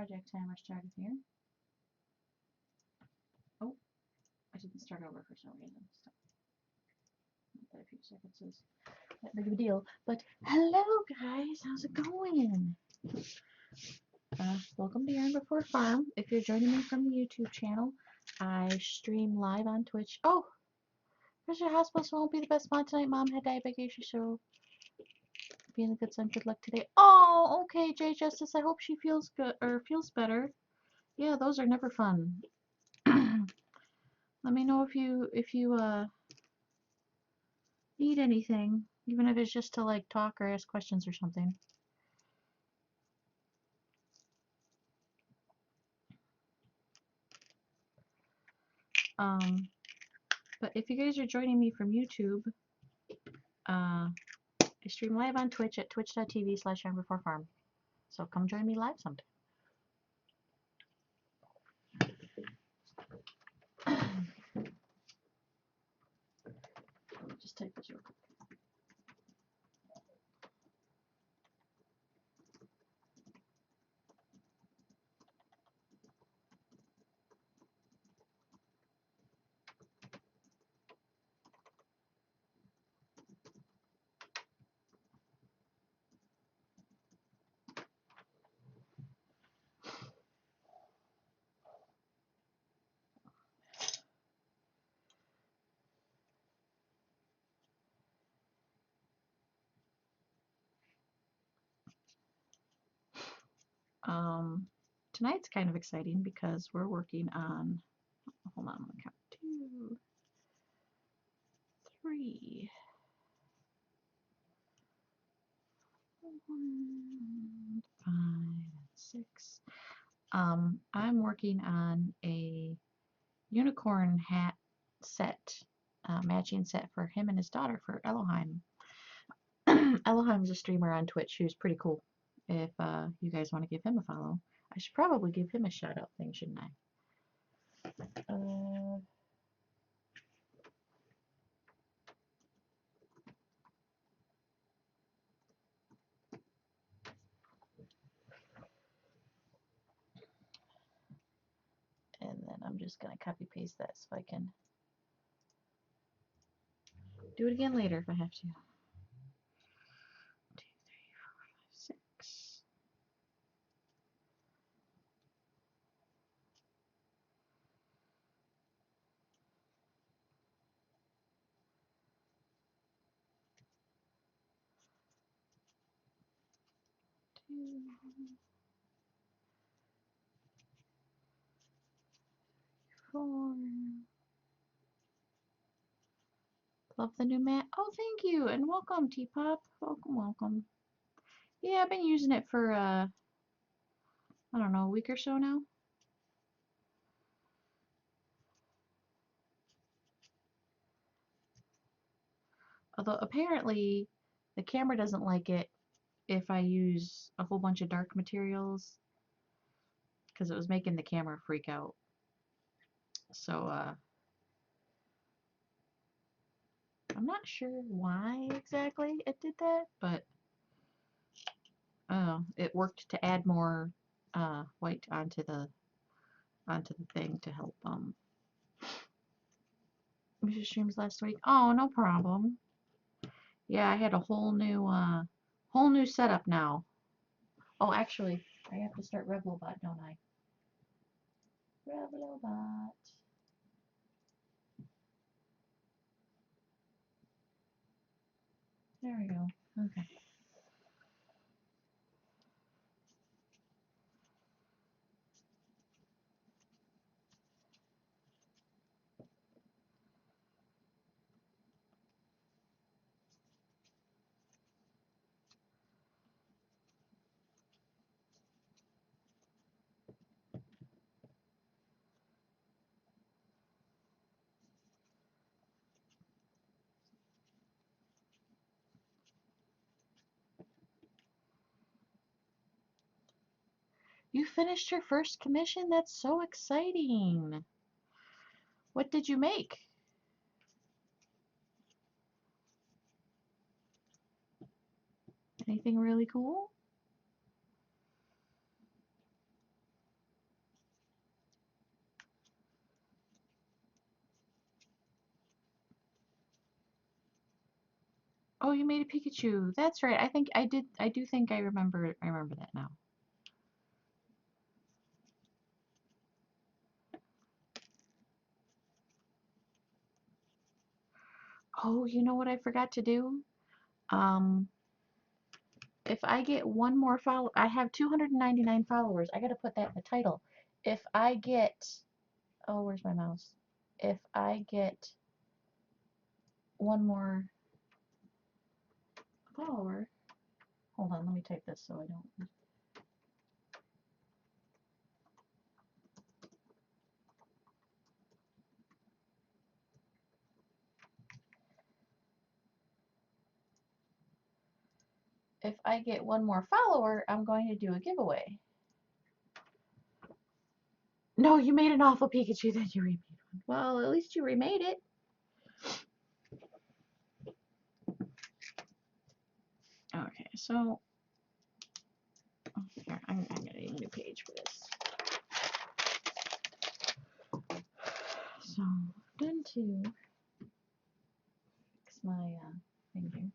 project timer started here. Oh, I didn't start over for some reason. So, not that a few seconds is that big of a deal. But hello, guys. How's it going? Welcome to Yarn Before Farm. If you're joining me from the YouTube channel, I stream live on Twitch. Oh, Mr. Hospital won't be the best mod tonight. Mom had diabetes, so being a good son, good luck today. Oh, okay, Jay Justice. I hope she feels good or feels better. Yeah, those are never fun. Let me know if you need anything, even if it's just to like talk or ask questions or something. But if you guys are joining me from YouTube, I stream live on Twitch at twitch.tv/yarnbeforefarm. So come join me live sometime. Just type this real quick. Tonight's kind of exciting because we're working on, hold on, I'm gonna count 2, 3, 4, 5, 6. I'm working on a unicorn hat set, matching set for him and his daughter for Elohim. Elohim's a streamer on Twitch who's pretty cool. If you guys want to give him a follow, I should probably give him a shout out thing, shouldn't I? And then I'm just going to copy paste that so I can do it again later if I have to. 2, 3, 4, 5, 6. Four. Love the new mat. Oh, thank you, and welcome, T-Pop. Welcome, welcome. Yeah, I've been using it for, I don't know, a week or so now. Although, apparently, the camera doesn't like it if I use a whole bunch of dark materials, because it was making the camera freak out. So, I'm not sure why exactly it did that, but it worked to add more white onto the thing to help miss your streams last week. Oh, no problem. Yeah, I had a whole new setup now. Oh, actually, I have to start Revlobot, don't I? Revlobot. There we go. Okay. You finished your first commission? That's so exciting. What did you make? Anything really cool? Oh, you made a Pikachu. That's right. I do think I remember that now. Oh, you know what I forgot to do? Um, if I get one more follow, I have 299 followers. I gotta put that in the title. If I get, oh, where's my mouse? If I get one more follower, hold on, let me type this so I don't. If I get one more follower, I'm going to do a giveaway. No, you made an awful Pikachu, then you remade one. Well, at least you remade it. Okay, so here, I'm gonna need a new page for this. So done to fix my thing here.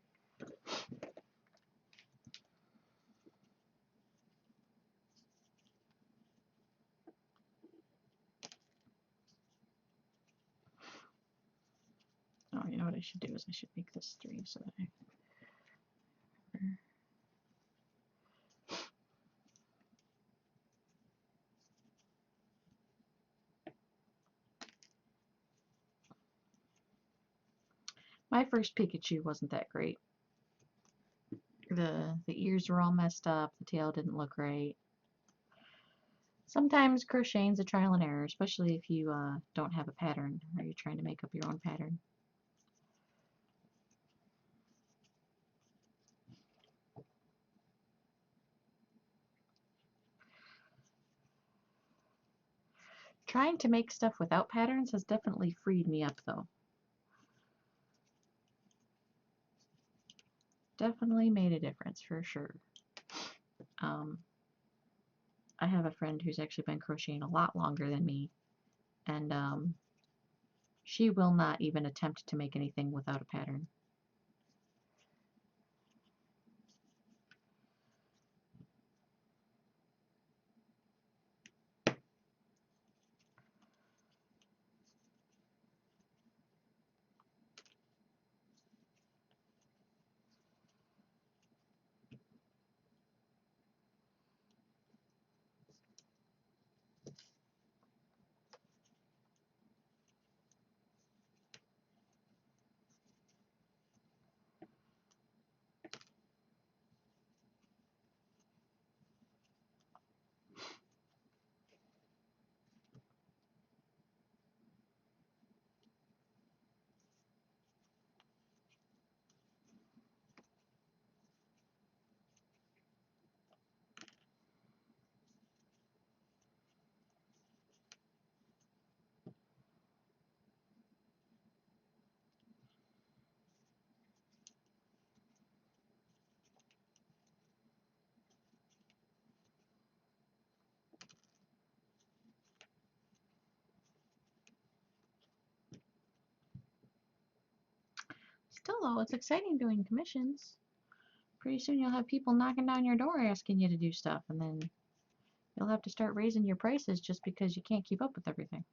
Oh, you know what I should do is I should make this 3 so that I. My first Pikachu wasn't that great. The ears were all messed up. The tail didn't look right. Sometimes crocheting's a trial and error, especially if you don't have a pattern or you're trying to make up your own pattern. Trying to make stuff without patterns has definitely freed me up, though. Definitely made a difference, for sure. I have a friend who's actually been crocheting a lot longer than me, and she will not even attempt to make anything without a pattern. Still, though, it's exciting doing commissions. Pretty soon you'll have people knocking down your door asking you to do stuff, and then you'll have to start raising your prices just because you can't keep up with everything.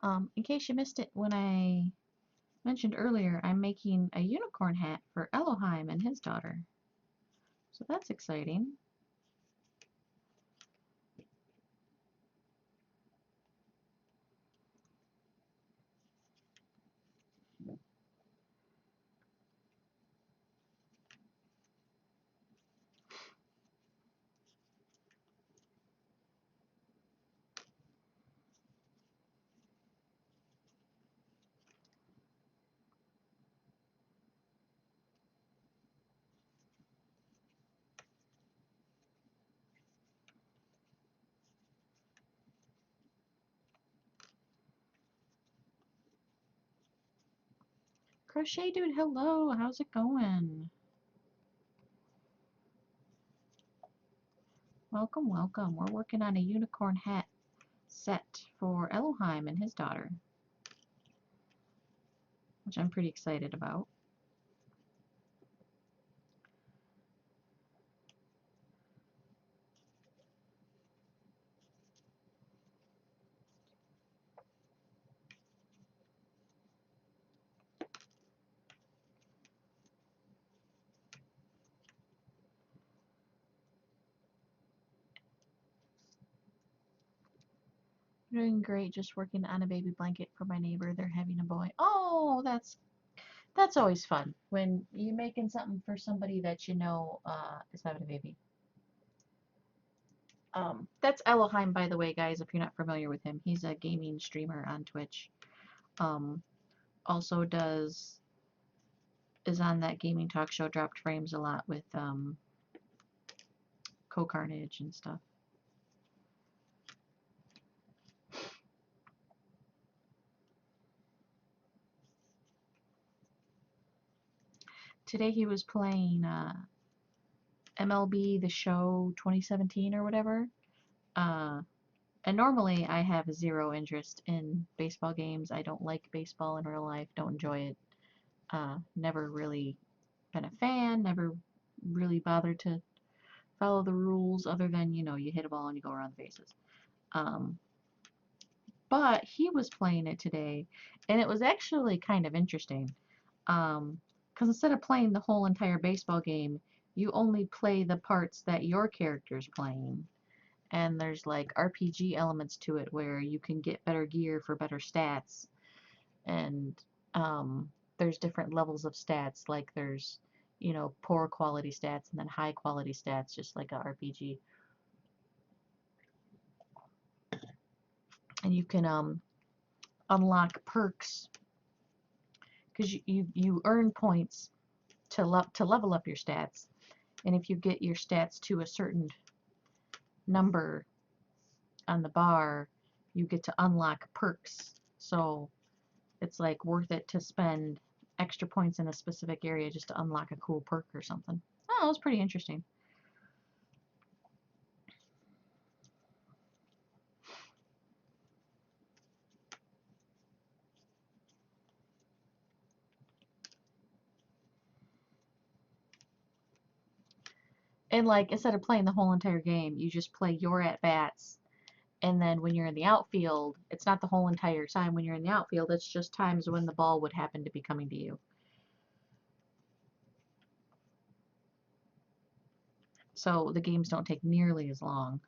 In case you missed it when I mentioned earlier, I'm making a unicorn hat for Elohim and his daughter. So that's exciting. Crochet Dude, hello, how's it going? Welcome, welcome. We're working on a unicorn hat set for Elohim and his daughter, which I'm pretty excited about. Doing great, just working on a baby blanket for my neighbor. They're having a boy. Oh, that's always fun when you're making something for somebody that you know is having a baby. That's Elohim, by the way, guys, if you're not familiar with him. He's a gaming streamer on Twitch. Um, also is on that gaming talk show Dropped Frames a lot with Co-Carnage and stuff. Today he was playing MLB The Show 2017 or whatever. And normally I have zero interest in baseball games. I don't like baseball in real life, don't enjoy it. Never really been a fan, never really bothered to follow the rules other than, you know, you hit a ball and you go around the bases. But he was playing it today, and it was actually kind of interesting. Because instead of playing the whole entire baseball game, you only play the parts that your character's playing. And there's like RPG elements to it where you can get better gear for better stats. And there's different levels of stats. Like there's, you know, poor quality stats and then high quality stats, just like a RPG. And you can unlock perks because you earn points to level up your stats. And if you get your stats to a certain number on the bar, you get to unlock perks. So it's like worth it to spend extra points in a specific area just to unlock a cool perk or something. Oh, it was pretty interesting. And like instead of playing the whole entire game, you just play your at bats. And then when you're in the outfield, it's not the whole entire time when you're in the outfield, it's just times when the ball would happen to be coming to you. So the games don't take nearly as long.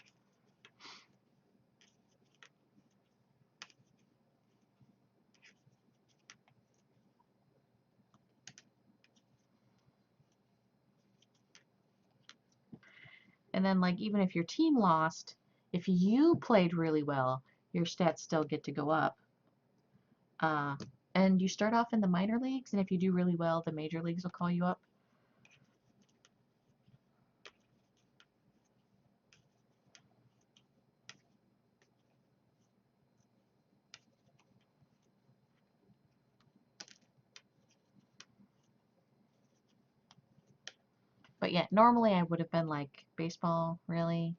And then like even if your team lost, if you played really well, your stats still get to go up. And you start off in the minor leagues, and if you do really well, the major leagues will call you up. But yeah, normally I would have been like baseball, really.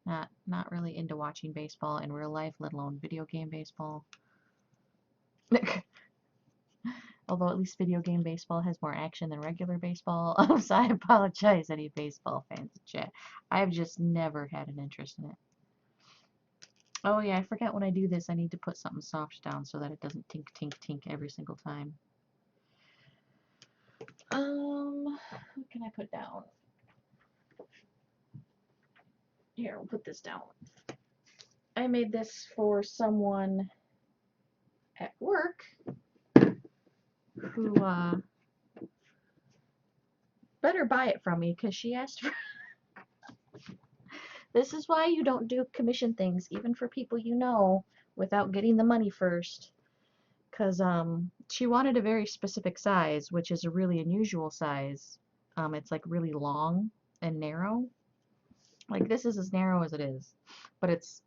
Not really into watching baseball in real life, let alone video game baseball. Although at least video game baseball has more action than regular baseball. So I apologize, any baseball fans in chat. I've just never had an interest in it. Oh yeah, I forgot when I do this, I need to put something soft down so that it doesn't tink, tink, tink every single time. What can I put down? Here, we'll put this down. I made this for someone at work who better buy it from me because she asked for. This is why you don't do commission things, even for people you know, without getting the money first. Because she wanted a very specific size, which is a really unusual size. It's like really long and narrow. Like this is as narrow as it is, but it's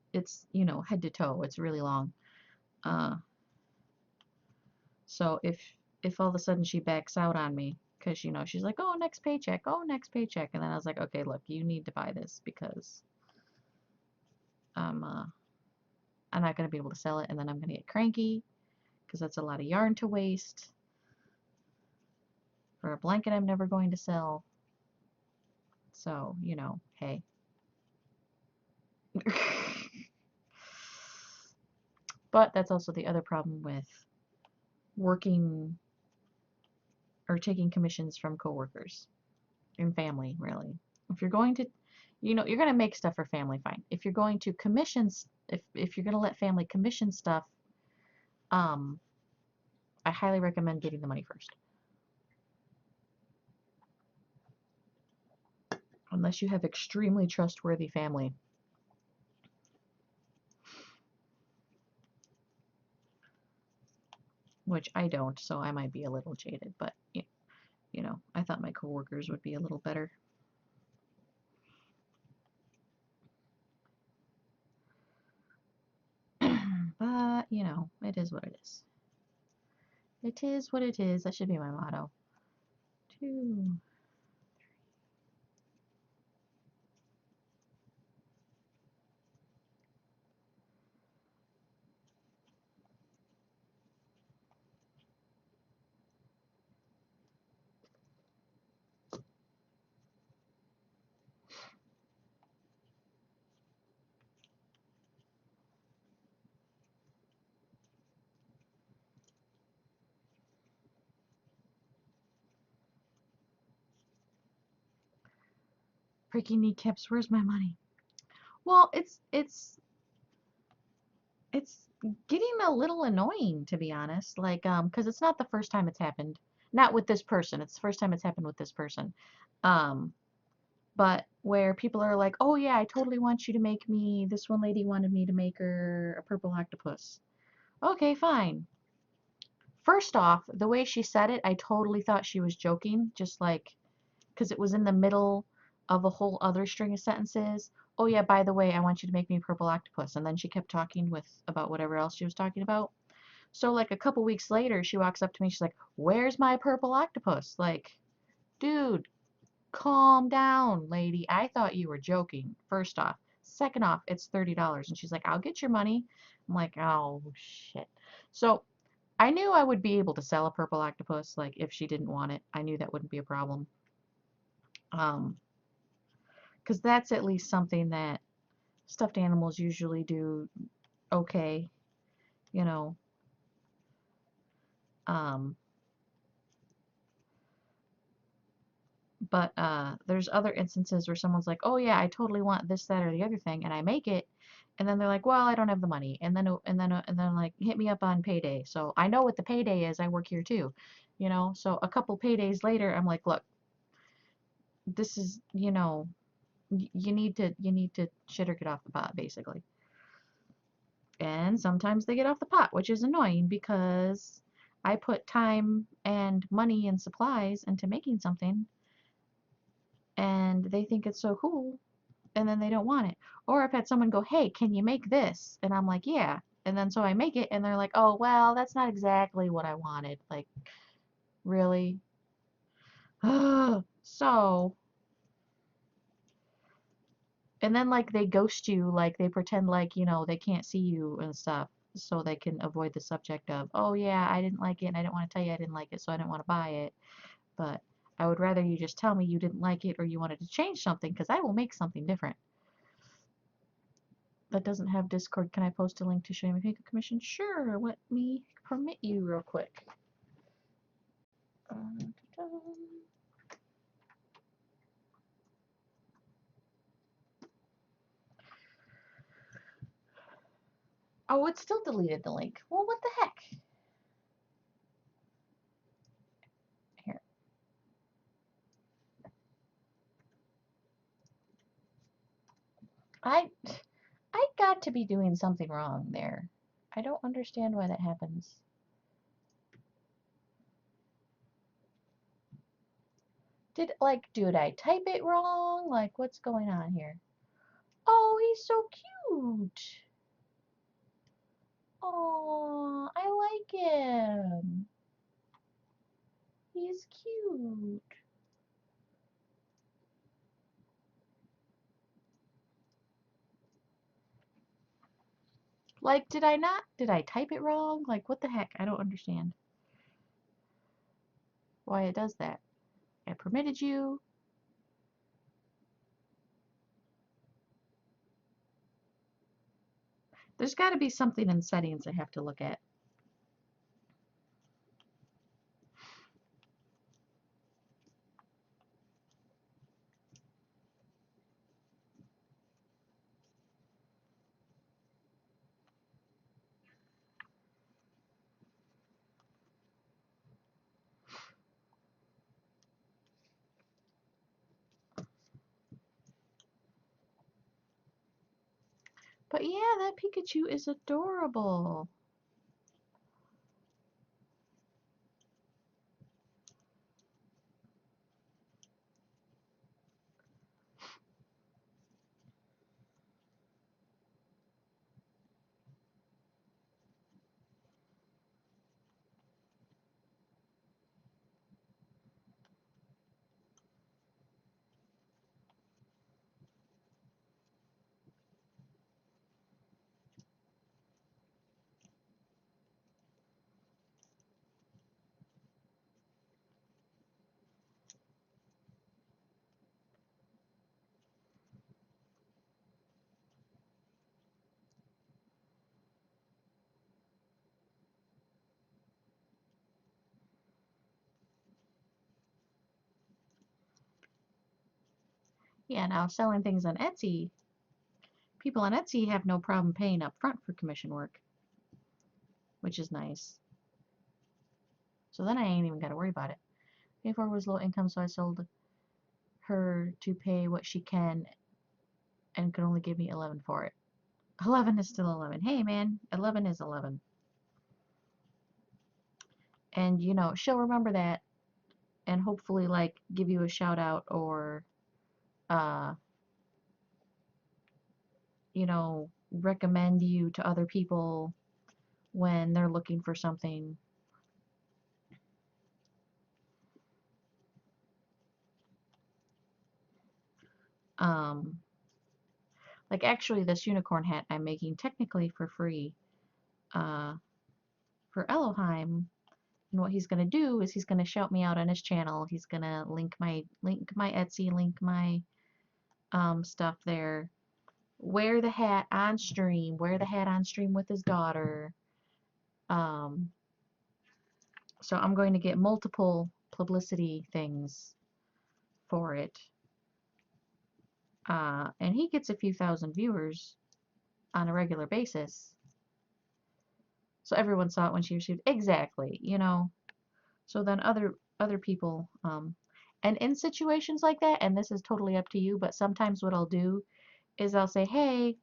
you know, head to toe. It's really long. Uh, so if all of a sudden she backs out on me, because you know she's like, oh, next paycheck, oh, next paycheck, and then I was like, okay, look, you need to buy this because I'm not gonna be able to sell it, and then I'm gonna get cranky because that's a lot of yarn to waste for a blanket I'm never going to sell. So you know, hey. But that's also the other problem with working or taking commissions from coworkers and family, really. If you're going to, you know, you're going to make stuff for family, fine. If you're going to commission, if you're going to let family commission stuff, um, I highly recommend getting the money first. Unless you have extremely trustworthy family. Which I don't, so I might be a little jaded, but you know, I thought my coworkers would be a little better. But, you know, it is what it is. It is what it is. That should be my motto. 2. Freaking kneecaps, where's my money? Well, it's getting a little annoying, to be honest. Like, because it's not the first time it's happened. Not with this person. It's the first time it's happened with this person. Um, but where people are like, oh yeah, I totally want you to make me, this one lady wanted me to make her a purple octopus. Okay, fine. First off, the way she said it, I totally thought she was joking, just like, because it was in the middle of a whole other string of sentences. Oh yeah, by the way, I want you to make me a purple octopus. And then she kept talking about whatever else she was talking about. So like a couple weeks later, she walks up to me, she's like, where's my purple octopus? Like, dude, calm down, lady. I thought you were joking, first off. Second off, it's $30. And she's like, I'll get your money. I'm like, oh, shit. So I knew I would be able to sell a purple octopus, like, if she didn't want it. I knew that wouldn't be a problem. Because that's at least something that stuffed animals usually do okay, you know. Um, but there's other instances where someone's like, oh yeah, I totally want this, that, or the other thing, and I make it, and then they're like, well, I don't have the money, and then like, hit me up on payday. So I know what the payday is. I work here too, you know. So a couple paydays later, I'm like, look, this is, you know, you need to shit or get off the pot, basically. And sometimes they get off the pot, which is annoying because I put time and money and supplies into making something and they think it's so cool and then they don't want it. Or I've had someone go, hey, can you make this? And I'm like, yeah. And then so I make it and they're like, oh, well, that's not exactly what I wanted. Like, really? So, and then like they ghost you, like they pretend like, you know, they can't see you and stuff so they can avoid the subject of, oh yeah, I didn't like it and I didn't want to tell you I didn't like it, so I didn't want to buy it. But I would rather you just tell me you didn't like it or you wanted to change something because I will make something different. that doesn't have Discord, can I post a link to show you my makeup commission? Sure, let me permit you real quick. Oh, it still deleted the link. Well, what the heck? Here. I got to be doing something wrong there. I don't understand why that happens. Did I type it wrong? Like, what's going on here? Oh, he's so cute. Oh, I like him. He's cute. Like, did I type it wrong? Like, what the heck? I don't understand why it does that. I permitted you. There's got to be something in settings I have to look at. But yeah, that Pikachu is adorable. Yeah, now selling things on Etsy, people on Etsy have no problem paying up front for commission work, which is nice. So then I ain't even got to worry about it. Before was low income, so I sold her to pay what she can and could only give me 11 for it. 11 is still 11. Hey man, 11 is 11. And you know, she'll remember that and hopefully like give you a shout out or uh you know, recommend you to other people when they're looking for something. Um like actually this unicorn hat I'm making technically for free uh for Elohim. And what he's going to do is he's going to shout me out on his channel. He's going to link my Etsy, link my stuff there. Wear the hat on stream. Wear the hat on stream with his daughter. Um, so I'm going to get multiple publicity things for it. And he gets a few thousand viewers on a regular basis. So everyone saw it when she received exactly, you know. So then other people, and in situations like that, and this is totally up to you, but sometimes what I'll do is I'll say, hey,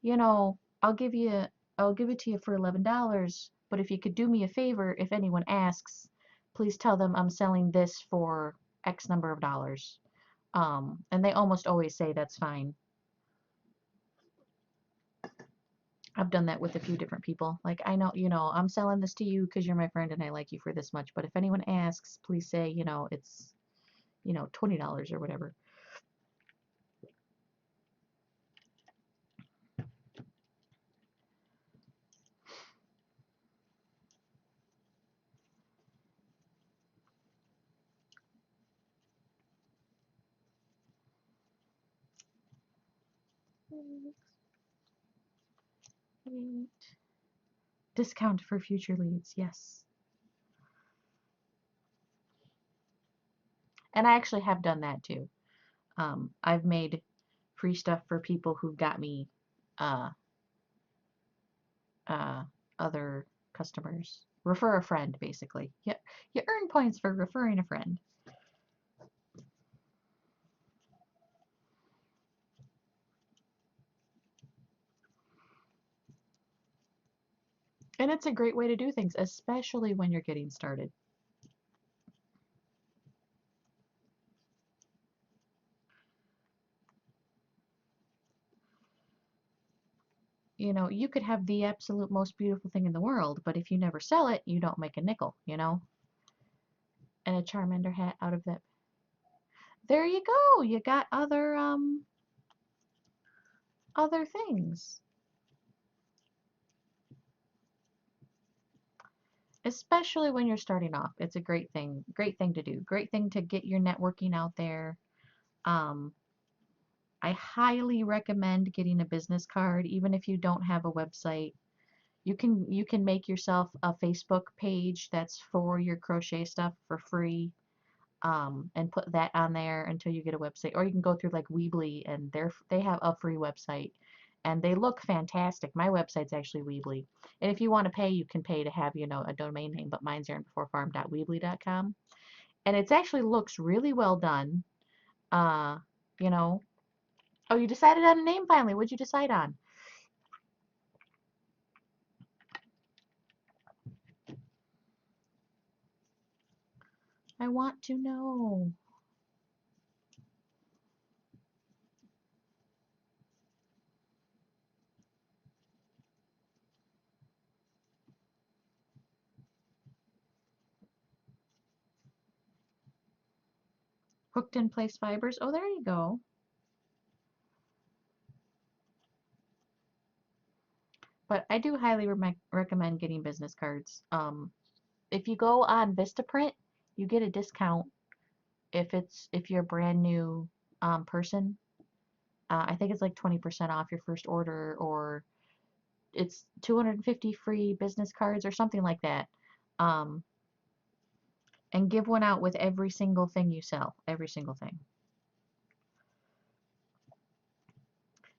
you know, I'll give it to you for $11, but if you could do me a favor, if anyone asks, please tell them I'm selling this for X number of dollars. And they almost always say that's fine. I've done that with a few different people. Like, I know, you know, I'm selling this to you because you're my friend and I like you for this much. But if anyone asks, please say, you know, it's, you know, $20 or whatever. Wait. Discount for future leads, yes. And I actually have done that too. I've made free stuff for people who got me uh, uh, other customers. Refer a friend, basically. Yep, you earn points for referring a friend. And it's a great way to do things, especially when you're getting started. You know, you could have the absolute most beautiful thing in the world, but if you never sell it, you don't make a nickel, you know? And a Charmander hat out of that. There you go. You got other things. Especially when you're starting off. It's a great thing to do. Great thing to get your networking out there. Um, I highly recommend getting a business card, even if you don't have a website. You can make yourself a Facebook page that's for your crochet stuff for free, and put that on there until you get a website. Or you can go through like Weebly, and they have a free website, and they look fantastic. My website's actually Weebly, and if you want to pay, you can pay to have a domain name. But mine's yarnbeforepharm.weebly.com, and it actually looks really well done. Uh, you know. Oh, you decided on a name finally. What'd you decide on? I want to know. Hooked in place fibers. Oh, there you go. But I do highly recommend getting business cards. If you go on Vistaprint, you get a discount if you're a brand new person. I think it's like 20% off your first order, or it's 250 free business cards or something like that. Um, and give one out with every single thing you sell, every single thing.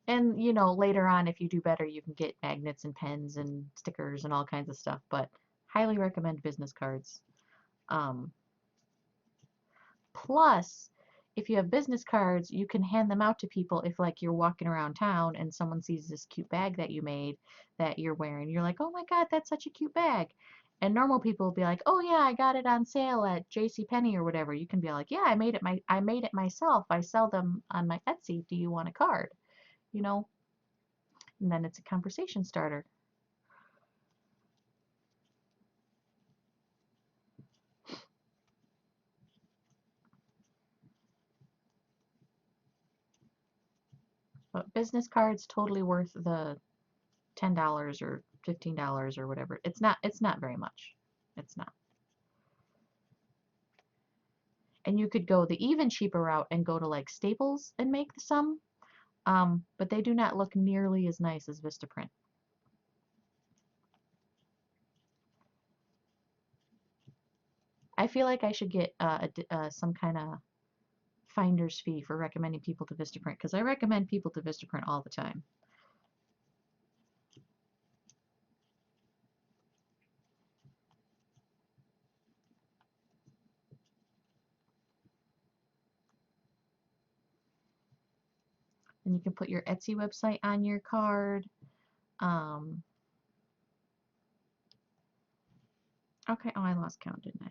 And later on, if you do better, you can get magnets and pens and stickers and all kinds of stuff. But highly recommend business cards. Um, Plus, if you have business cards, you can hand them out to people if like you're walking around town and someone sees this cute bag that you made that you're wearing. You're like, "Oh my God, that's such a cute bag." And normal people will be like, "Oh yeah, I got it on sale at J.C. Penney or whatever." You can be like, "Yeah, I made it myself. I sell them on my Etsy. Do you want a card?" You know? And then it's a conversation starter. But business cards totally worth the $10 or $15 or whatever. It's not very much. It's not. And you could go the even cheaper route and go to like Staples and make some, but they do not look nearly as nice as Vistaprint. I feel like I should get some kind of finder's fee for recommending people to Vistaprint, because I recommend people to Vistaprint all the time. And you can put your Etsy website on your card. Um, okay, oh, I lost count, didn't I?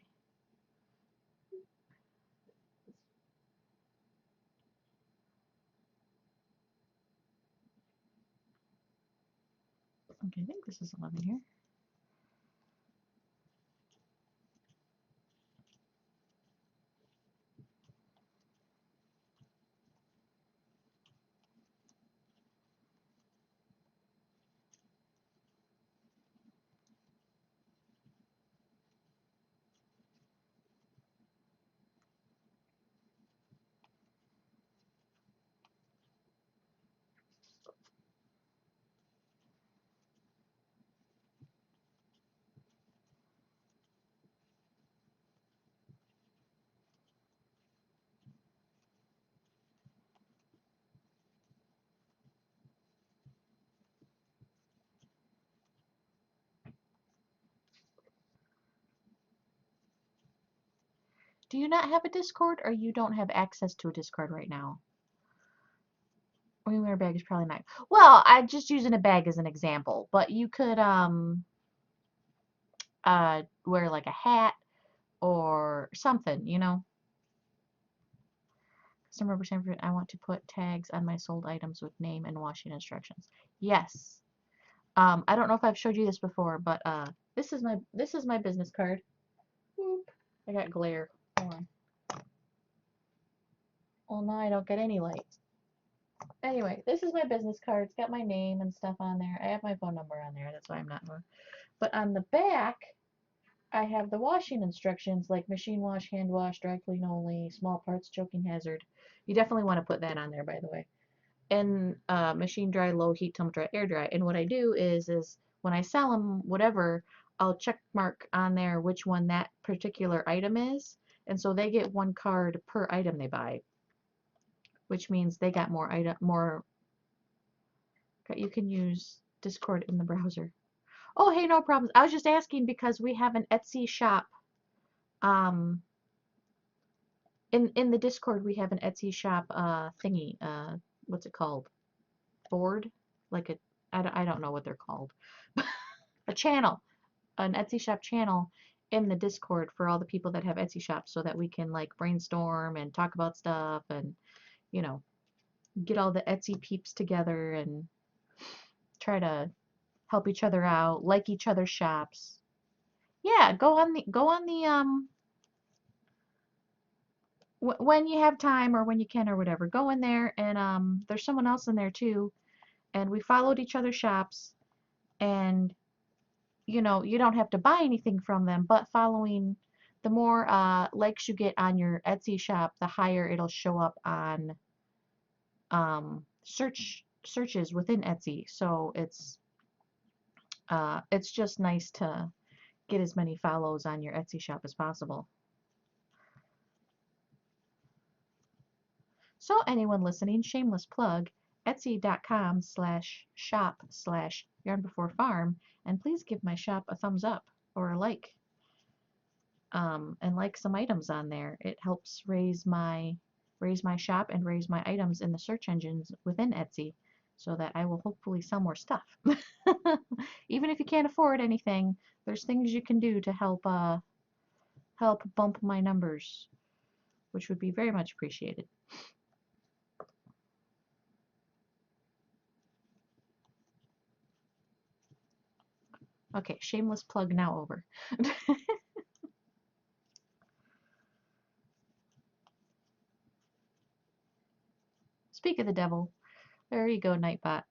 Okay, I think this is 11 here. Do you not have a Discord, or you don't have access to a Discord right now? Wear a bag is probably not. Well, I'm just using a bag as an example, but you could wear like a hat or something, you know. Customer representative, I want to put tags on my sold items with name and washing instructions. Yes. I don't know if I've showed you this before, but this is my business card. Whoop. I got glare. Hold on. Well, now I don't get any light. Anyway, this is my business card. It's got my name and stuff on there. I have my phone number on there. That's why I'm not going. But on the back, I have the washing instructions, like machine wash, hand wash, dry clean only, small parts, choking hazard. You definitely want to put that on there, by the way. And machine dry, low heat, tumble dry, air dry. And what I do is when I sell them, whatever, I'll check mark on there which one that particular item is. And so they get one card per item they buy, which means they got more. You can use Discord in the browser. Oh, hey, no problems. I was just asking because we have an Etsy shop. In the Discord we have an Etsy shop thingy. What's it called? Board? Like a I don't know what they're called. A channel, an Etsy shop channel in the Discord for all the people that have Etsy shops, so that we can like brainstorm and talk about stuff and, you know, get all the Etsy peeps together and try to help each other out, like each other's shops. Yeah, go on the when you have time or when you can or whatever, go in there, and there's someone else in there too, and we followed each other's shops, and you know, you don't have to buy anything from them, but following, the more likes you get on your Etsy shop, the higher it'll show up on searches within Etsy. So it's just nice to get as many follows on your Etsy shop as possible. So anyone listening, shameless plug, etsy.com/shop/yarnbeforepharm, and please give my shop a thumbs up or a like, and like some items on there. It helps raise my shop and raise my items in the search engines within Etsy, so that I will hopefully sell more stuff. Even if you can't afford anything, there's things you can do to help bump my numbers, which would be very much appreciated. Okay, shameless plug now over. Speak of the devil. There you go, Nightbot.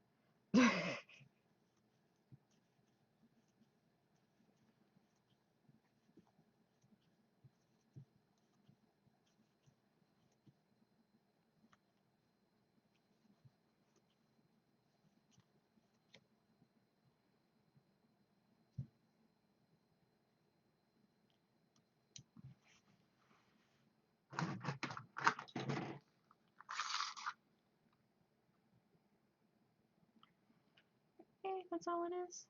Okay, that's all it is.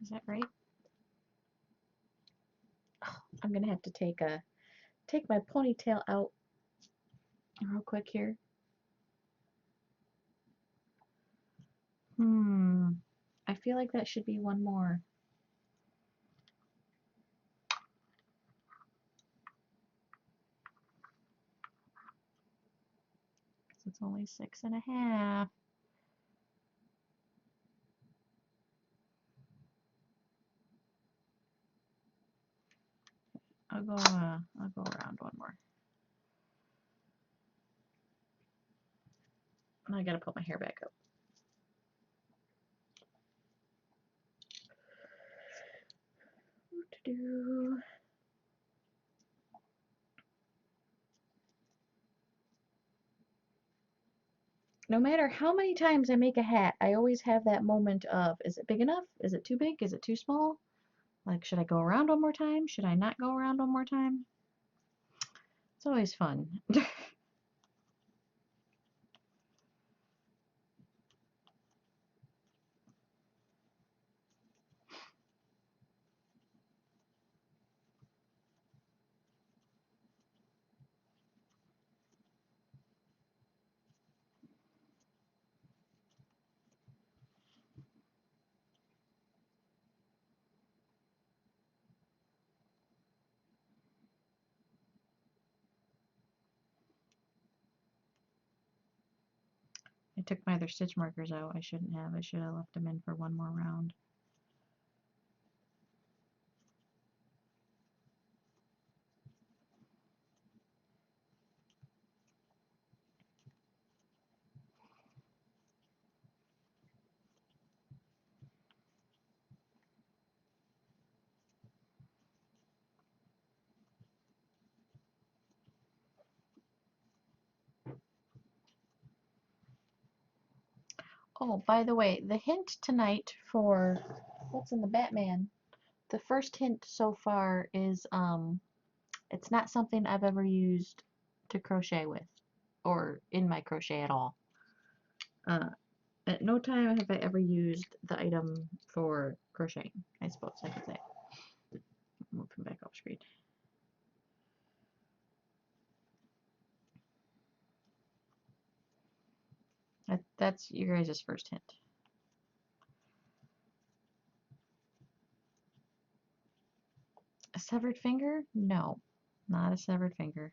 Is that right? Oh, I'm gonna have to take my ponytail out real quick here. I feel like that should be one more. It's only 6.5. I'll go around one more. And I gotta put my hair back up. What to do? No matter how many times I make a hat, I always have that moment of, is it big enough? Is it too big? Is it too small? Like, should I go around one more time? Should I not go around one more time? It's always fun. I took my other stitch markers out. I shouldn't have. I should have left them in for one more round. Oh, by the way, the hint tonight for what's in the Batman, the first hint so far is it's not something I've ever used to crochet with or in my crochet at all. At no time have I ever used the item for crocheting, I suppose I could say. Move him back off screen. That's your guys' first hint. A severed finger? No, not a severed finger.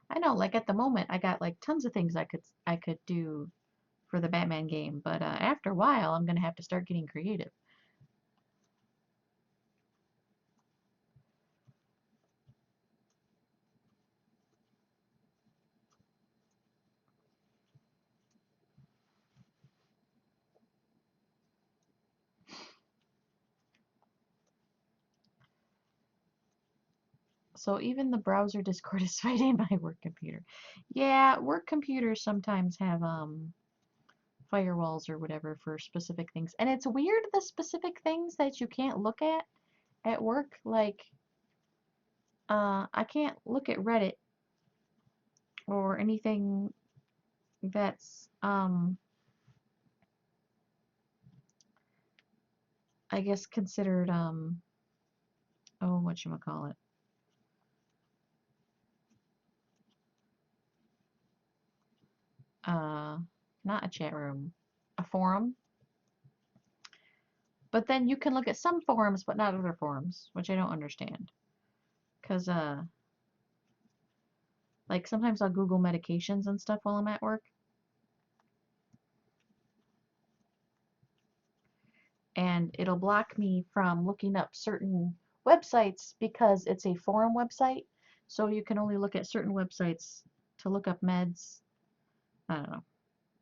I know, like at the moment, I got like tons of things I could do for the Batman game, but after a while, I'm gonna have to start getting creative. So even the browser Discord is fighting my work computer. Yeah, work computers sometimes have firewalls or whatever for specific things. And it's weird the specific things that you can't look at work. Like I can't look at Reddit or anything that's I guess considered oh, whatchamacallit. Not a chat room, a forum. But then you can look at some forums but not other forums, which I don't understand. Cause like sometimes I'll Google medications and stuff while I'm at work. And it'll block me from looking up certain websites because it's a forum website. So you can only look at certain websites to look up meds. I don't know.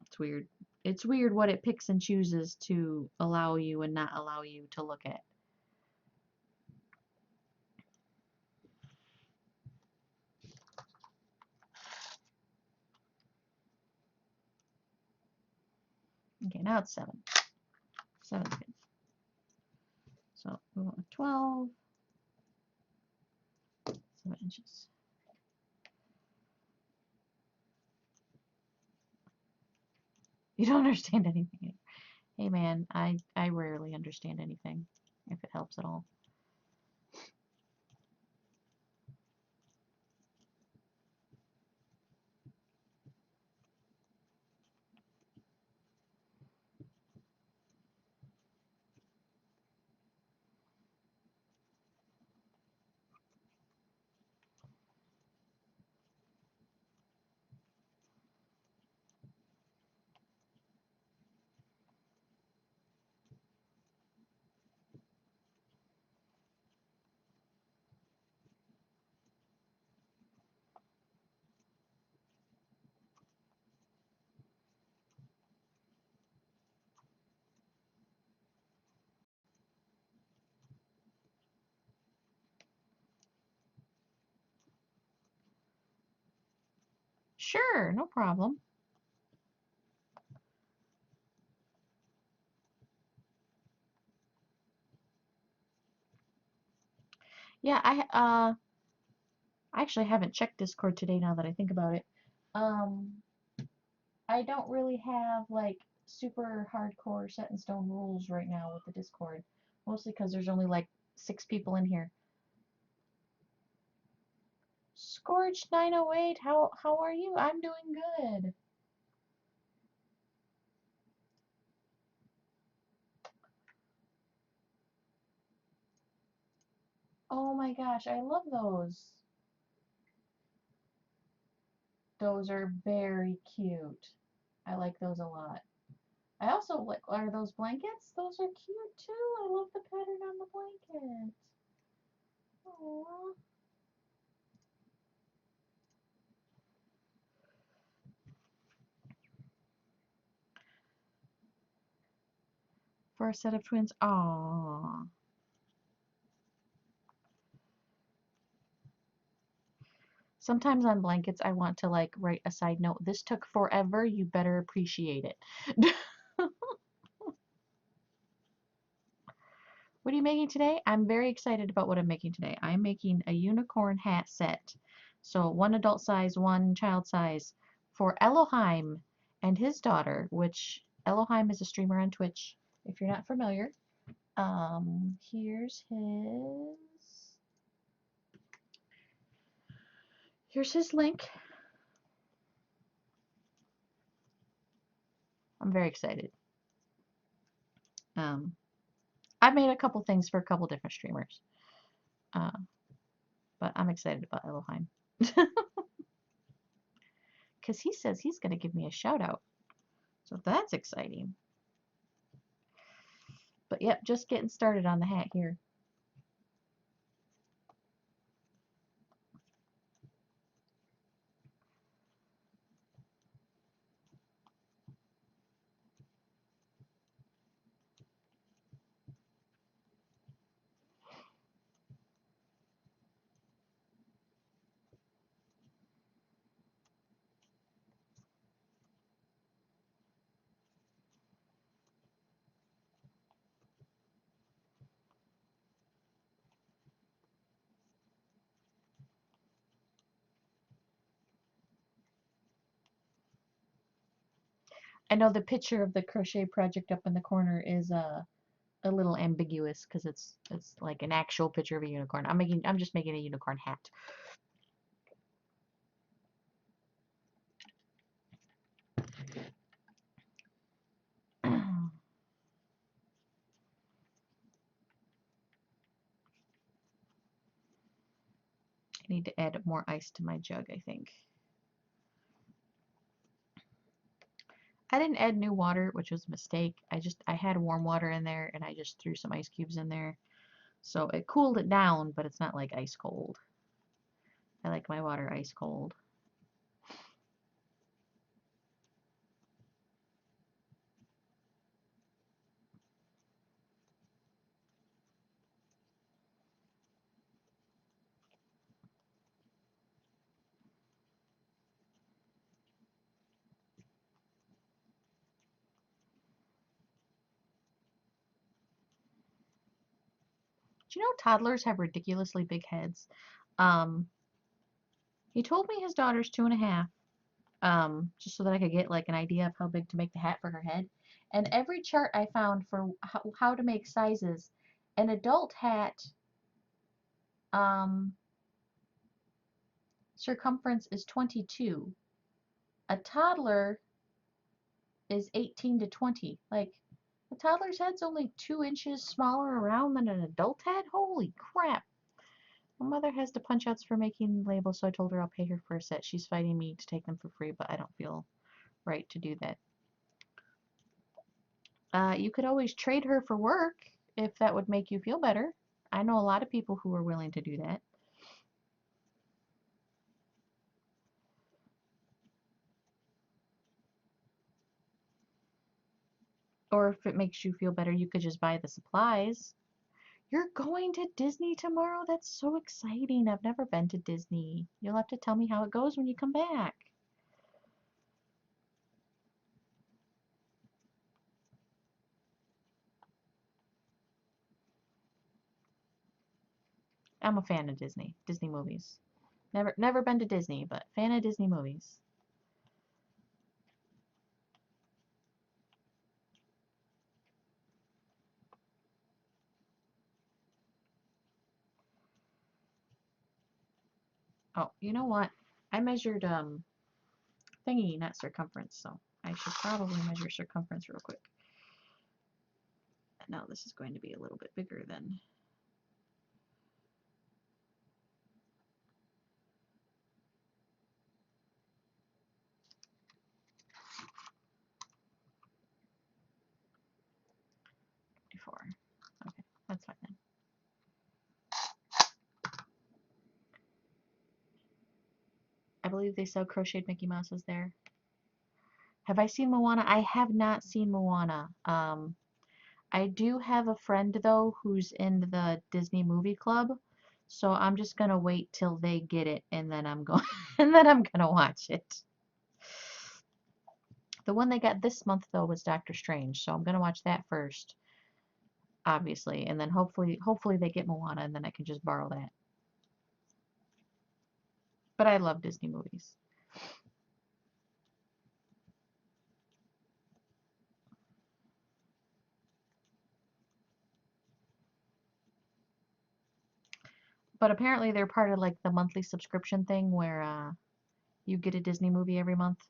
It's weird. It's weird what it picks and chooses to allow you and not allow you to look at. Okay, now it's 7. 7's good. So we want 12, 7 inches. You don't understand anything. Hey man, I rarely understand anything, if it helps at all. Sure, no problem. Yeah, I actually haven't checked Discord today now that I think about it. Um, I don't really have like super hardcore set in stone rules right now with the Discord. Mostly because there's only like 6 people in here. Scorch 908, how are you? I'm doing good. Oh my gosh, I love those. Those are very cute. I like those a lot. I also like, are those blankets? Those are cute too. I love the pattern on the blanket. Aww. For a set of twins. Aww. Sometimes on blankets I want to like write a side note. This took forever. You better appreciate it. What are you making today? I'm very excited about what I'm making today. I'm making a unicorn hat set. So one adult size, one child size for Elohim and his daughter, which Elohim is a streamer on Twitch, if you're not familiar. Here's his link. I'm very excited. I've made a couple things for a couple different streamers. But I'm excited about Elohim. Because he says he's going to give me a shout out. So that's exciting. But yep, just getting started on the hat here. I know the picture of the crochet project up in the corner is a little ambiguous because it's like an actual picture of a unicorn. I'm just making a unicorn hat. I need to add more ice to my jug, I think. I didn't add new water, which was a mistake. I had warm water in there and I just threw some ice cubes in there. So it cooled it down, but it's not like ice cold. I like my water ice cold. Do you know toddlers have ridiculously big heads? Um, he told me his daughter's 2.5, just so that I could get like an idea of how big to make the hat for her head. And every chart I found for how to make sizes, an adult hat um, circumference is 22. A toddler is 18 to 20. Like, a toddler's head's only 2 inches smaller around than an adult head? Holy crap. My mother has to punch outs for making labels, so I told her I'll pay her for a set. She's fighting me to take them for free, but I don't feel right to do that. You could always trade her for work if that would make you feel better. I know a lot of people who are willing to do that. Or if it makes you feel better, you could just buy the supplies. You're going to Disney tomorrow? That's so exciting. I've never been to Disney. You'll have to tell me how it goes when you come back. I'm a fan of Disney movies. Never been to Disney, but fan of Disney movies. Oh, you know what? I measured thingy, not circumference, so I should probably measure circumference real quick. Now this is going to be a little bit bigger than. Okay, that's fine then. I believe they sell crocheted Mickey Mouses there. Have I seen Moana? I have not seen Moana. I do have a friend though who's in the Disney movie club, so I'm just gonna wait till they get it and then I'm going and then I'm gonna watch it. The one they got this month though was Doctor Strange, so I'm gonna watch that first, obviously, and then hopefully they get Moana and then I can just borrow that. But I love Disney movies. But apparently they're part of like the monthly subscription thing where you get a Disney movie every month.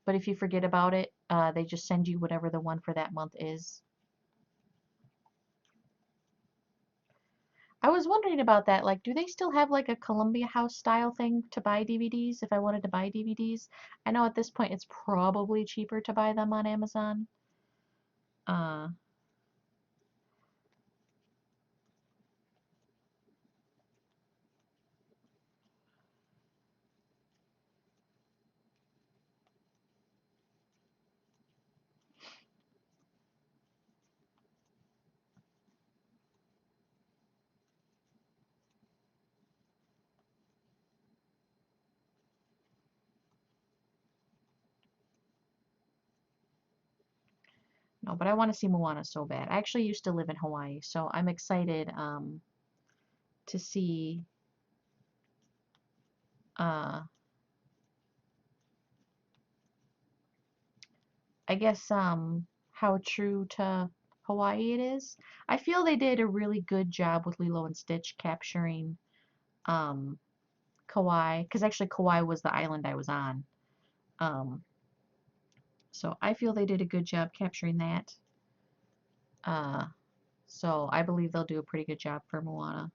But if you forget about it, they just send you whatever the one for that month is. I was wondering about that. Like, do they still have like a Columbia House style thing to buy DVDs if I wanted to buy DVDs? I know at this point it's probably cheaper to buy them on Amazon. Uh, no, but I want to see Moana so bad. I actually used to live in Hawaii, so I'm excited to see uh, I guess how true to Hawaii it is. I feel they did a really good job with Lilo and Stitch capturing um Kauai, because actually Kauai was the island I was on. Um, so I feel they did a good job capturing that. Uh, so I believe they'll do a pretty good job for Moana.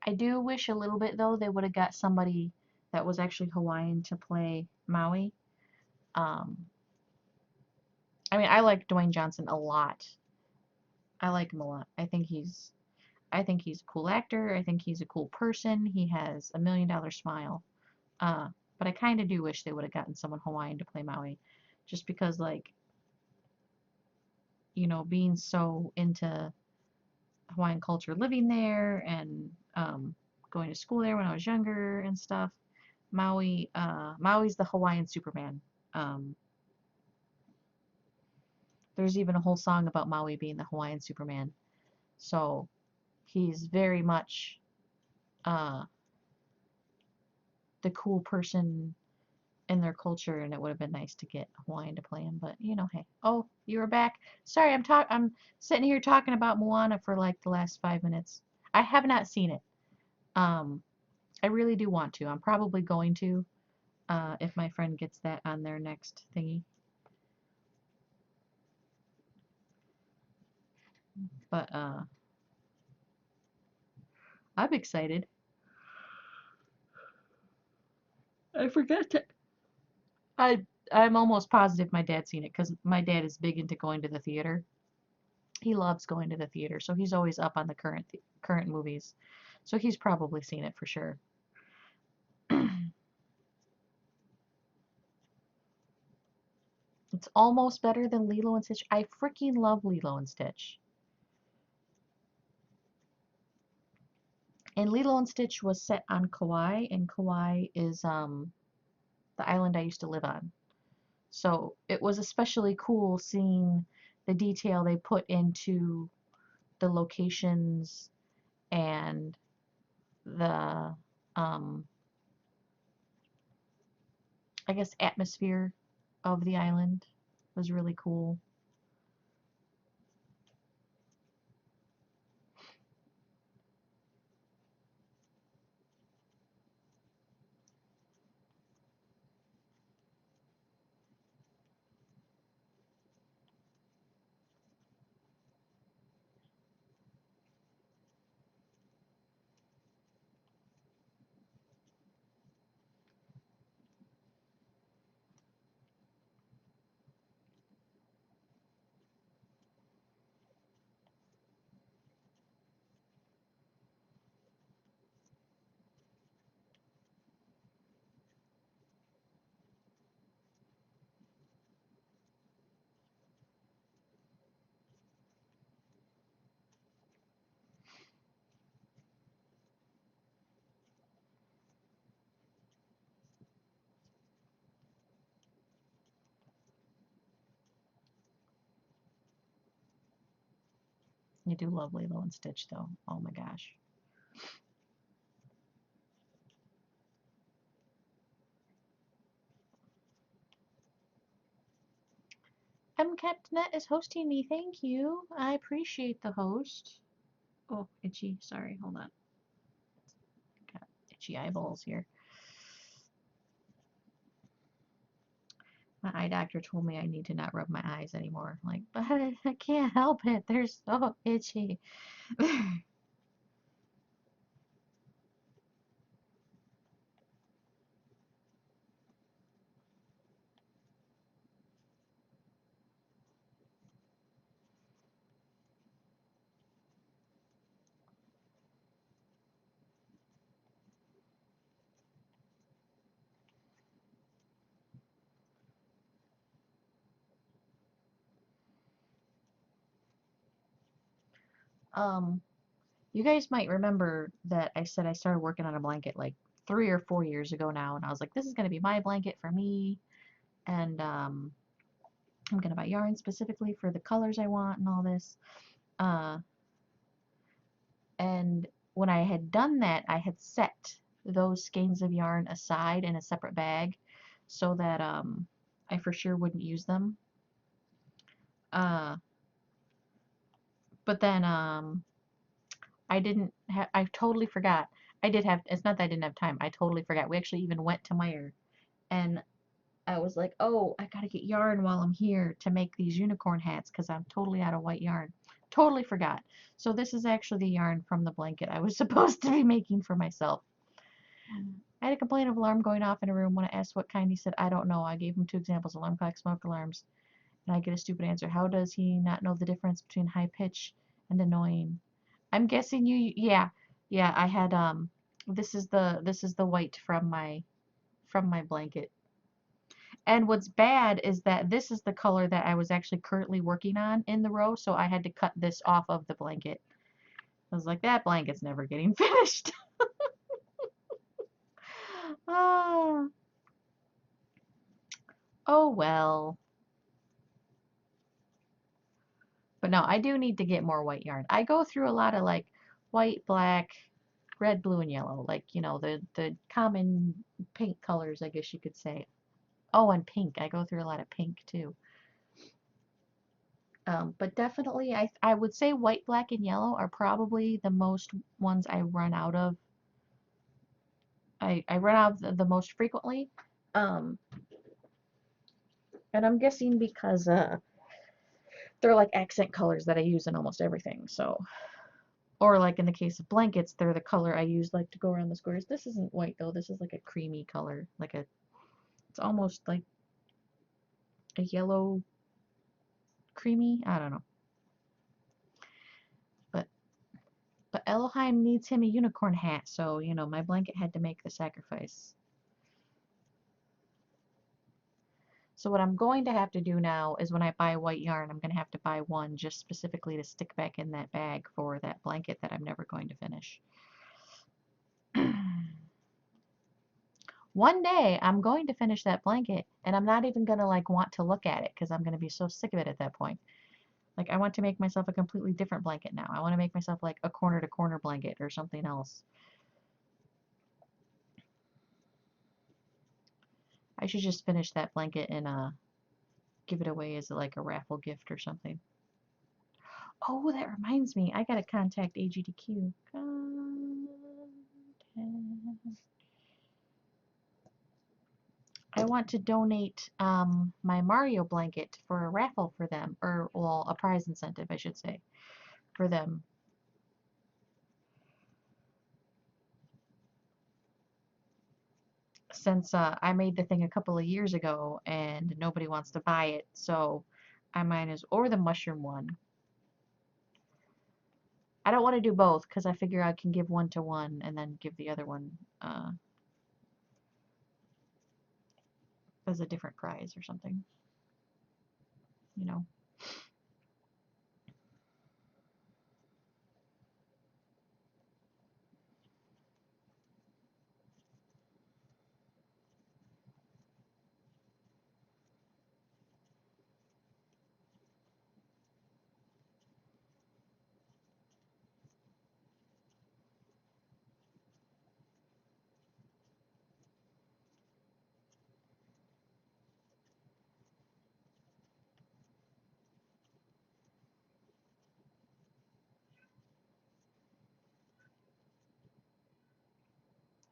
I do wish a little bit though they would have got somebody that was actually Hawaiian to play Maui. Um, I mean, I like Dwayne Johnson a lot. I like him a lot. I think he's a cool actor. I think he's a cool person. He has $1 million smile. Uh, but I kind of do wish they would have gotten someone Hawaiian to play Maui, just because like being so into Hawaiian culture, living there and going to school there when I was younger and stuff. Maui's the Hawaiian Superman. Um, there's even a whole song about Maui being the Hawaiian Superman. So he's very much uh, the cool person in their culture, and it would have been nice to get Hawaiian to play him. But hey. Oh, you were back. Sorry, I'm sitting here talking about Moana for like the last 5 minutes. I have not seen it. Um, I really do want to. I'm probably going to, if my friend gets that on their next thingy. But I'm excited. I forgot to. I'm almost positive my dad's seen it because my dad is big into going to the theater. He loves going to the theater, so he's always up on the current movies. So he's probably seen it for sure. It's almost better than Lilo and Stitch. I freaking love Lilo and Stitch. And Lilo and Stitch was set on Kauai, and Kauai is the island I used to live on. So it was especially cool seeing the detail they put into the locations and the, I guess, atmosphere of the island was really cool. You do love Lilo and Stitch, though. Oh my gosh. MCaptainette is hosting me. Thank you. I appreciate the host. Oh, itchy. Sorry. Hold on. Got itchy eyeballs here. My eye doctor told me I need to not rub my eyes anymore. I'm like, but I can't help it. They're so itchy. um, you guys might remember that I said I started working on a blanket like 3 or 4 years ago now, and I was like, this is gonna be my blanket for me, and I'm gonna buy yarn specifically for the colors I want and all this. Uh, and when I had done that, I had set those skeins of yarn aside in a separate bag so that I for sure wouldn't use them. Uh, but then I didn't have, I totally forgot. I did have, it's not that I didn't have time. I totally forgot. We actually even went to Meyer and I was like, oh, I gotta get yarn while I'm here to make these unicorn hats because I'm totally out of white yarn. Totally forgot. So this is actually the yarn from the blanket I was supposed to be making for myself. I had a complaint of alarm going off in a room. When I asked what kind, he said, I don't know. I gave him two examples, alarm clock, smoke alarms, and I get a stupid answer. How does he not know the difference between high pitch and annoying? I'm guessing you, yeah. Yeah, I had this is the white from my blanket. And what's bad is that this is the color that I was actually currently working on in the row, so I had to cut this off of the blanket. I was like, that blanket's never getting finished. Oh, oh well. But no, I do need to get more white yarn. I go through a lot of like white, black, red, blue, and yellow. Like, the common pink colors, I guess you could say. Oh, and pink. I go through a lot of pink too. But definitely, I would say white, black, and yellow are probably the most ones I run out of. I run out of the most frequently. Um, and I'm guessing because they're like accent colors that I use in almost everything. So, or like in the case of blankets, they're the color I use like to go around the squares. This isn't white though. This is like a creamy color, it's almost like a yellow creamy. I don't know. But Elohim needs him a unicorn hat, so my blanket had to make the sacrifice. So what I'm going to have to do now is when I buy white yarn, I'm going to have to buy one just specifically to stick back in that bag for that blanket that I'm never going to finish. One day I'm going to finish that blanket and I'm not even gonna like want to look at it because I'm gonna be so sick of it at that point. Like I want to make myself a completely different blanket now. I want to make myself like a corner to corner blanket or something else. I should just finish that blanket and give it away as like a raffle gift or something. Oh, that reminds me. I gotta contact AGDQ. I want to donate my Mario blanket for a raffle for them, or well, a prize incentive, I should say, for them. Since I made the thing a couple of years ago and nobody wants to buy it, so I might as, or the mushroom one. I don't want to do both because I figure I can give one to one and then give the other one as a different prize or something, you know.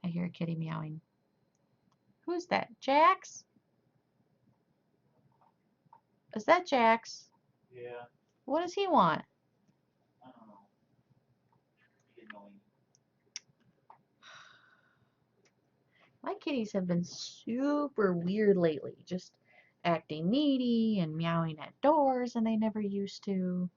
I hear a kitty meowing. Who's that? Jax? Is that Jax? Yeah. What does he want? I don't know. Be annoying. My kitties have been super weird lately, just acting needy and meowing at doors, and they never used to.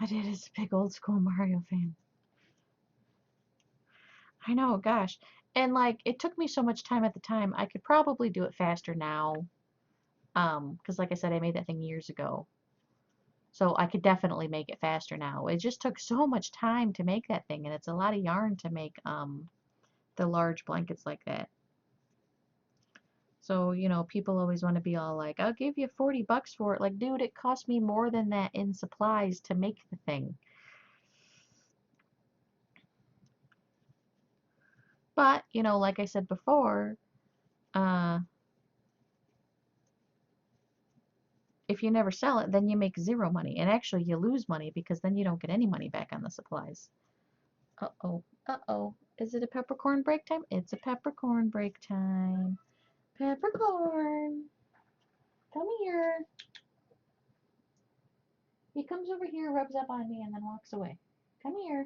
My dad is a big old school Mario fan. I know, gosh. And like it took me so much time at the time, I could probably do it faster now. Because like I said, I made that thing years ago. So I could definitely make it faster now. It just took so much time to make that thing, and it's a lot of yarn to make the large blankets like that. So, you know, people always want to be all like, I'll give you 40 bucks for it. Like, dude, it cost me more than that in supplies to make the thing. But, you know, like I said before, uh, if you never sell it, then you make zero money. And actually, you lose money because then you don't get any money back on the supplies. Uh-oh, uh-oh. Is it a peppercorn break time? It's a peppercorn break time. Peppercorn, come here. He comes over here, rubs up on me, and then walks away. Come here.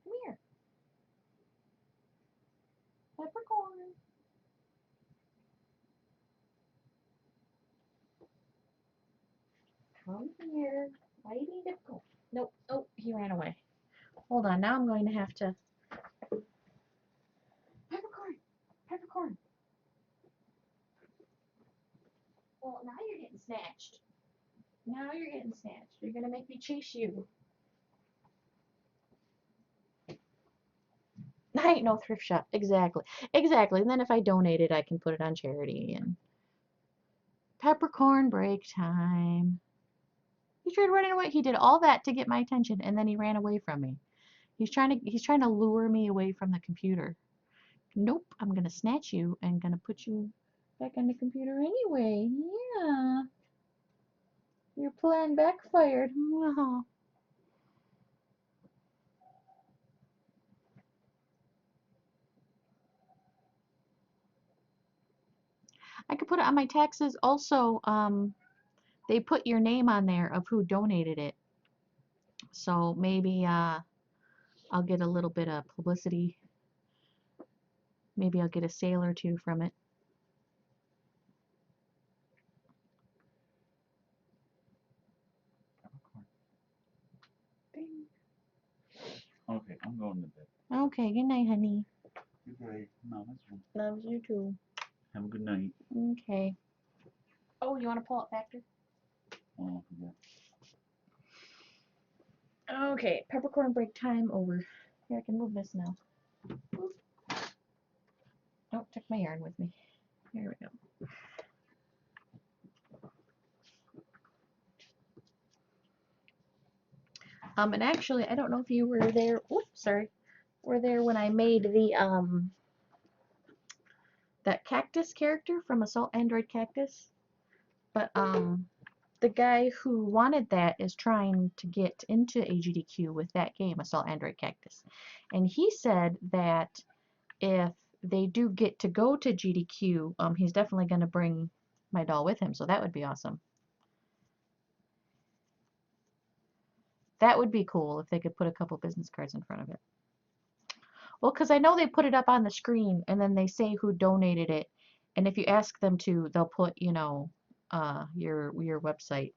Come here. Peppercorn. Come here. Why are you being difficult? Nope. Oh, he ran away. Hold on. Now I'm going to have to. Peppercorn. Peppercorn. Well, now you're getting snatched. Now you're getting snatched. You're going to make me chase you. I ain't no thrift shop. Exactly. Exactly. And then if I donate it, I can put it on charity. And peppercorn break time. He tried running away. He did all that to get my attention, and then he ran away from me. He's trying to lure me away from the computer. Nope, I'm gonna snatch you and gonna put you back on the computer anyway. Yeah. Your plan backfired. Wow. I could put it on my taxes also. They put your name on there of who donated it. So maybe I'll get a little bit of publicity. Maybe I'll get a sale or two from it. Peppercorn. Ding. Okay, I'm going to bed. Okay, good night, honey. Good night. Mama's room. Loves you too. Have a good night. Okay. Oh, you want to pull up Factor? Oh, yeah. Okay, peppercorn break time over. Yeah, I can move this now. Oh, took my yarn with me. There we go. And actually, I don't know if you were there. Oops, sorry. Were there when I made the that cactus character from Assault Android Cactus? But the guy who wanted that is trying to get into AGDQ with that game, Assault Android Cactus. And he said that if they do get to go to GDQ, he's definitely going to bring my doll with him, so that would be awesome. That would be cool if they could put a couple business cards in front of it. Well, because I know they put it up on the screen and then they say who donated it. And if you ask them to, they'll put, you know, your website.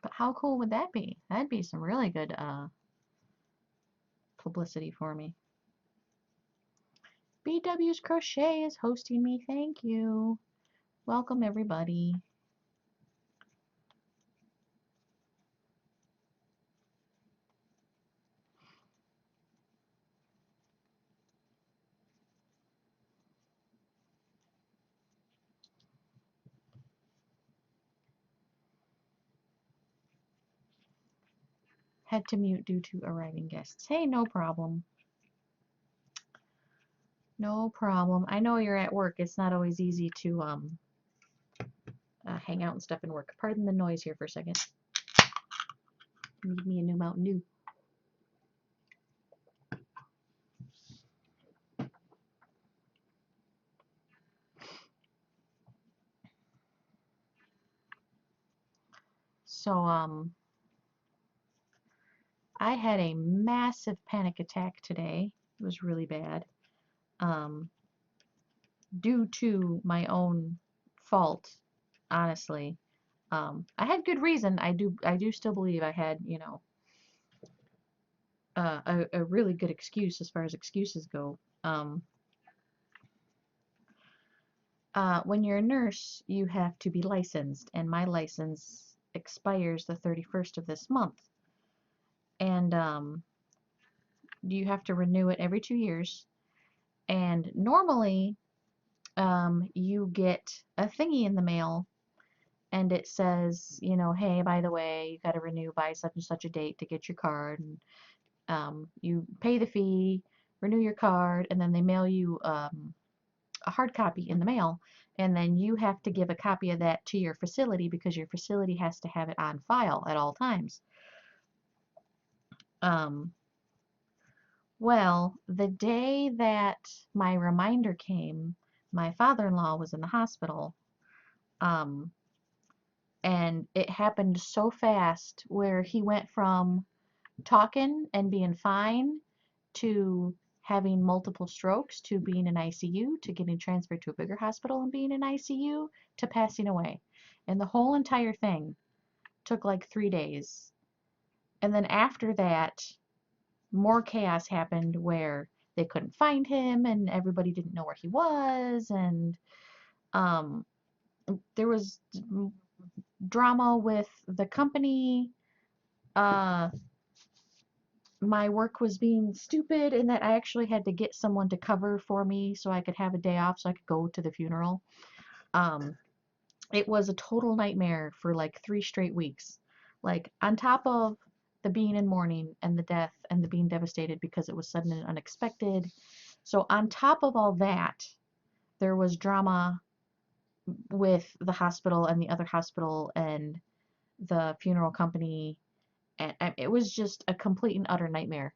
But how cool would that be? That'd be some really good publicity for me. BW's Crochet is hosting me. Thank you. Welcome, everybody. Had to mute due to arriving guests. Hey, no problem. No problem. I know you're at work. It's not always easy to hang out and stuff and work. Pardon the noise here for a second. Need me a new Mountain Dew. So I had a massive panic attack today. It was really bad. Due to my own fault, honestly. I had good reason. I do still believe I had, you know, a really good excuse as far as excuses go. When you're a nurse, you have to be licensed, and my license expires the 31st of this month. And you have to renew it every 2 years. And normally, you get a thingy in the mail, and it says, you know, hey, by the way, you got to renew by such and such a date to get your card. And you pay the fee, renew your card, and then they mail you a hard copy in the mail. And then you have to give a copy of that to your facility because your facility has to have it on file at all times. Well, the day that my reminder came, my father-in-law was in the hospital. Um, and it happened so fast where he went from talking and being fine to having multiple strokes to being in ICU to getting transferred to a bigger hospital and being in ICU to passing away. And the whole entire thing took like 3 days. And then after that, more chaos happened where they couldn't find him and everybody didn't know where he was. And um, there was drama with the company. My work was being stupid and that I actually had to get someone to cover for me so I could have a day off so I could go to the funeral. Um, it was a total nightmare for like 3 straight weeks. Like on top of the being in mourning and the death and the being devastated because it was sudden and unexpected. So on top of all that, there was drama with the hospital and the other hospital and the funeral company, and it was just a complete and utter nightmare.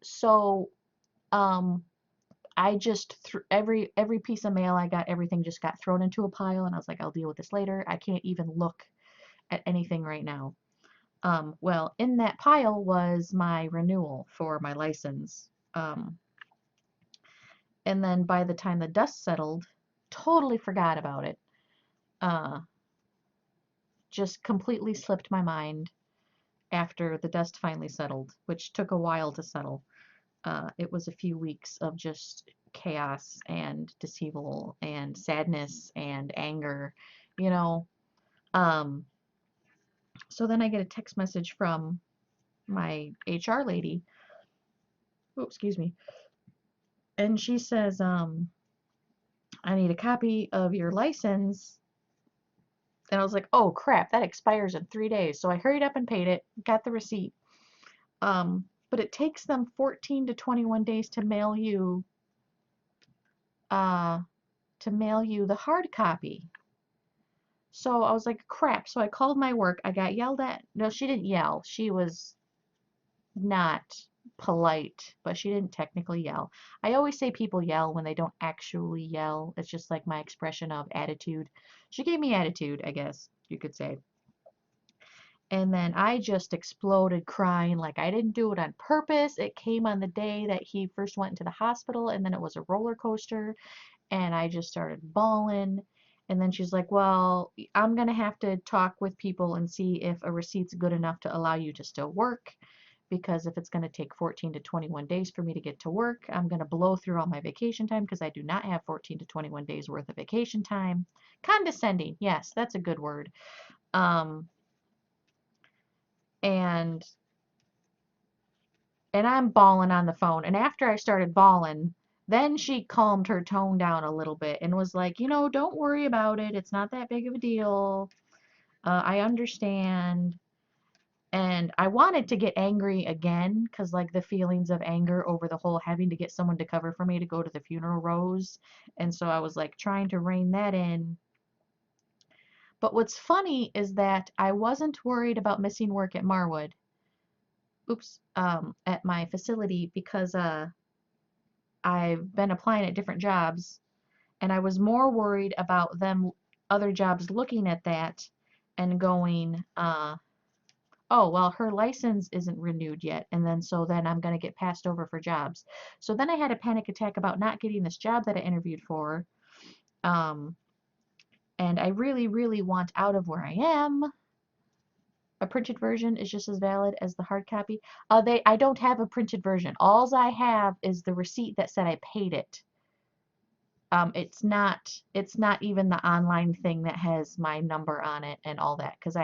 So um I just every piece of mail I got, everything just got thrown into a pile, and I was like, I'll deal with this later. I can't even look at anything right now. Well, in that pile was my renewal for my license. And then by the time the dust settled, totally forgot about it. Uh, just completely slipped my mind after the dust finally settled, which took a while to settle. It was a few weeks of just chaos and dishevel and sadness and anger, you know. Um, so then I get a text message from my HR lady. Oh, excuse me. And she says, I need a copy of your license. And I was like, oh crap, that expires in 3 days. So I hurried up and paid it, got the receipt. But it takes them 14 to 21 days uh, to mail you the hard copy. So I was like, crap. So I called my work. I got yelled at. No, she didn't yell. She was not polite, but she didn't technically yell. I always say people yell when they don't actually yell. It's just like my expression of attitude. She gave me attitude, I guess you could say. And then I just exploded crying like I didn't do it on purpose. It came on the day that he first went into the hospital, and then it was a roller coaster, and I just started bawling. And then she's like, well, I'm going to have to talk with people and see if a receipt's good enough to allow you to still work. Because if it's going to take 14 to 21 days for me to get to work, I'm going to blow through all my vacation time because I do not have 14 to 21 days worth of vacation time. Condescending. Yes, that's a good word. Um, and and I'm bawling on the phone. And after I started bawling, then she calmed her tone down a little bit and was like, don't worry about it. It's not that big of a deal. I understand. And I wanted to get angry again because, like, the feelings of anger over the whole having to get someone to cover for me to go to the funeral rose. And so I was like trying to rein that in. But what's funny is that I wasn't worried about missing work at Marwood. Oops, at my facility because I've been applying at different jobs, and I was more worried about them other jobs looking at that and going, oh, well, her license isn't renewed yet, and then I'm going to get passed over for jobs. So then I had a panic attack about not getting this job that I interviewed for, um, and I really, really want out of where I am. A printed version is just as valid as the hard copy. I don't have a printed version. Alls I have is the receipt that said I paid it. It's not even the online thing that has my number on it and all that, because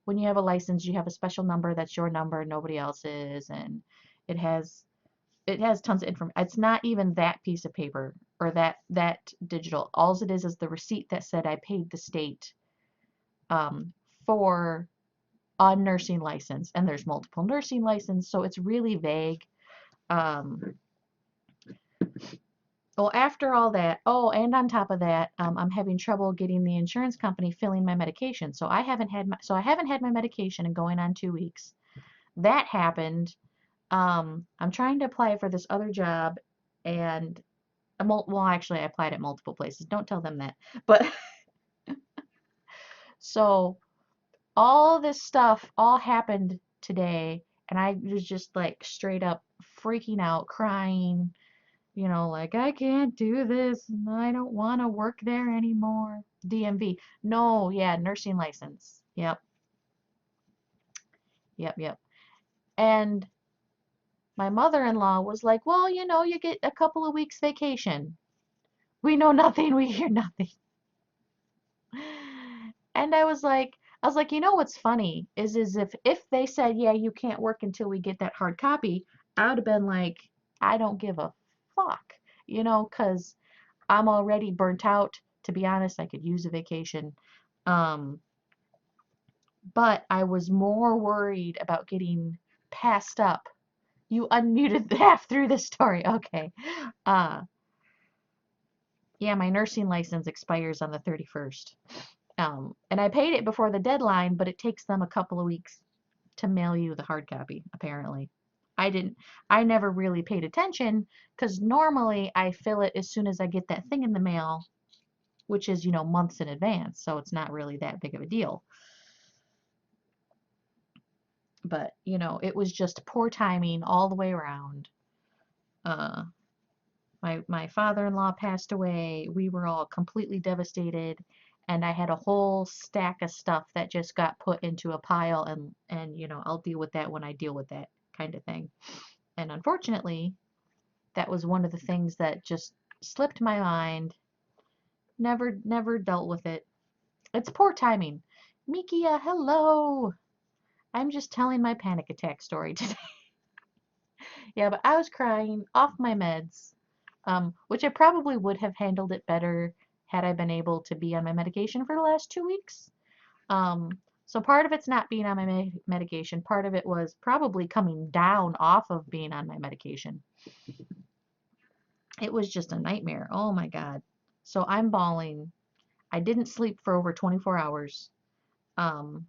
when you have a license, you have a special number that's your number, nobody else's, and it has tons of information. It's not even that piece of paper or that digital. All it is the receipt that said I paid the state um, for a nursing license, and there's multiple nursing license, so it's really vague. Um, Well, after all that, oh, and on top of that, I'm having trouble getting the insurance company filling my medication. So I haven't had my medication in going on 2 weeks. That happened. I'm trying to apply for this other job, and well, actually, I applied at multiple places. Don't tell them that. But so all this stuff all happened today, and I was just like straight up freaking out, crying. Like, I can't do this, and I don't want to work there anymore. DMV. No, yeah, nursing license. Yep, yep, yep. And my mother-in-law was like, well, you get a couple of weeks vacation. We know nothing, we hear nothing. And I was like, what's funny is if they said, yeah, you can't work until we get that hard copy, I would have been like, I don't give a fuck, because I'm already burnt out. To be honest, I could use a vacation. Um, but I was more worried about getting passed up. You unmuted half through the story. Okay. Uh, yeah, my nursing license expires on the 31st. And I paid it before the deadline, but it takes them a couple of weeks to mail you the hard copy, apparently. I never really paid attention because normally I fill it as soon as I get that thing in the mail, which is, months in advance. So it's not really that big of a deal. But, it was just poor timing all the way around. Uh, my father-in-law passed away. We were all completely devastated, and I had a whole stack of stuff that just got put into a pile, and I'll deal with that when I deal with that kind of thing. And unfortunately, that was one of the things that just slipped my mind. Never dealt with it. It's poor timing. Mikia, hello. I'm just telling my panic attack story today. Yeah, but I was crying off my meds, which I probably would have handled it better had I been able to be on my medication for the last 2 weeks. Um, so part of it's not being on my medication. Part of it was probably coming down off of being on my medication. It was just a nightmare. Oh my God. So I'm bawling. I didn't sleep for over 24 hours. Um,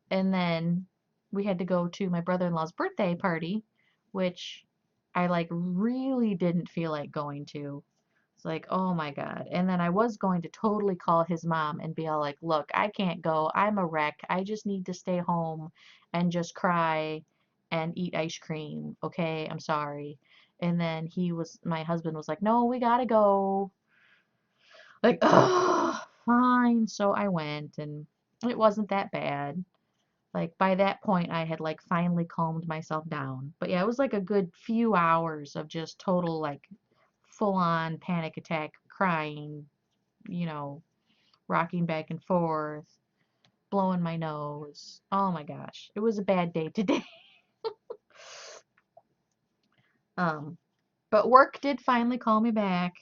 and then we had to go to my brother-in-law's birthday party, which I like really didn't feel like going to. It's like, oh my God. And then I was going to totally call his mom and be all like, look, I can't go. I'm a wreck. I just need to stay home and just cry and eat ice cream. Okay, I'm sorry. And then my husband was like, no, we gotta go. Like, oh, fine. So I went, and it wasn't that bad. Like by that point, I had like finally calmed myself down. But yeah, it was like a good few hours of just total like full on panic attack, crying, you know, rocking back and forth, blowing my nose. Oh my gosh, it was a bad day today. Um, but work did finally call me back.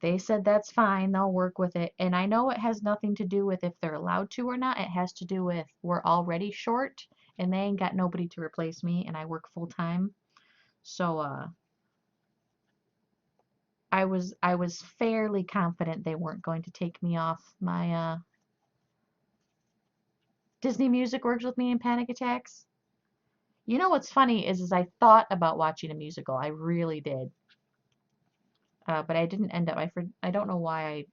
They said that's fine, they'll work with it. And I know it has nothing to do with if they're allowed to or not. It has to do with we're already short and they ain't got nobody to replace me and I work full time. So I was fairly confident they weren't going to take me off my Disney Music Works with me in panic attacks. You know what's funny is I thought about watching a musical. I really did. But I didn't end up. I don't know why I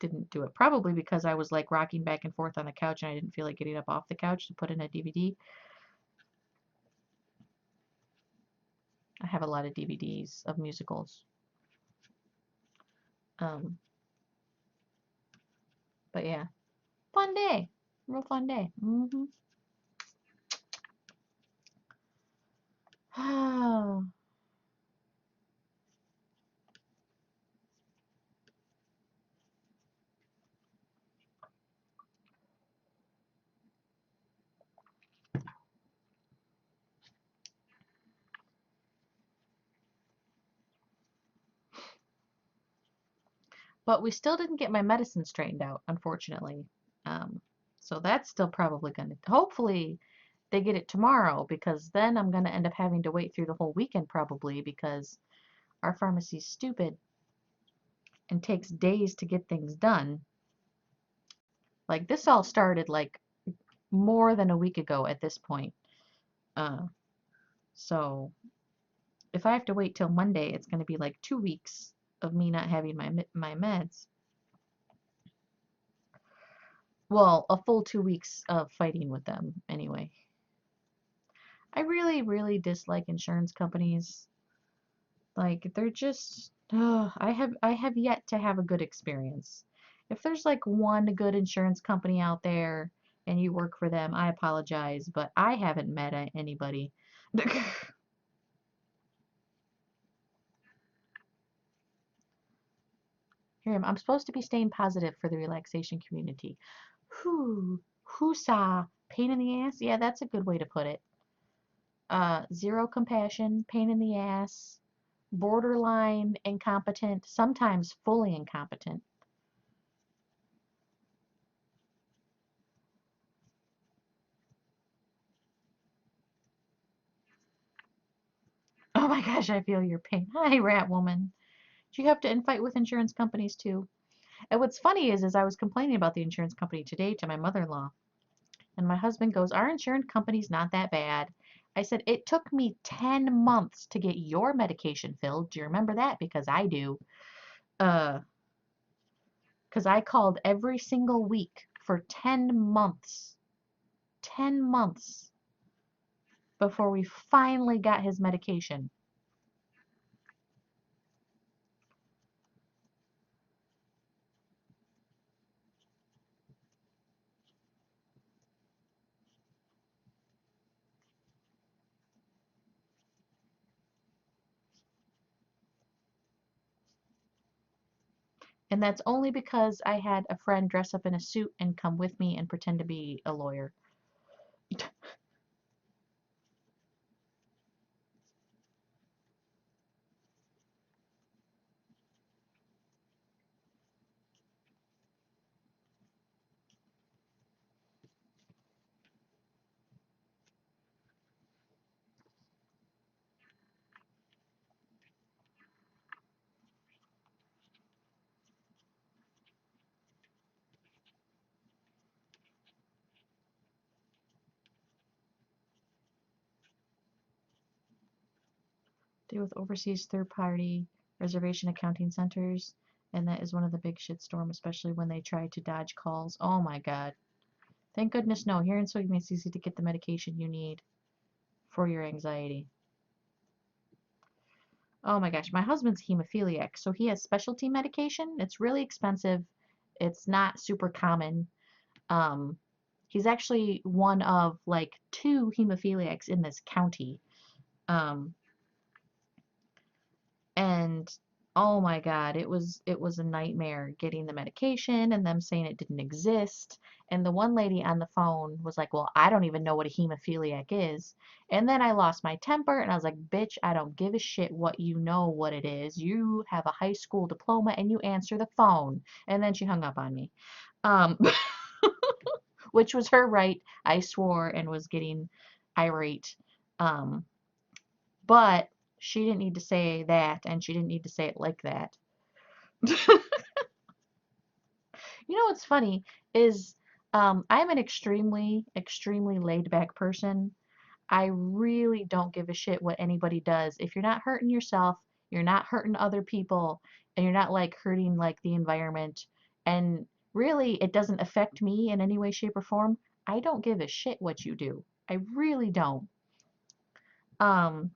didn't do it. Probably because I was like rocking back and forth on the couch and I didn't feel like getting up off the couch to put in a DVD. I have a lot of DVDs of musicals. Um, but yeah, fun day. Real fun day. But we still didn't get my medicine straightened out, unfortunately. Um, so that's still probably going to, hopefully, they get it tomorrow because then I'm going to end up having to wait through the whole weekend probably because our pharmacy's stupid and takes days to get things done. Like this all started like more than a week ago at this point. Uh, so if I have to wait till Monday, it's going to be like 2 weeks of me not having my meds. Well, a full 2 weeks of fighting with them anyway. I really, really dislike insurance companies. Like they're just I have yet to have a good experience. If there's like one good insurance company out there and you work for them, I apologize, but I haven't met anybody. Here, I'm supposed to be staying positive for the relaxation community. Whoo, whoosah, pain in the ass? Yeah, that's a good way to put it. Zero compassion, pain in the ass, borderline incompetent, sometimes fully incompetent. Oh my gosh, I feel your pain. Hi, rat woman. Do you have to infight with insurance companies too? And what's funny is I was complaining about the insurance company today to my mother-in-law, and my husband goes, "Our insurance company's not that bad." I said, it took me 10 months to get your medication filled. Do you remember that? Because I do. Uh, because I called every single week for 10 months. 10 months before we finally got his medication. And that's only because I had a friend dress up in a suit and come with me and pretend to be a lawyer. Deal with overseas third-party reservation accounting centers, and that is one of the big shitstorm, especially when they try to dodge calls. Oh my God. Thank goodness no. Here in Sweden, it's easy to get the medication you need for your anxiety. Oh my gosh, my husband's hemophiliac, so he has specialty medication. It's really expensive. It's not super common. Um, he's actually one of like two hemophiliacs in this county. Um, and oh my God, it was a nightmare getting the medication and them saying it didn't exist. And the one lady on the phone was like, "Well, I don't even know what a hemophiliac is." And then I lost my temper and I was like, "Bitch, I don't give a shit what you know what it is. You have a high school diploma and you answer the phone." And then she hung up on me. Um, which was her right. I swore and was getting irate. Um, but she didn't need to say that, and she didn't need to say it like that. You know what's funny is I'm an extremely, extremely laid back person. I really don't give a shit what anybody does. If you're not hurting yourself, you're not hurting other people, and you're not like hurting like the environment, and really it doesn't affect me in any way, shape, or form, I don't give a shit what you do. I really don't. Um,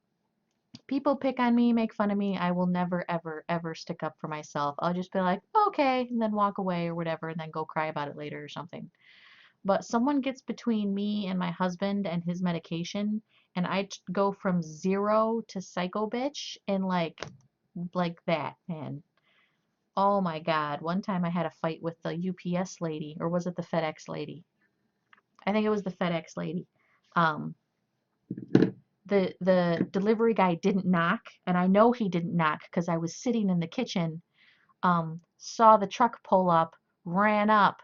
People pick on me, make fun of me. I will never, ever, ever stick up for myself. I'll just be like, okay, and then walk away or whatever, and then go cry about it later or something. But someone gets between me and my husband and his medication, and I go from zero to psycho bitch in like that, man. Oh my God. One time I had a fight with the UPS lady, or was it the FedEx lady? I think it was the FedEx lady. Um, the delivery guy didn't knock, and I know he didn't knock because I was sitting in the kitchen, saw the truck pull up, ran up,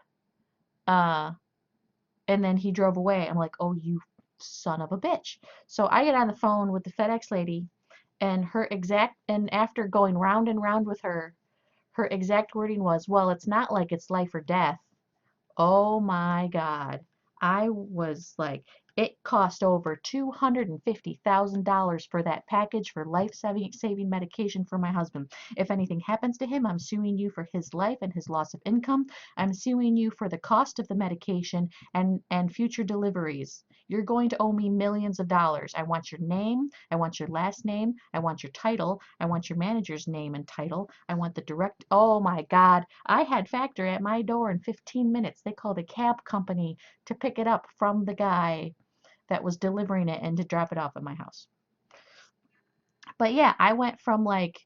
uh, and then he drove away. I'm like, oh, you son of a bitch. So I get on the phone with the FedEx lady, and after going round and round with her, her exact wording was, well, it's not like it's life or death. Oh my God. I was like, it cost over $250,000 for that package for life-saving medication for my husband. If anything happens to him, I'm suing you for his life and his loss of income. I'm suing you for the cost of the medication and future deliveries. You're going to owe me millions of dollars. I want your name. I want your last name. I want your title. I want your manager's name and title. I want the direct. Oh my God. I had Factor at my door in 15 minutes. They called a cab company to pick it up from the guy that was delivering it and to drop it off at my house. But yeah, I went from like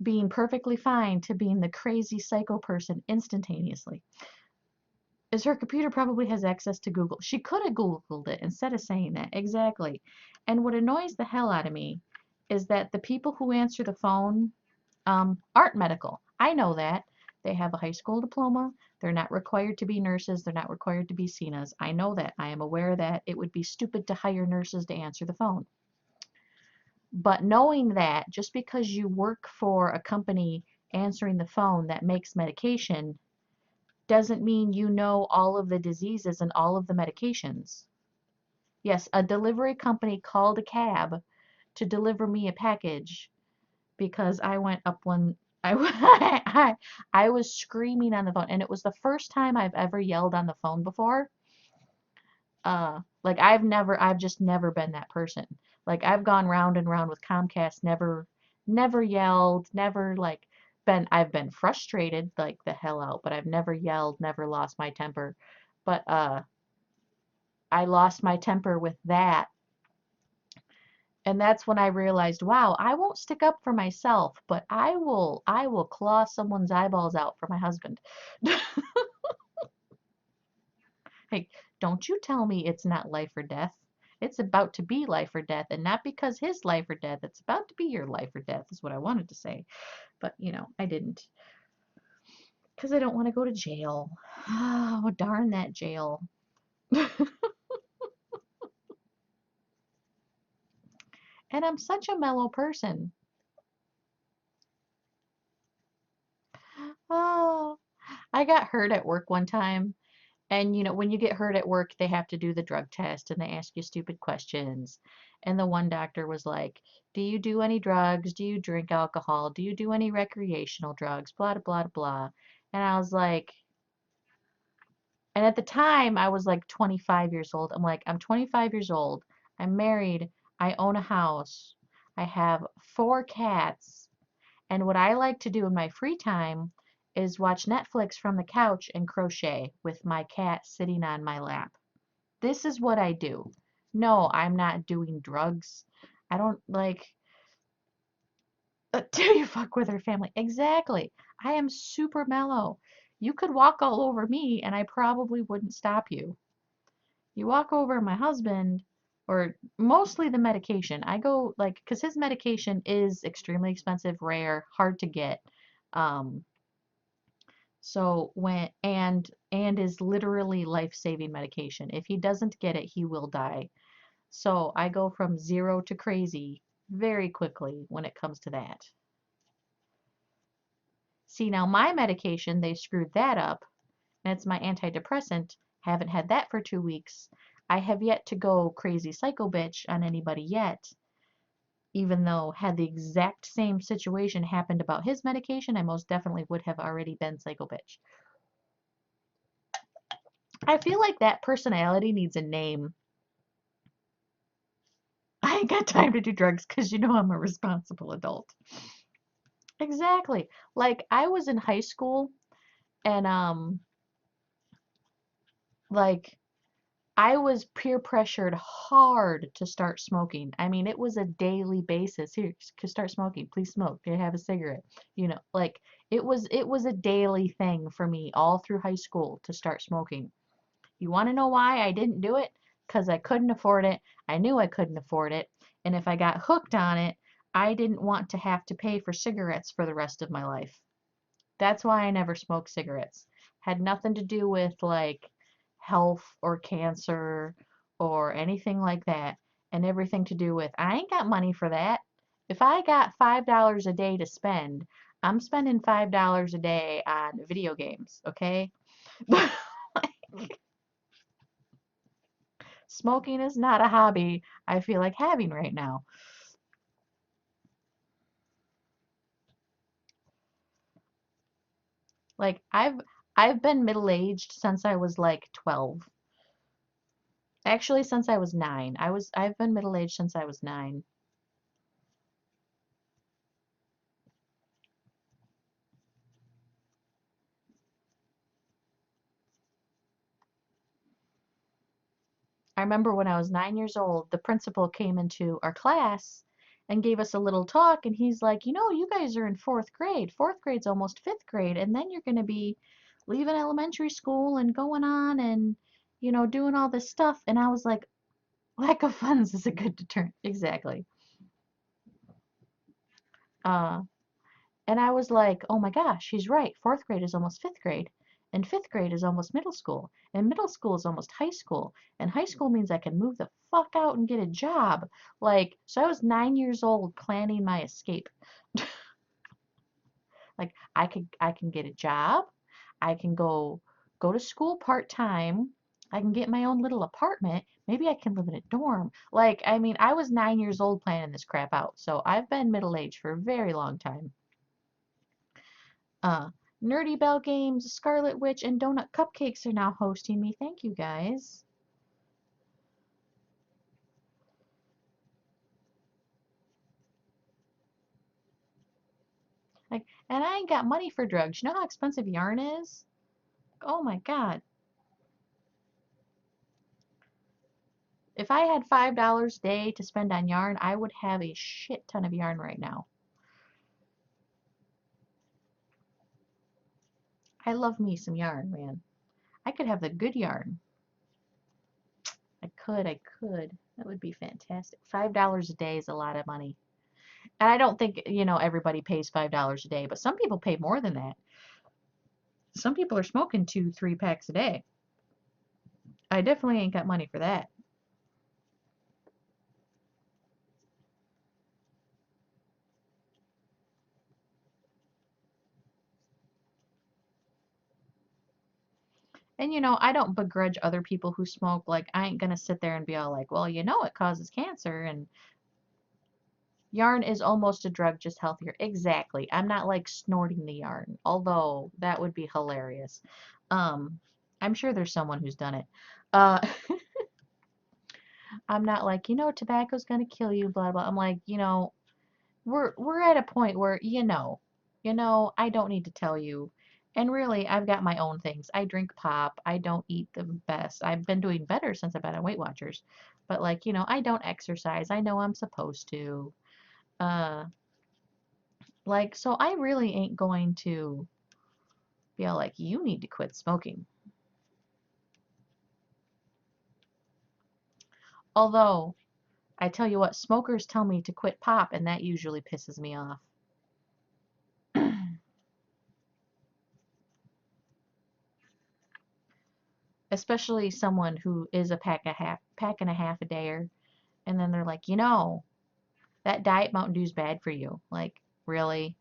being perfectly fine to being the crazy psycho person instantaneously. Is her computer probably has access to Google? She could have Googled it instead of saying that. Exactly. And what annoys the hell out of me is that the people who answer the phone aren't medical. I know that. They have a high school diploma. They're not required to be nurses. They're not required to be CNAs. I know that. I am aware that it would be stupid to hire nurses to answer the phone. But knowing that just because you work for a company answering the phone that makes medication doesn't mean you know all of the diseases and all of the medications. Yes, a delivery company called a cab to deliver me a package because I went up one. I, I, I was screaming on the phone, and it was the first time I've ever yelled on the phone before. Like I've just never been that person. Like I've gone round and round with Comcast, never yelled, never like I've been frustrated like the hell out, but I've never yelled, never lost my temper. But I lost my temper with that. And that's when I realized, wow, I won't stick up for myself, but I will claw someone's eyeballs out for my husband. Like, don't you tell me it's not life or death. It's about to be life or death, and not because his life or death. It's about to be your life or death, is what I wanted to say. But, I didn't. Because I don't want to go to jail. Oh, darn that jail. And I'm such a mellow person. Oh, I got hurt at work one time. And when you get hurt at work, they have to do the drug test and they ask you stupid questions. And the one doctor was like, "Do you do any drugs? Do you drink alcohol? Do you do any recreational drugs? Blah, blah, blah, blah." And I was like, and at the time I was like 25 years old. I'm like, I'm 25 years old. I'm married. I own a house. I have 4 cats. And what I like to do in my free time is watch Netflix from the couch and crochet with my cat sitting on my lap. This is what I do. No, I'm not doing drugs. I don't like do you fuck with her family? Exactly. I am super mellow. You could walk all over me and I probably wouldn't stop you. You walk over my husband or mostly the medication. I go like because his medication is extremely expensive, rare, hard to get. Um, so and is literally life-saving medication. If he doesn't get it, he will die. So I go from zero to crazy very quickly when it comes to that. See, now my medication, they screwed that up, and it's my antidepressant. Haven't had that for 2 weeks. I have yet to go crazy psycho bitch on anybody yet, even though had the exact same situation happened about his medication, I most definitely would have already been psycho bitch. I feel like that personality needs a name. I ain't got time to do drugs because I'm a responsible adult. Exactly. Like I was in high school and like I was peer pressured hard to start smoking. I mean, it was a daily basis. Here, start smoking. Please smoke. Here, have a cigarette. Like it was a daily thing for me all through high school to start smoking. You want to know why I didn't do it? Because I couldn't afford it. I knew I couldn't afford it. And if I got hooked on it, I didn't want to have to pay for cigarettes for the rest of my life. That's why I never smoked cigarettes. Had nothing to do with like health or cancer or anything like that, and everything to do with I ain't got money for that. If I got $5 a day to spend, I'm spending $5 a day on video games, okay? Smoking is not a hobby I feel like having right now. Like I've been middle-aged since I was like 12. Actually, since I was 9. I've been middle-aged since I was 9. I remember when I was 9 years old, the principal came into our class and gave us a little talk, and he's like, you guys are in fourth grade. Fourth grade's almost fifth grade, and then you're going to be leaving elementary school and going on and, doing all this stuff. And I was like, lack of funds is a good deterrent. Exactly. Uh, And I was like, oh my gosh, he's right. Fourth grade is almost fifth grade. And fifth grade is almost middle school. And middle school is almost high school. And high school means I can move the fuck out and get a job. Like, so I was 9 years old planning my escape. Like, I can get a job. I can go to school part time. I can get my own little apartment. Maybe I can live in a dorm. Like, I mean, I was 9 years old planning this crap out, so I've been middle-aged for a very long time. Uh, Nerdy Bell Games, Scarlet Witch, and Donut Cupcakes are now hosting me. Thank you guys. Like, and I ain't got money for drugs. You know how expensive yarn is? Oh my God. If I had $5 a day to spend on yarn, I would have a shit ton of yarn right now. I love me some yarn, man. I could have the good yarn. I could. That would be fantastic. $5 a day is a lot of money. And I don't think, everybody pays $5 a day, but some people pay more than that. Some people are smoking 2, 3 packs a day. I definitely ain't got money for that. And I don't begrudge other people who smoke. Like, I ain't gonna sit there and be all like, well, it causes cancer, and yarn is almost a drug, just healthier. Exactly. I'm not like snorting the yarn, although that would be hilarious. Um, I'm sure there's someone who's done it. Uh, I'm not like, tobacco's gonna kill you, blah blah. I'm like, we're at a point where I don't need to tell you. And really, I've got my own things. I drink pop. I don't eat the best. I've been doing better since I've been on Weight Watchers. But like, I don't exercise. I know I'm supposed to. Uh, like, so I really ain't going to be all like, you need to quit smoking. Although, I tell you what, smokers tell me to quit pop, and that usually pisses me off. Especially someone who is a pack and a half a dayer, and then they're like, that Diet Mountain Dew is bad for you. Like, really?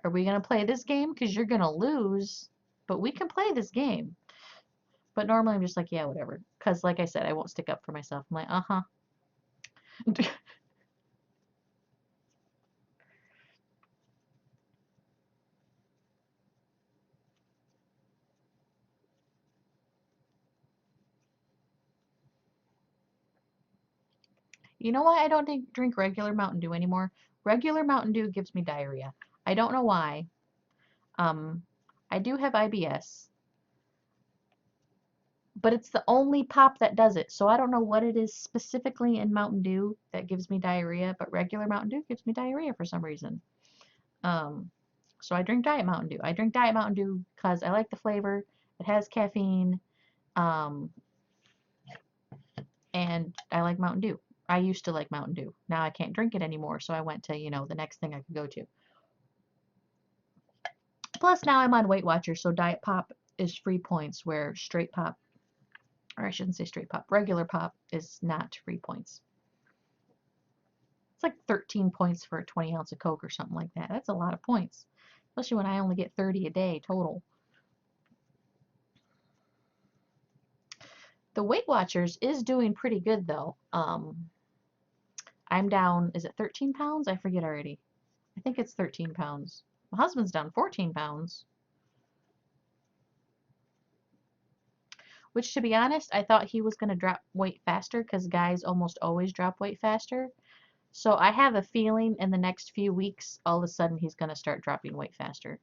Are we gonna play this game? Because you're gonna lose, but we can play this game. But normally I'm just like, yeah, whatever. Because like I said, I won't stick up for myself. I'm like, uh-huh. You know why I don't drink regular Mountain Dew anymore? Regular Mountain Dew gives me diarrhea. I don't know why. Um, I do have IBS, but it's the only pop that does it. So I don't know what it is specifically in Mountain Dew that gives me diarrhea, but regular Mountain Dew gives me diarrhea for some reason. Um, so I drink Diet Mountain Dew. I drink Diet Mountain Dew because I like the flavor. It has caffeine, um, and I like Mountain Dew. I used to like Mountain Dew. Now I can't drink it anymore, so I went to, the next thing I could go to. Plus now I'm on Weight Watchers, so Diet Pop is free points where straight pop, or I shouldn't say straight pop, regular pop is not free points. It's like 13 points for a 20 ounce of Coke or something like that. That's a lot of points, especially when I only get 30 a day total. The Weight Watchers is doing pretty good though. I'm down, is it 13 pounds? I forget already. I think it's 13 pounds. My husband's down 14 pounds. Which, to be honest, I thought he was going to drop weight faster because guys almost always drop weight faster. So I have a feeling in the next few weeks, all of a sudden he's going to start dropping weight faster.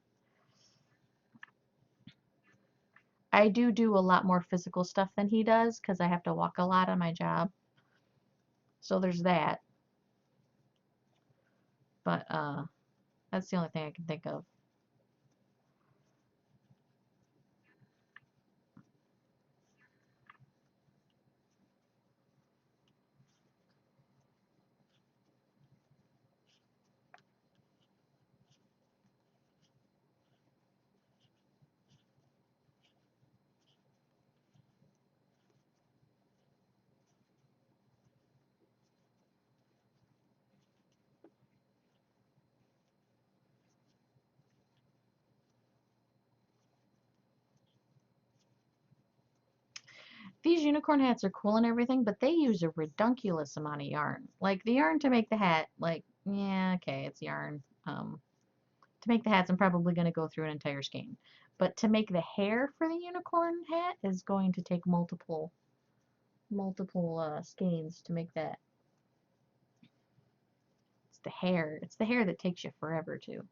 I do a lot more physical stuff than he does because I have to walk a lot on my job. So there's that. But that's the only thing I can think of. these unicorn hats are cool and everything, but they use a redunculous amount of yarn. Like the yarn to make the hat, like, yeah, okay, it's yarn. To make the hats, I'm probably going to go through an entire skein. But to make the hair for the unicorn hat is going to take multiple skeins to make that. It's the hair. It's the hair that takes you forever too.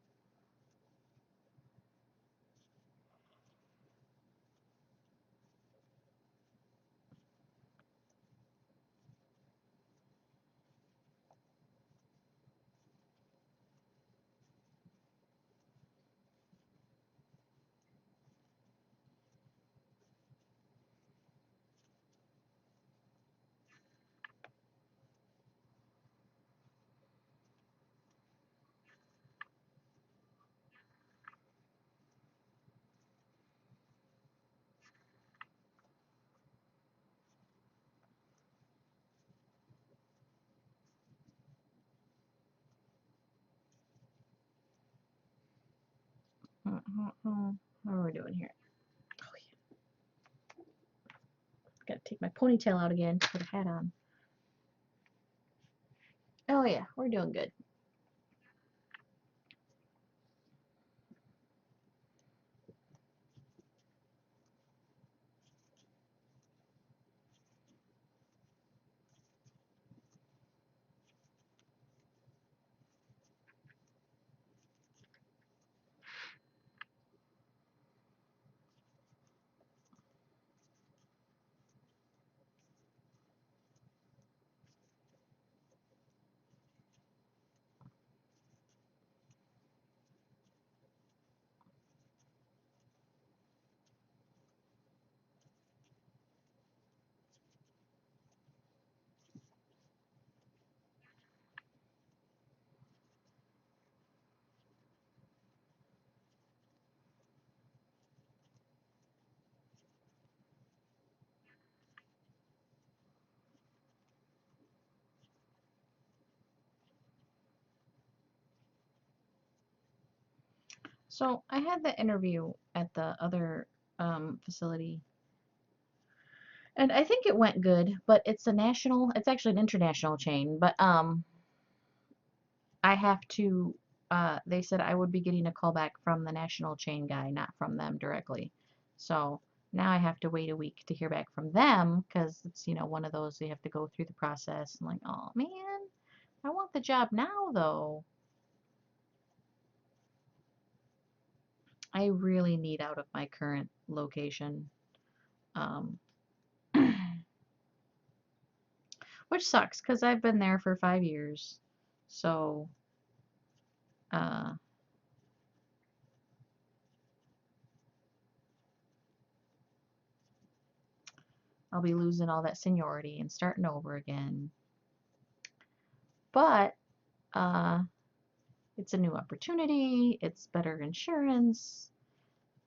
How are we doing here? Oh, yeah. Gotta take my ponytail out again to put a hat on. Oh yeah, we're doing good. So I had the interview at the other facility, and I think it went good. But it's actually an international chain. But I have to. They said I would be getting a call back from the national chain guy, not from them directly. So now I have to wait a week to hear back from them because it's one of those you have to go through the process. I'm like, oh man, I want the job now though. I really need out of my current location. Um, which sucks because I've been there for 5 years. So, uh, I'll be losing all that seniority and starting over again. But, it's a new opportunity. It's better insurance.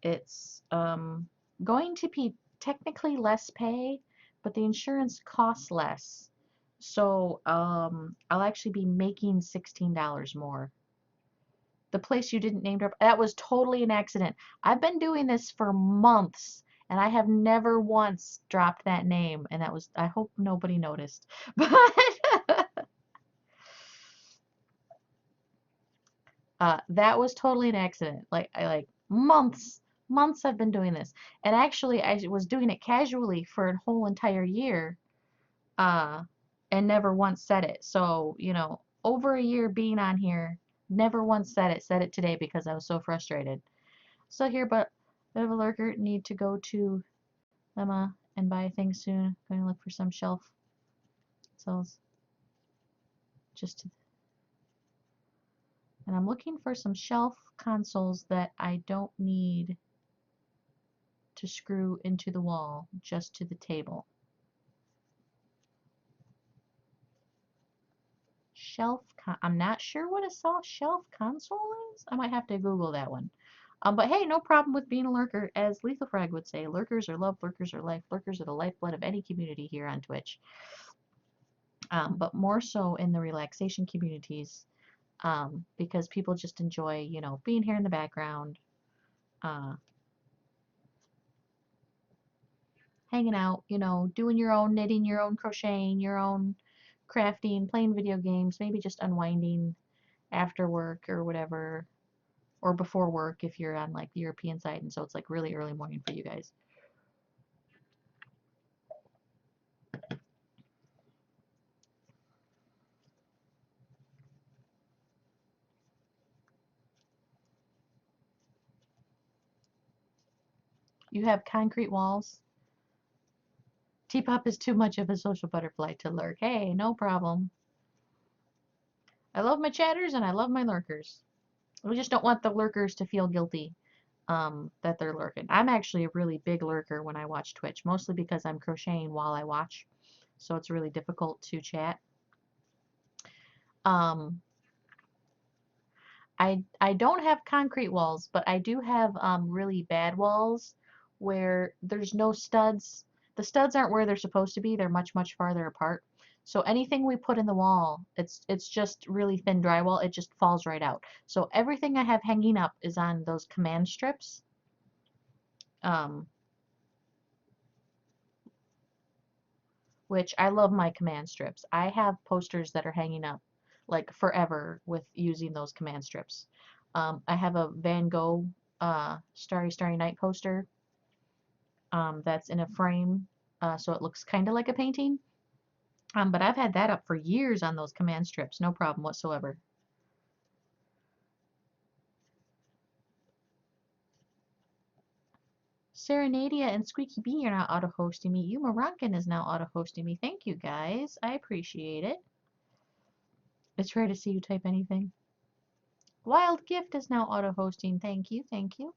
It's going to be technically less pay, but the insurance costs less. So, I'll actually be making $16 more. The place you didn't name drop, that was totally an accident. I've been doing this for months and I have never once dropped that name, and that was, I hope nobody noticed. But that was totally an accident. Like I like months I've been doing this. And actually I was doing it casually for a whole entire year uh and never once said it. So, over a year being on here, never once said it. Said it today because I was so frustrated. So here, but bit of a lurker. Need to go to Lemma and buy things soon. Going to look for some shelf sells just to, and I'm looking for some shelf consoles that I don't need to screw into the wall, just to the table. I'm not sure what a soft shelf console is. I might have to Google that one. But hey, no problem with being a lurker. As Lethal Frag would say, lurkers are love, lurkers are life, lurkers are the lifeblood of any community here on Twitch. But more so in the relaxation communities, because people just enjoy, being here in the background. Uh, hanging out, you know, doing your own knitting, your own crocheting, your own crafting, playing video games, maybe just unwinding after work or whatever, or before work if you're on like the European side, and so it's like really early morning for you guys. You have concrete walls. T-Pop is too much of a social butterfly to lurk. Hey, no problem. I love my chatters and I love my lurkers. We just don't want the lurkers to feel guilty that they're lurking. I'm actually a really big lurker when I watch Twitch, mostly because I'm crocheting while I watch, so it's really difficult to chat. Um, I don't have concrete walls, but I do have really bad walls where there's no studs. The studs aren't where they're supposed to be. They're much farther apart. So anything we put in the wall, it's just really thin drywall. It just falls right out. So everything I have hanging up is on those command strips. Um, which I love my command strips. I have posters that are hanging up like forever with using those command strips. I have a Van Gogh Starry Starry Night poster that's in a frame, so it looks kind of like a painting. But I've had that up for years on those command strips, no problem whatsoever. Serenadia and Squeaky Bee are now auto-hosting me. Yuma Rankin is now auto-hosting me. Thank you guys. I appreciate it. It's rare to see you type anything. Wild Gift is now auto-hosting. Thank you, thank you.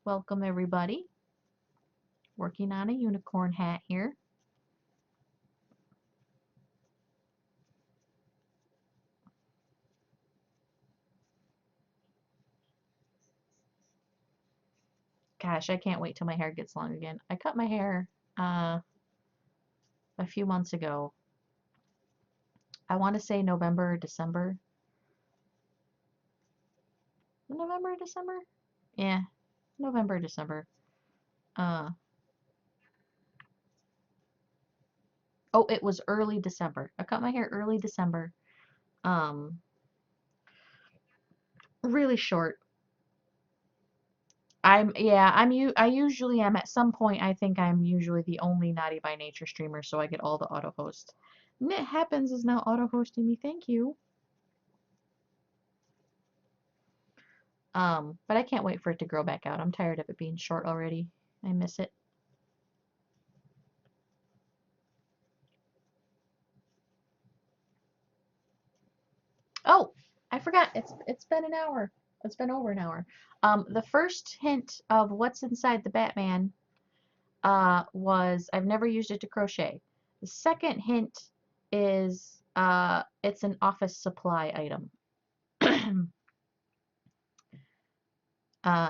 Welcome everybody. Working on a unicorn hat here. Gosh, I can't wait till my hair gets long again. I cut my hair a few months ago. I want to say November or December. November or December? Yeah, November or December. Uh, oh, it was early December. I cut my hair early December. Um, really short. I usually am at some point. I think I'm usually the only Naughty by Nature streamer, so I get all the auto hosts. Knit Happens is now auto hosting me. Thank you. But I can't wait for it to grow back out. I'm tired of it being short already. I miss it. Oh, I forgot. It's been an hour. It's been over an hour. The first hint of what's inside the Batman was I've never used it to crochet. The second hint is it's an office supply item.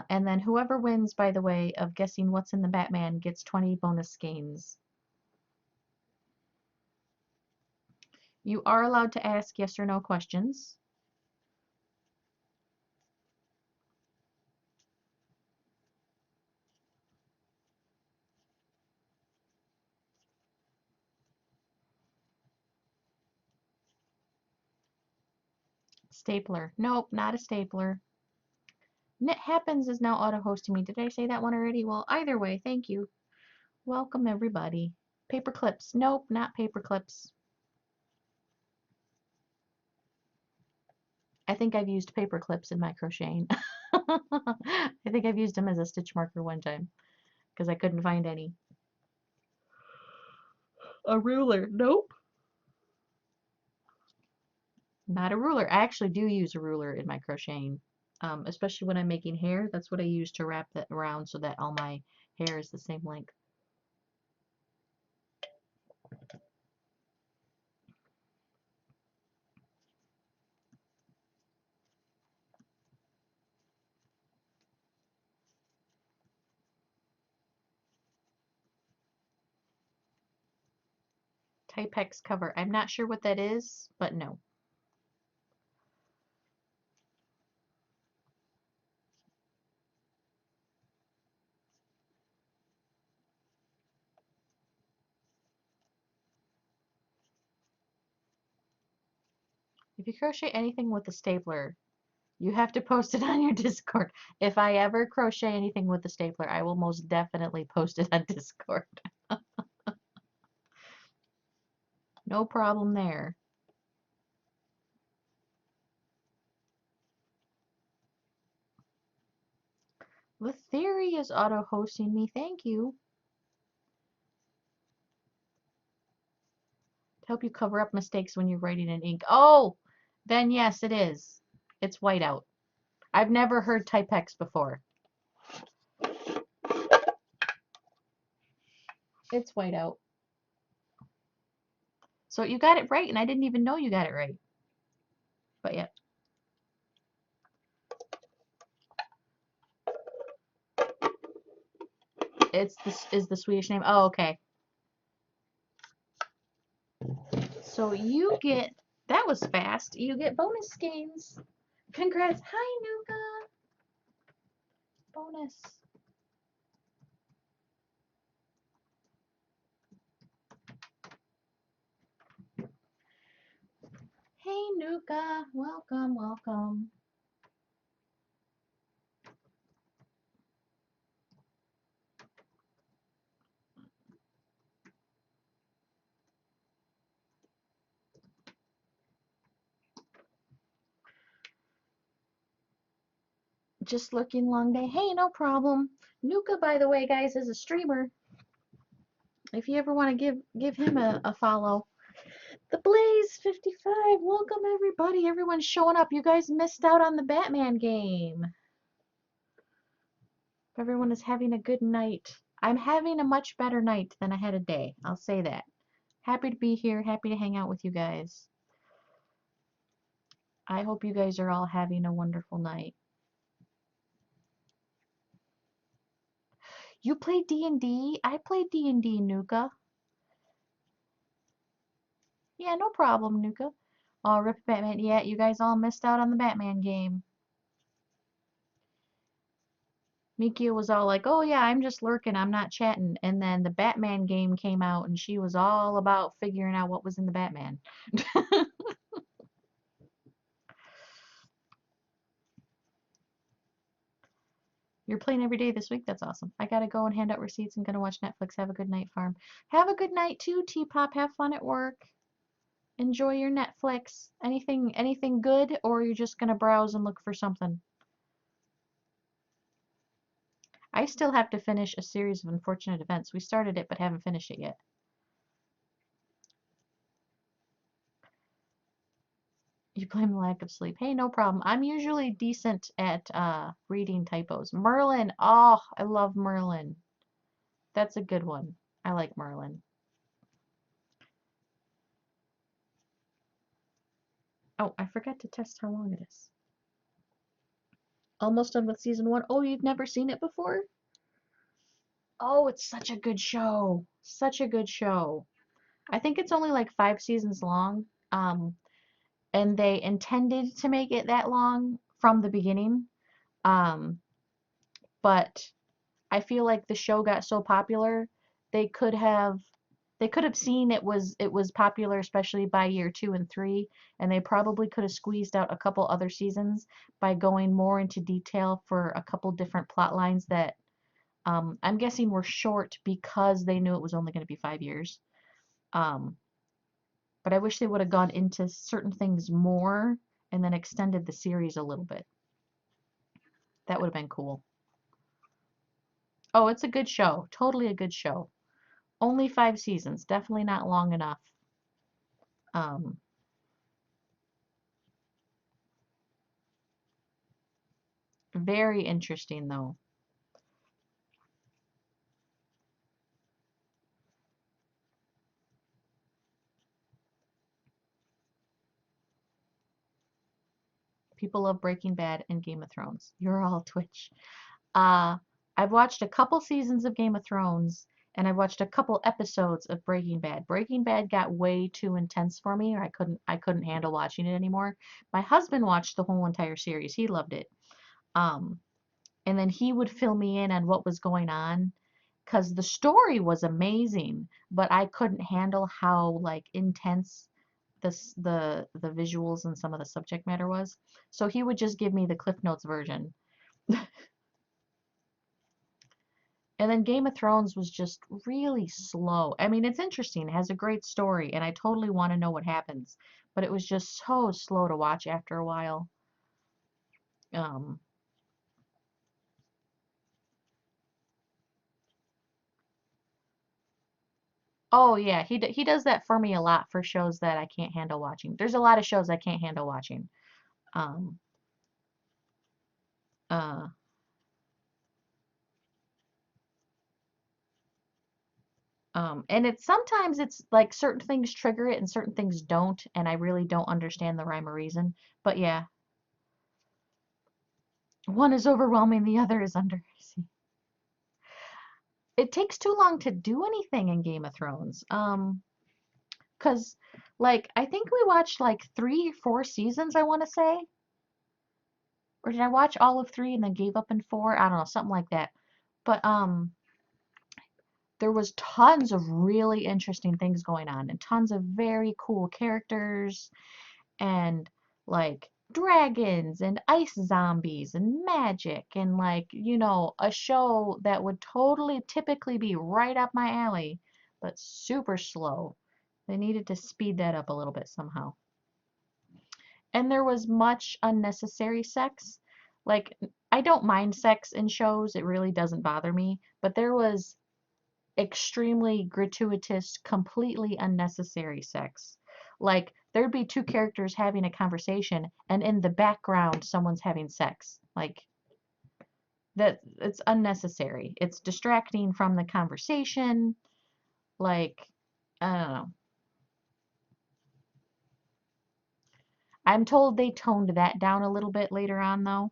And then whoever wins, by the way, of guessing what's in the Batman gets 20 bonus skeins. You are allowed to ask yes or no questions. Stapler. Nope, not a stapler. Knit Happens is now auto-hosting me. Did I say that one already? Well, either way, thank you. Welcome, everybody. Paper clips. Nope, not paper clips. I think I've used paper clips in my crocheting. I think I've used them as a stitch marker one time because I couldn't find any. A ruler. Nope. Not a ruler. I actually do use a ruler in my crocheting, especially when I'm making hair. That's what I use to wrap that around so that all my hair is the same length. Typex cover. I'm not sure what that is, but no. If you crochet anything with a stapler, you have to post it on your Discord. If I ever crochet anything with a stapler, I will most definitely post it on Discord. No problem there. The theory is auto-hosting me. Thank you. To help you cover up mistakes when you're writing in ink. Oh, then yes, it is. It's whiteout. I've never heard Typex before. It's whiteout. So you got it right, and I didn't even know you got it right. But yeah. It's this is the Swedish name. Oh, okay. So you get, that was fast. You get bonus games. Congrats. Hi, Nuka. Bonus. Hey, Nuka. Welcome, welcome. Just looking long day. Hey, no problem. Nuka, by the way, guys, is a streamer. If you ever want to give him a follow. The Blaze 55. Welcome everybody. Everyone's showing up. You guys missed out on the Batman game. Everyone is having a good night. I'm having a much better night than I had a day. I'll say that. Happy to be here. Happy to hang out with you guys. I hope you guys are all having a wonderful night. You play D&D? I played D&D, Nuka. Yeah, no problem, Nuka. Oh, Rip Batman. Yeah, you guys all missed out on the Batman game. Mikia was all like, oh yeah, I'm just lurking, I'm not chatting. And then the Batman game came out and she was all about figuring out what was in the Batman. You're playing every day this week? That's awesome. I gotta go and hand out receipts. I'm gonna watch Netflix. Have a good night, Pharm. Have a good night too, T-Pop. Have fun at work. Enjoy your Netflix. Anything good, or you're just gonna browse and look for something? I still have to finish A Series of Unfortunate Events. We started it but haven't finished it yet. You blame the lack of sleep. Hey, no problem. I'm usually decent at reading typos. Merlin. Oh, I love Merlin. That's a good one. I like Merlin. Oh, I forgot to test how long it is. Almost done with season 1. Oh, you've never seen it before? Oh, it's such a good show. Such a good show. I think it's only like 5 seasons long. And they intended to make it that long from the beginning. But I feel like the show got so popular, they could have seen it was popular, especially by year 2 and 3, and they probably could have squeezed out a couple other seasons by going more into detail for a couple different plot lines that I'm guessing were short because they knew it was only going to be 5 years. But I wish they would have gone into certain things more and then extended the series a little bit. That would have been cool. Oh, it's a good show. Totally a good show. Only 5 seasons. Definitely not long enough. Very interesting, though. People love Breaking Bad and Game of Thrones. You're all Twitch. Uh, I've watched a couple seasons of Game of Thrones, and I've watched a couple episodes of Breaking Bad. Breaking Bad got way too intense for me, or I couldn't handle watching it anymore. My husband watched the whole entire series. He loved it. Um, and then he would fill me in on what was going on because the story was amazing, but I couldn't handle how like intense the visuals and some of the subject matter was. So he would just give me the Cliff Notes version. And then Game of Thrones was just really slow. I mean, it's interesting, it has a great story, and I totally want to know what happens, but it was just so slow to watch after a while. Um, oh yeah, he does that for me a lot for shows that I can't handle watching. There's a lot of shows I can't handle watching. Um, uh, and it's sometimes it's like certain things trigger it and certain things don't, and I really don't understand the rhyme or reason. But yeah, one is overwhelming, the other is under. It takes too long to do anything in Game of Thrones. 'Cause like I think we watched like 3, 4 seasons, I want to say, or did I watch all of 3 and then gave up in 4? I don't know, something like that. But there was tons of really interesting things going on and tons of very cool characters and like dragons and ice zombies and magic and like, a show that would totally typically be right up my alley, but super slow. They needed to speed that up a little bit somehow. And there was much unnecessary sex. Like, I don't mind sex in shows, it really doesn't bother me, but there was extremely gratuitous, completely unnecessary sex. Like, there'd be two characters having a conversation, and in the background, someone's having sex. Like, that it's unnecessary. It's distracting from the conversation. Like, I don't know. I'm told they toned that down a little bit later on, though.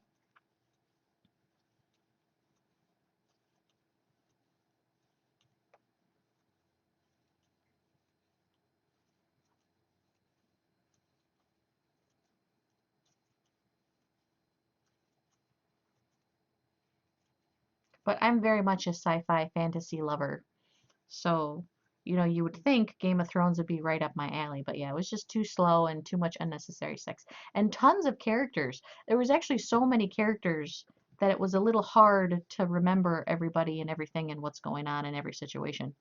But I'm very much a sci-fi fantasy lover. So, you would think Game of Thrones would be right up my alley, but yeah, it was just too slow and too much unnecessary sex. And tons of characters. There was actually so many characters that it was a little hard to remember everybody and everything and what's going on in every situation.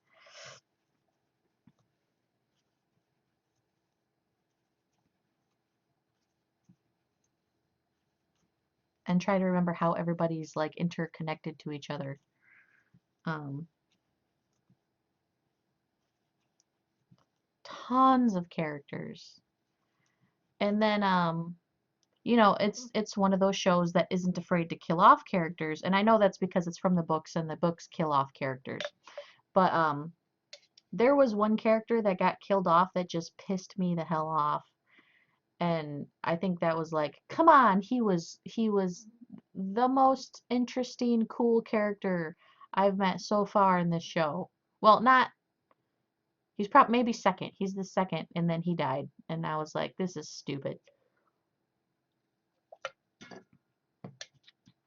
And try to remember how everybody's like interconnected to each other. Um, Tons of characters. And then it's one of those shows that isn't afraid to kill off characters, and I know that's because it's from the books and the books kill off characters. But there was one character that got killed off that just pissed me the hell off. And I think that was like, come on, he was the most interesting, cool character I've met so far in this show. Well, not he's probably maybe second. He's the second, and then he died. And I was like, this is stupid.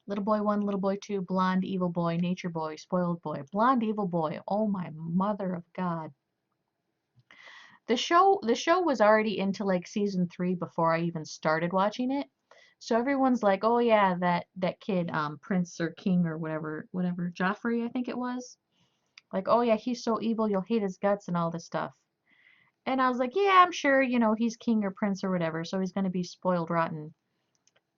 Little boy one, little boy two, blonde evil boy, nature boy, spoiled boy, blonde evil boy. Oh my mother of God. The show was already into like season 3 before I even started watching it. So everyone's like, "Oh yeah, that kid Prince or King or whatever, Joffrey, I think it was." Like, "Oh yeah, he's so evil, you'll hate his guts and all this stuff." And I was like, "Yeah, I'm sure, he's king or prince or whatever, so he's going to be spoiled rotten."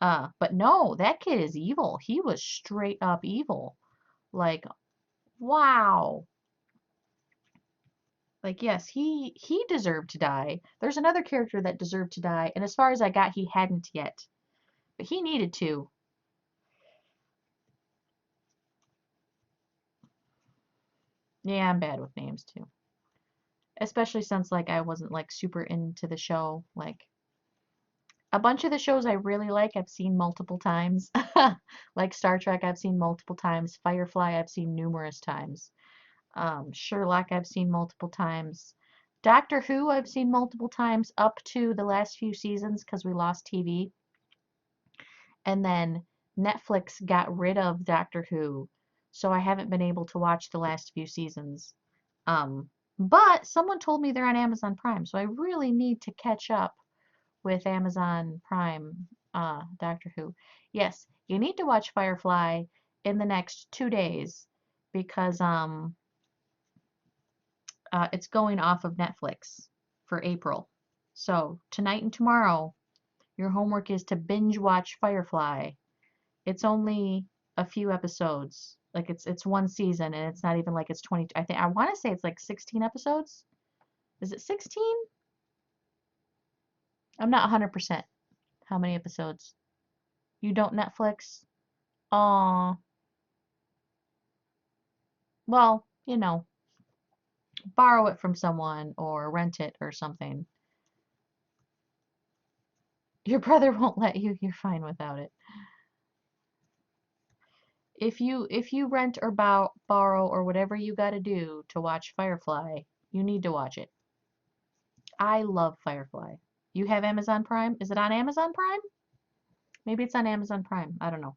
But no, that kid is evil. He was straight up evil. Like, wow. Like, yes, he deserved to die. There's another character that deserved to die, and as far as I got, he hadn't yet. But he needed to. Yeah, I'm bad with names too. Especially since like I wasn't like super into the show. Like a bunch of the shows I really like I've seen multiple times. Like Star Trek I've seen multiple times. Firefly I've seen numerous times. Sherlock I've seen multiple times. Doctor Who I've seen multiple times up to the last few seasons because we lost TV. And then Netflix got rid of Doctor Who, so I haven't been able to watch the last few seasons. Um, But someone told me they're on Amazon Prime, so I really need to catch up with Amazon Prime Doctor Who. Yes, you need to watch Firefly in the next 2 days because it's going off of Netflix for April. So tonight and tomorrow, your homework is to binge watch Firefly. It's only a few episodes. Like it's one season and it's not even like it's 20. I want to say it's like 16 episodes. Is it 16? I'm not 100% how many episodes. You don't Netflix? Aw. Well, borrow it from someone or rent it or something. Your brother won't let you. You're fine without it. If you rent or borrow or whatever you got to do to watch Firefly, you need to watch it. I love Firefly. You have Amazon Prime? Is it on Amazon Prime? Maybe it's on Amazon Prime. I don't know.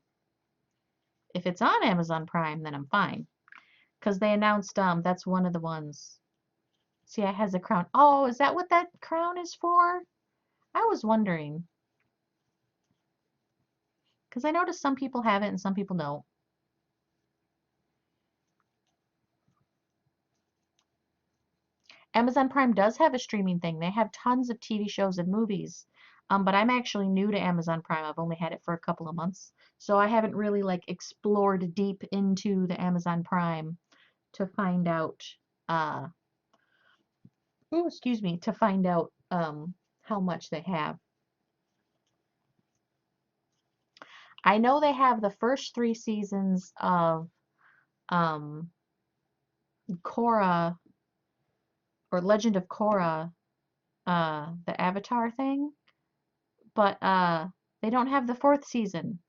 If it's on Amazon Prime, then I'm fine. Because they announced that's one of the ones. See, it has a crown. Oh, is that what that crown is for? I was wondering. Because I noticed some people have it and some people don't. Amazon Prime does have a streaming thing. They have tons of TV shows and movies. But I'm actually new to Amazon Prime. I've only had it for a couple of months. So I haven't really like explored deep into the Amazon Prime to find out uh oh, excuse me, to find out how much they have. I know they have the first 3 seasons of um Korra or Legend of Korra, the Avatar thing, but they don't have the fourth season.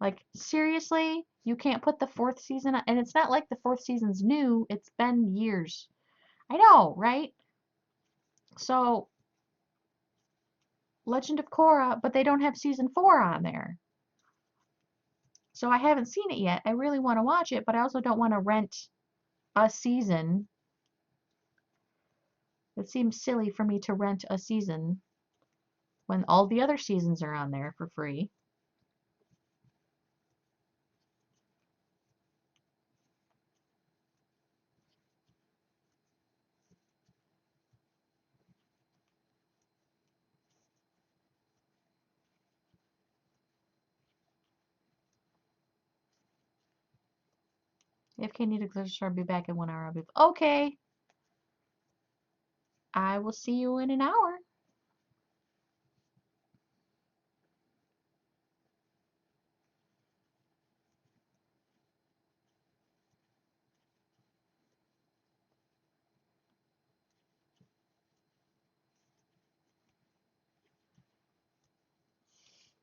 Like seriously, you can't put the fourth season and it's not like the fourth season's new, it's been years. I know, right? So Legend of Korra, but they don't have season 4 on there. So I haven't seen it yet. I really want to watch it, but I also don't want to rent a season. It seems silly for me to rent a season when all the other seasons are on there for free. If Kate need to close the store, I'll be back in 1 hour. I'll be okay. I will see you in an hour.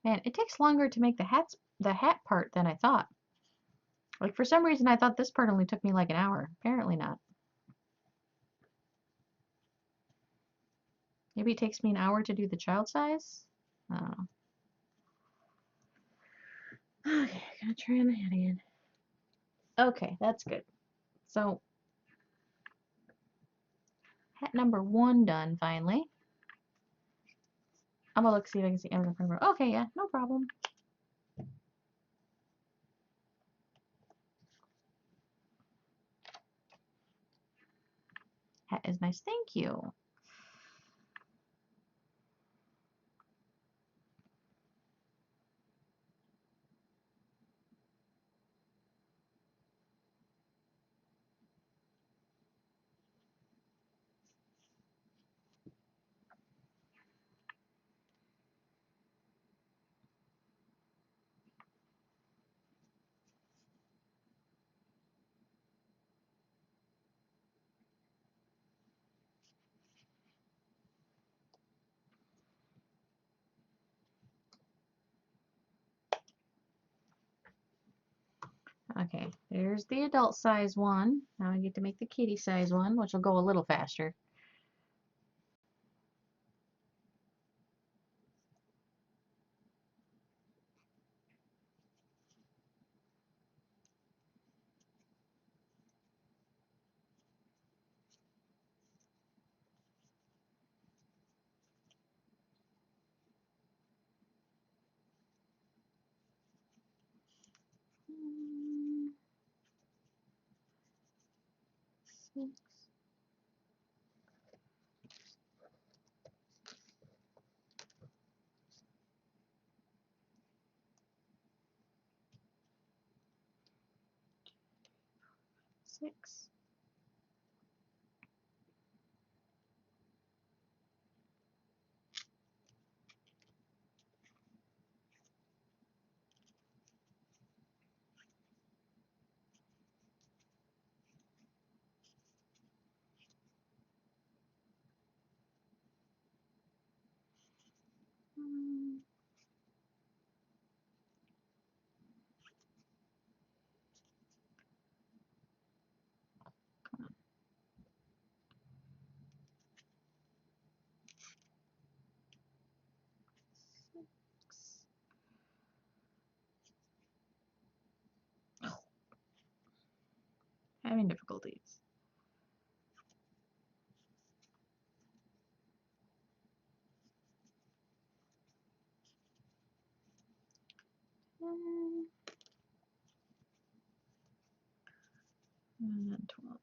Man, it takes longer to make the hat part than I thought. Like for some reason I thought this part only took me like an hour. Apparently not. Maybe it takes me an hour to do the child size? I don't know. Okay, gonna try on the hat again. Okay, that's good. So hat number 1 done finally. I'm gonna look see if I can see Amazon Prime. Okay, yeah, no problem. Hat is nice, thank you. Okay, there's the adult size one. Now I get to make the kitty size one, which will go a little faster. 6, 6. Mm, 6. Oh, having difficulties. 10, and 12.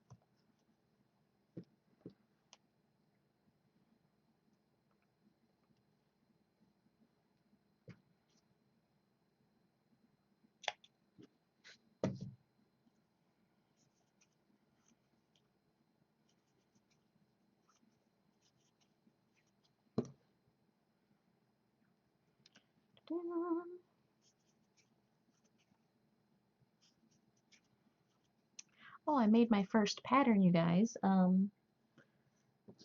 Oh, I made my first pattern, you guys.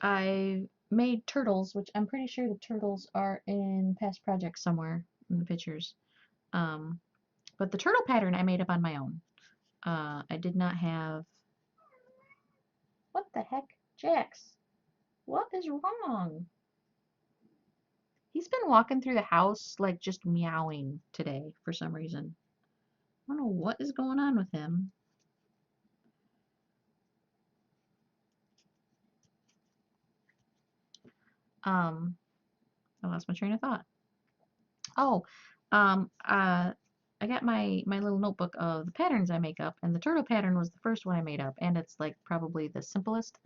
I made turtles, which I'm pretty sure the turtles are in past projects somewhere in the pictures. Um, but the turtle pattern I made up on my own. I did not have. What the heck? Jax, what is wrong? He's been walking through the house like just meowing today for some reason. I don't know what is going on with him. Um, I lost my train of thought. Oh, um, uh, I got my little notebook of the patterns I make up, and the turtle pattern was the first one I made up, and it's like probably the simplest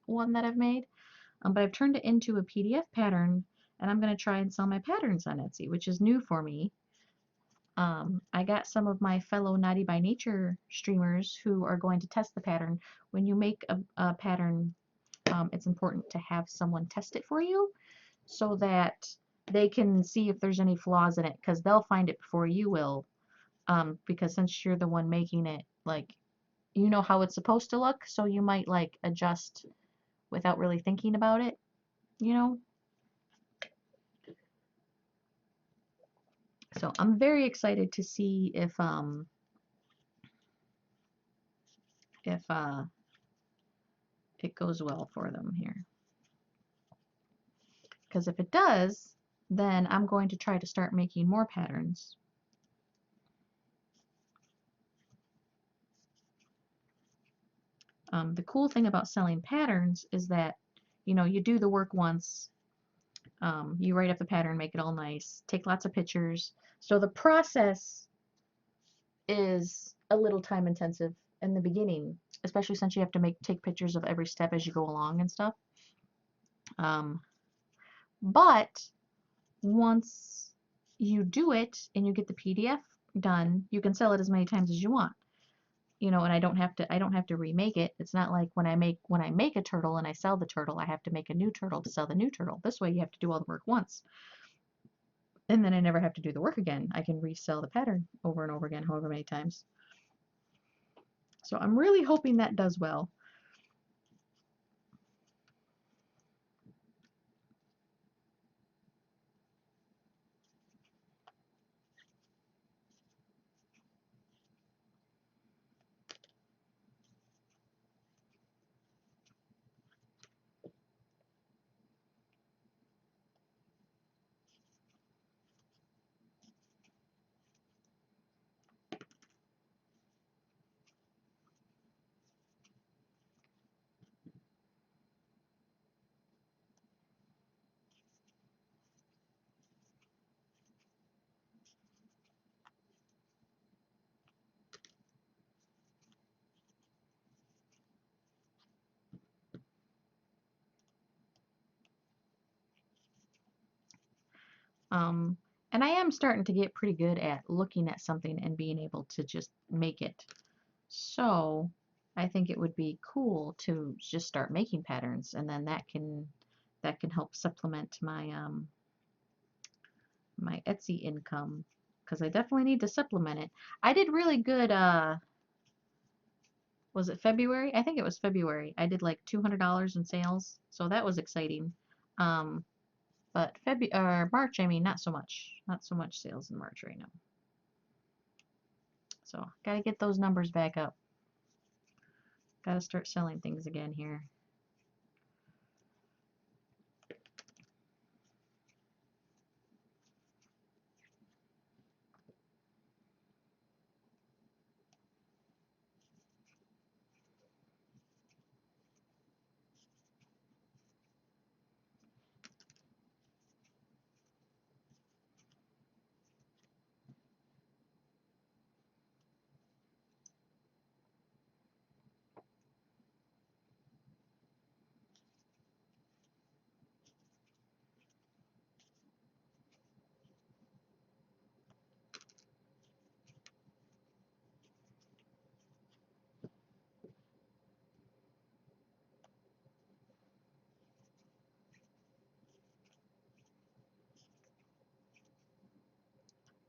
one that I've made. But I've turned it into a PDF pattern, and I'm gonna try and sell my patterns on Etsy, which is new for me. I got some of my fellow Naughty by Nature streamers who are going to test the pattern. When you make a pattern, it's important to have someone test it for you so that they can see if there's any flaws in it, because they'll find it before you will. Because since you're the one making it, like, you know how it's supposed to look, so you might like adjust without really thinking about it, you know? So I'm very excited to see if it goes well for them here. Because if it does, then I'm going to try to start making more patterns. The cool thing about selling patterns is that, you know, you do the work once, you write up the pattern, make it all nice, take lots of pictures. So the process is a little time intensive in the beginning, especially since you have to take pictures of every step as you go along and stuff. Um, but once you do it and you get the PDF done, you can sell it as many times as you want. You know, and I don't have to remake it. It's not like when I make a turtle and I sell the turtle, I have to make a new turtle to sell the new turtle. This way you have to do all the work once. And then I never have to do the work again. I can resell the pattern over and over again, however many times. So I'm really hoping that does well. Um, and I am starting to get pretty good at looking at something and being able to just make it. So I think it would be cool to just start making patterns, and then that can help supplement my Etsy income, because I definitely need to supplement it. I did really good. Was it February? I think it was February. I did like $200 in sales, so that was exciting. Um, but February or March, I mean, not so much. Not so much sales in March right now. So gotta get those numbers back up. Gotta start selling things again here.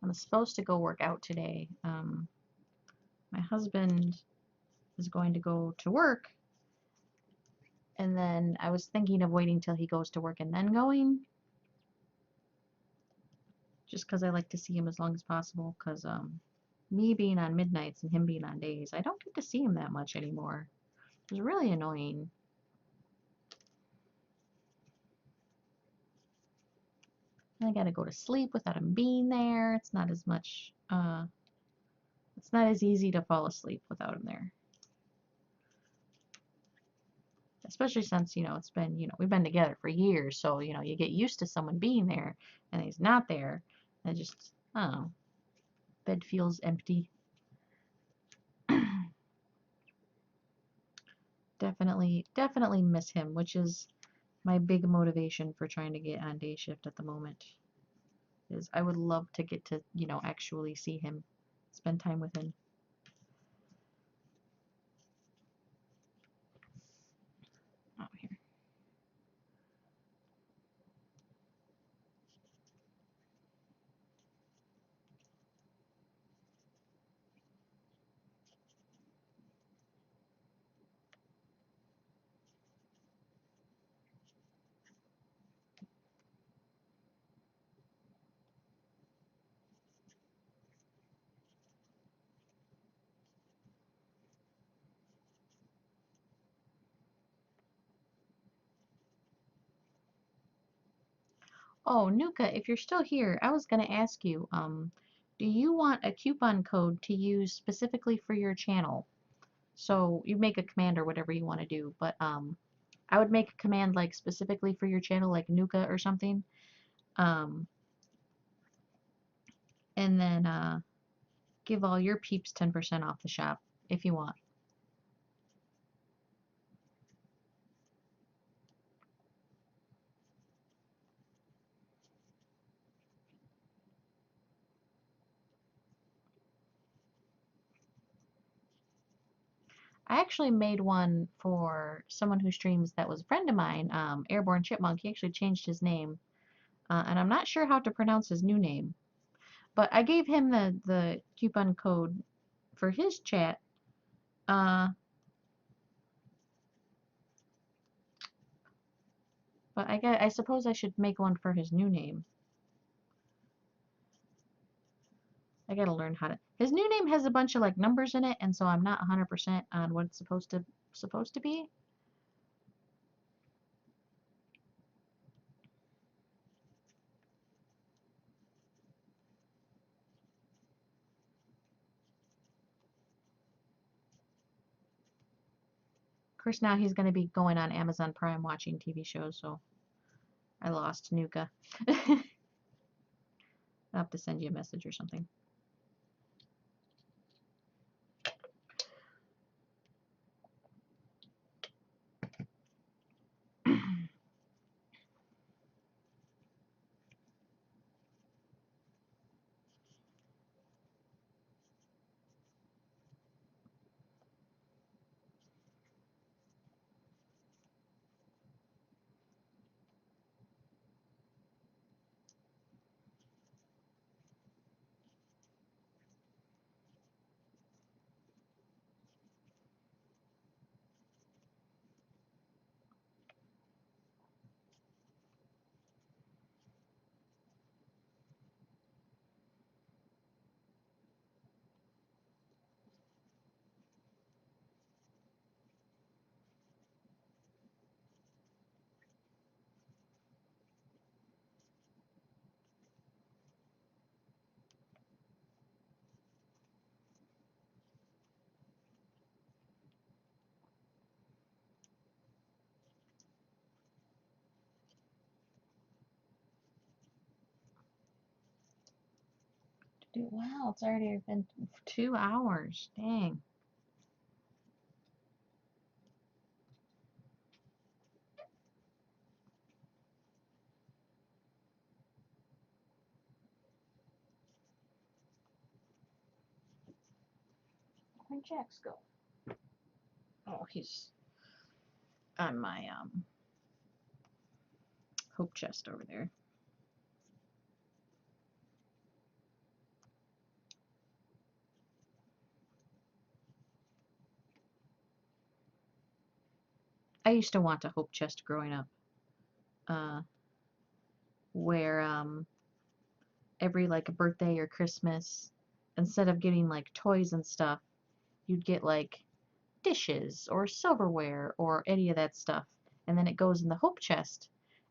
I'm supposed to go work out today. My husband is going to go to work, and then I was thinking of waiting till he goes to work and then going, just because I like to see him as long as possible, because me being on midnights and him being on days, I don't get to see him that much anymore. It's really annoying. I gotta go to sleep without him being there. It's not as much, it's not as easy to fall asleep without him there. Especially since, it's been, we've been together for years, so, you get used to someone being there, and he's not there, and just, I don't know, bed feels empty. Definitely miss him, which is my big motivation for trying to get on day shift at the moment. Is I would love to get to, actually see him, spend time with him. Oh, here. Oh, Nuka, if you're still here, I was going to ask you, do you want a coupon code to use specifically for your channel? So you make a command or whatever you want to do, but I would make a command like specifically for your channel, like Nuka or something, um, and then give all your peeps 10% off the shop if you want. I actually made one for someone who streams that was a friend of mine, Airborne Chipmunk. He actually changed his name, and I'm not sure how to pronounce his new name. But I gave him the coupon code for his chat. Uh, but I suppose I should make one for his new name. I gotta learn how to. His new name has a bunch of like numbers in it, and so I'm not 100% on what it's supposed to be. Of course, now he's gonna be going on Amazon Prime watching TV shows, so I lost Nuka. I'll have to send you a message or something. Wow, it's already been 2 hours. Dang. Where'd Jax go? Oh, he's on my hope chest over there. I used to want a hope chest growing up, uh, where every like a birthday or Christmas, instead of getting like toys and stuff, you'd get like dishes or silverware or any of that stuff, and then it goes in the hope chest,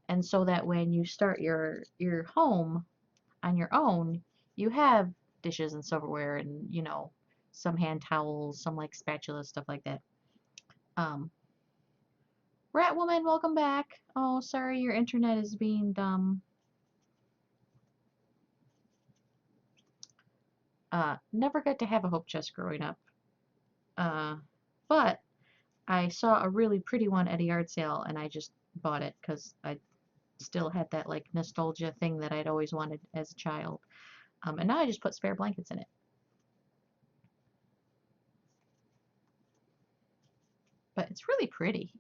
and so that when you start your home on your own, you have dishes and silverware and some hand towels, some like spatulas, stuff like that. Um, Rat Woman, welcome back. Oh, sorry, your internet is being dumb. Never got to have a hope chest growing up. But I saw a really pretty one at a yard sale and I just bought it because I still had that like nostalgia thing that I'd always wanted as a child. And now I just put spare blankets in it. But it's really pretty.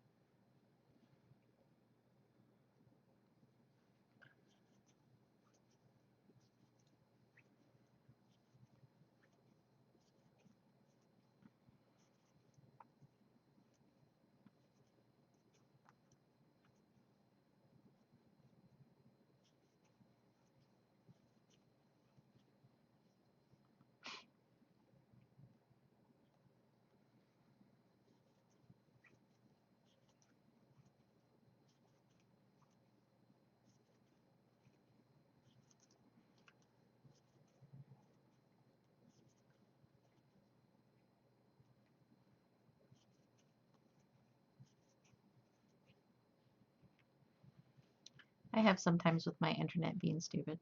I have sometimes with my internet being stupid.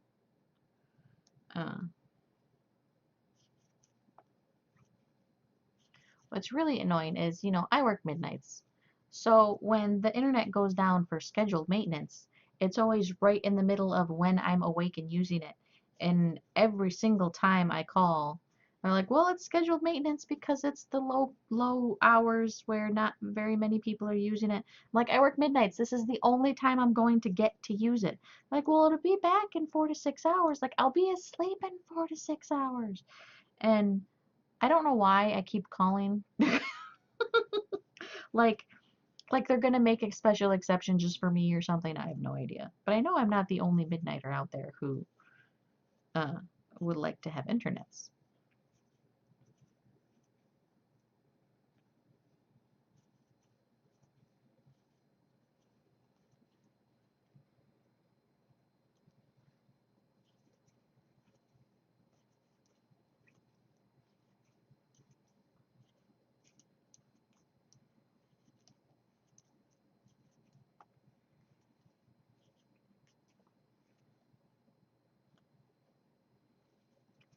Uh, What's really annoying is, I work midnights. So when the internet goes down for scheduled maintenance, it's always right in the middle of when I'm awake and using it. And every single time I call, they're like, well, it's scheduled maintenance because it's the low hours where not very many people are using it. Like, I work midnights. This is the only time I'm going to get to use it. Like, well, it'll be back in 4 to 6 hours. Like, I'll be asleep in 4 to 6 hours. And I don't know why I keep calling. Like like they're gonna make a special exception just for me or something. I have no idea. But I know I'm not the only midnighter out there who uh, would like to have internets.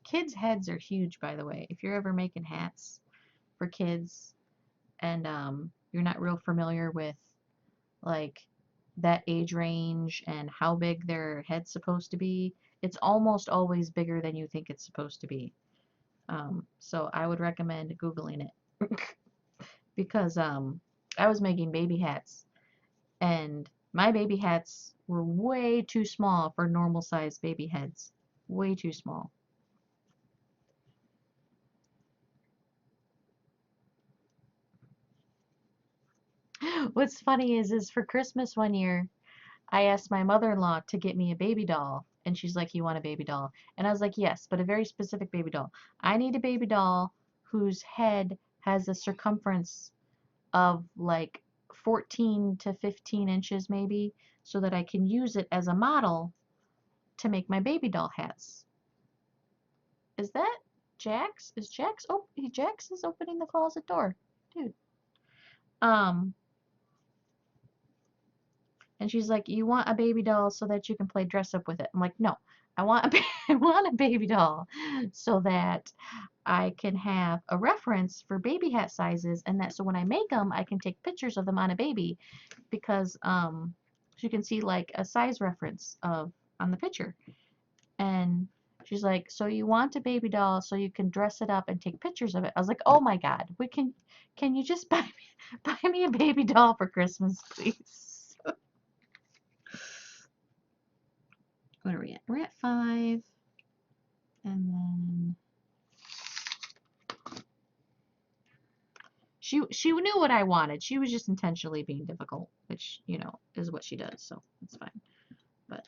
Kids' heads are huge, by the way. If you're ever making hats for kids and you're not real familiar with like that age range and how big their head's supposed to be, it's almost always bigger than you think it's supposed to be. So I would recommend Googling it because I was making baby hats and my baby hats were way too small for normal sized baby heads. Way too small. What's funny is for Christmas one year, I asked my mother-in-law to get me a baby doll, and she's like, "You want a baby doll?" And I was like, "Yes, but a very specific baby doll. I need a baby doll whose head has a circumference of like 14 to 15 inches maybe, so that I can use it as a model to make my baby doll hats." Is that Jax? Is Jax? Oh, Jax is opening the closet door, dude. Um, And she's like, you want a baby doll so that you can play dress up with it. I'm like, no, I want I want a baby doll so that I can have a reference for baby hat sizes, and that so when I make them, I can take pictures of them on a baby, because you can see like a size reference of on the picture. And she's like, so you want a baby doll so you can dress it up and take pictures of it. I was like, oh my God, can you just buy me a baby doll for Christmas, please? What are we at? We're at 5. And then she knew what I wanted. She was just intentionally being difficult, which, you know, is what she does, so it's fine. But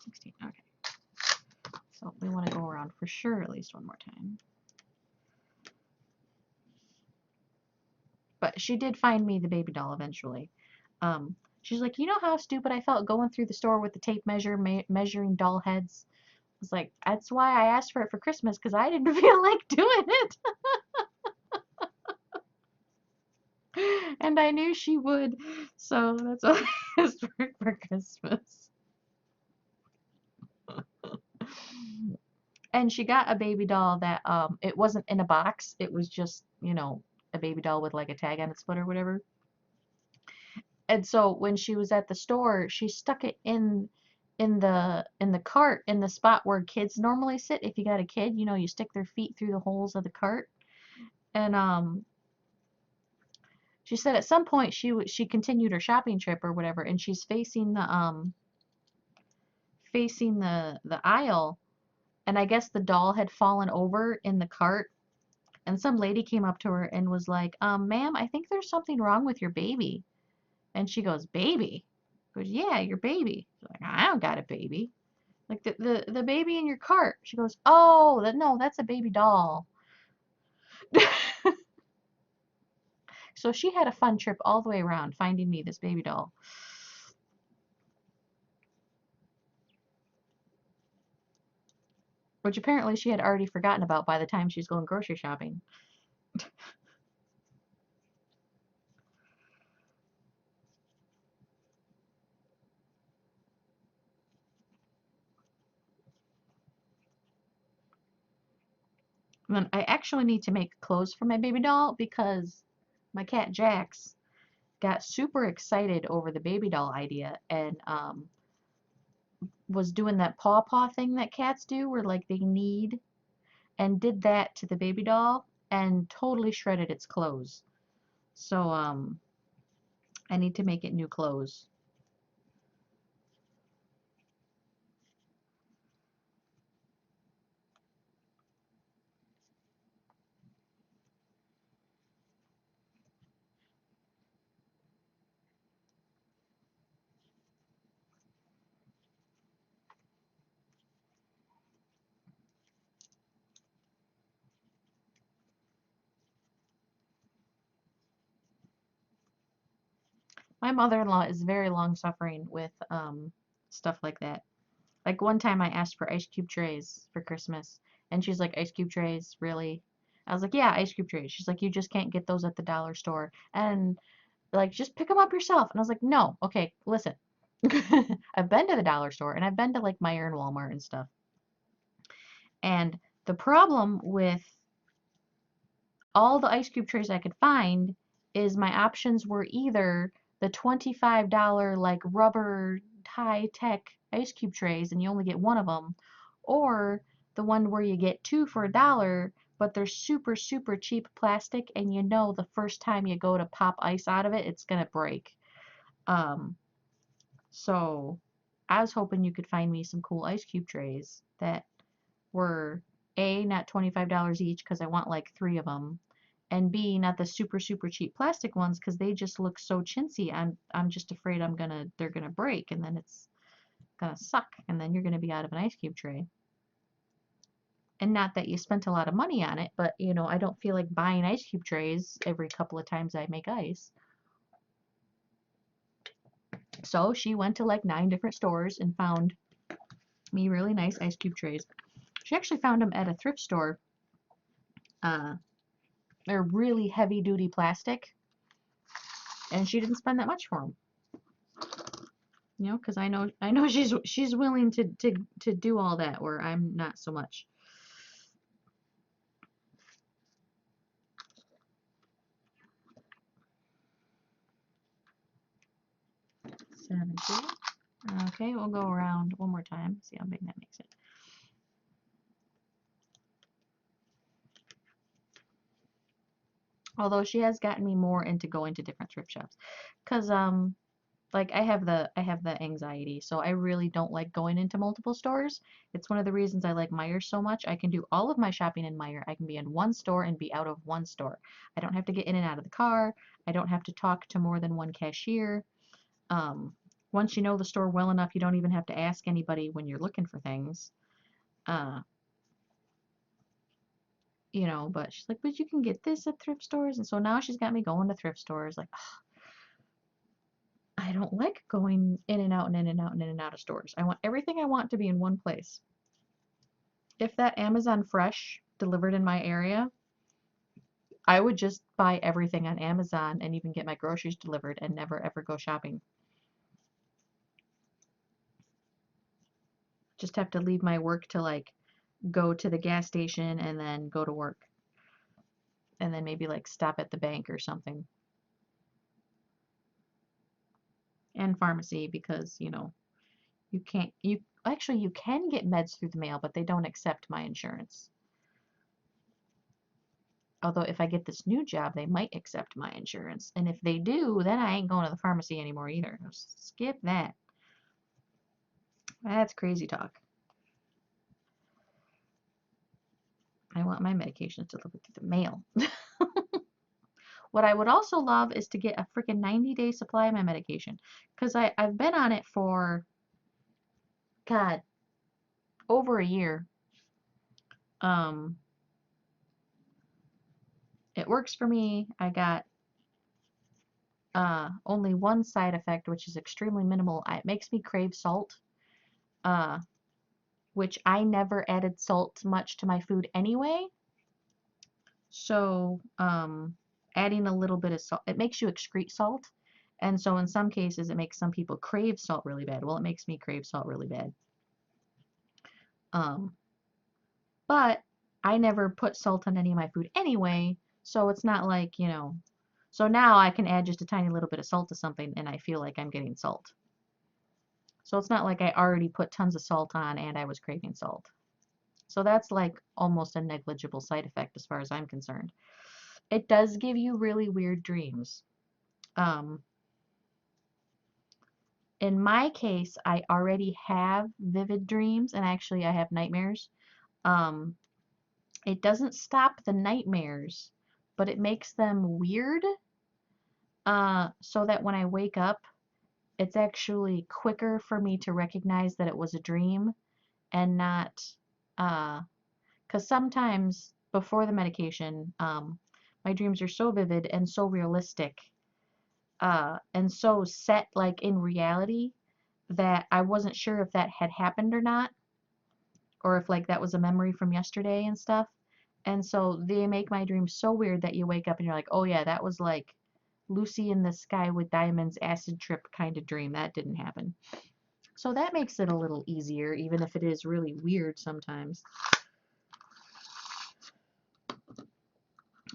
$16. Okay. So we want to go around for sure at least one more time. But she did find me the baby doll eventually. She's like, you know how stupid I felt going through the store with the tape measure measuring doll heads? I was like, that's why I asked for it for Christmas, because I didn't feel like doing it. And I knew she would, so that's why I asked for it for Christmas. And she got a baby doll that it wasn't in a box. It was just, you know, a baby doll with like a tag on its foot or whatever. And so when she was at the store, she stuck it in the cart, in the spot where kids normally sit. If you got a kid, you know, you stick their feet through the holes of the cart. And she said at some point she continued her shopping trip or whatever, and she's facing the aisle, and I guess the doll had fallen over in the cart, and some lady came up to her and was like, ma'am, I think there's something wrong with your baby. And she goes, baby? Goes, yeah, your baby. She's like, I don't got a baby. Like the baby in your cart. She goes, oh, no, that's a baby doll. So she had a fun trip all the way around finding me this baby doll. Which apparently she had already forgotten about by the time she was going grocery shopping. And then I actually need to make clothes for my baby doll, because my cat Jax got super excited over the baby doll idea, and was doing that paw paw thing that cats do where like they knead, and did that to the baby doll and totally shredded its clothes. So I need to make it new clothes. My mother-in-law is very long suffering with stuff like that. Like one time I asked for ice cube trays for Christmas, and she's like, ice cube trays, really? I was like, yeah, ice cube trays. She's like, you just can't get those at the dollar store. And like, just pick them up yourself. And I was like, no, okay, listen. I've been to the dollar store, and I've been to like Meijer and Walmart and stuff. And the problem with all the ice cube trays I could find is my options were either the $25 like rubber high tech ice cube trays and you only get one of them, or the one where you get two for $1, but they're super super cheap plastic, and you know the first time you go to pop ice out of it, it's gonna break. Um, so I was hoping you could find me some cool ice cube trays that were A, not $25 each because I want like 3 of them, and B, not the super super cheap plastic ones because they just look so chintzy. I'm just afraid they're gonna break, and then it's gonna suck, and then you're gonna be out of an ice cube tray. And not that you spent a lot of money on it, but you know, I don't feel like buying ice cube trays every couple of times I make ice. So she went to like 9 different stores and found me really nice ice cube trays. She actually found them at a thrift store. Uh, they're really heavy duty plastic, and she didn't spend that much for them. You know, because I know she's willing to do all that where I'm not so much. 70. Okay, we'll go around one more time. See how big that makes it. Although she has gotten me more into going to different thrift shops, cause like I have the anxiety, so I really don't like going into multiple stores. It's one of the reasons I like Meijer so much. I can do all of my shopping in Meijer. I can be in one store and be out of one store. I don't have to get in and out of the car. I don't have to talk to more than one cashier. Um, Once you know the store well enough, you don't even have to ask anybody when you're looking for things. Uh, but she's like, but you can get this at thrift stores. And so now she's got me going to thrift stores. Like, I don't like going in and out and in and out and in and out of stores. I want everything I want to be in one place. If that Amazon Fresh delivered in my area, I would just buy everything on Amazon and even get my groceries delivered and never ever go shopping. Just have to leave my work to like go to the gas station and then go to work. And then maybe like stop at the bank or something. And pharmacy because, you can get meds through the mail, but they don't accept my insurance. Although if I get this new job, they might accept my insurance. And if they do, then I ain't going to the pharmacy anymore either. Skip that. That's crazy talk. I want my medications delivered through the mail. What I would also love is to get a freaking 90-day supply of my medication. Because I've been on it for, God, over a year. Um, it works for me. I got only one side effect, which is extremely minimal. It makes me crave salt, uh, which I never added salt much to my food anyway. So adding a little bit of salt, it makes you excrete salt. And so in some cases, it makes some people crave salt really bad. Well, it makes me crave salt really bad. Um, but I never put salt on any of my food anyway, so it's not like, so now I can add just a tiny little bit of salt to something and I feel like I'm getting salt. So it's not like I already put tons of salt on and I was craving salt. So that's like almost a negligible side effect as far as I'm concerned. It does give you really weird dreams. Um, in my case, I already have vivid dreams and actually I have nightmares. Um, it doesn't stop the nightmares, but it makes them weird, so that when I wake up, it's actually quicker for me to recognize that it was a dream and not, because sometimes before the medication, my dreams are so vivid and so realistic, and so set like in reality that I wasn't sure if that had happened or not, or if like that was a memory from yesterday and stuff. And so they make my dreams so weird that you wake up and you're like, oh yeah, that was like Lucy in the Sky with Diamonds acid trip kind of dream. That didn't happen. So that makes it a little easier, even if it is really weird sometimes.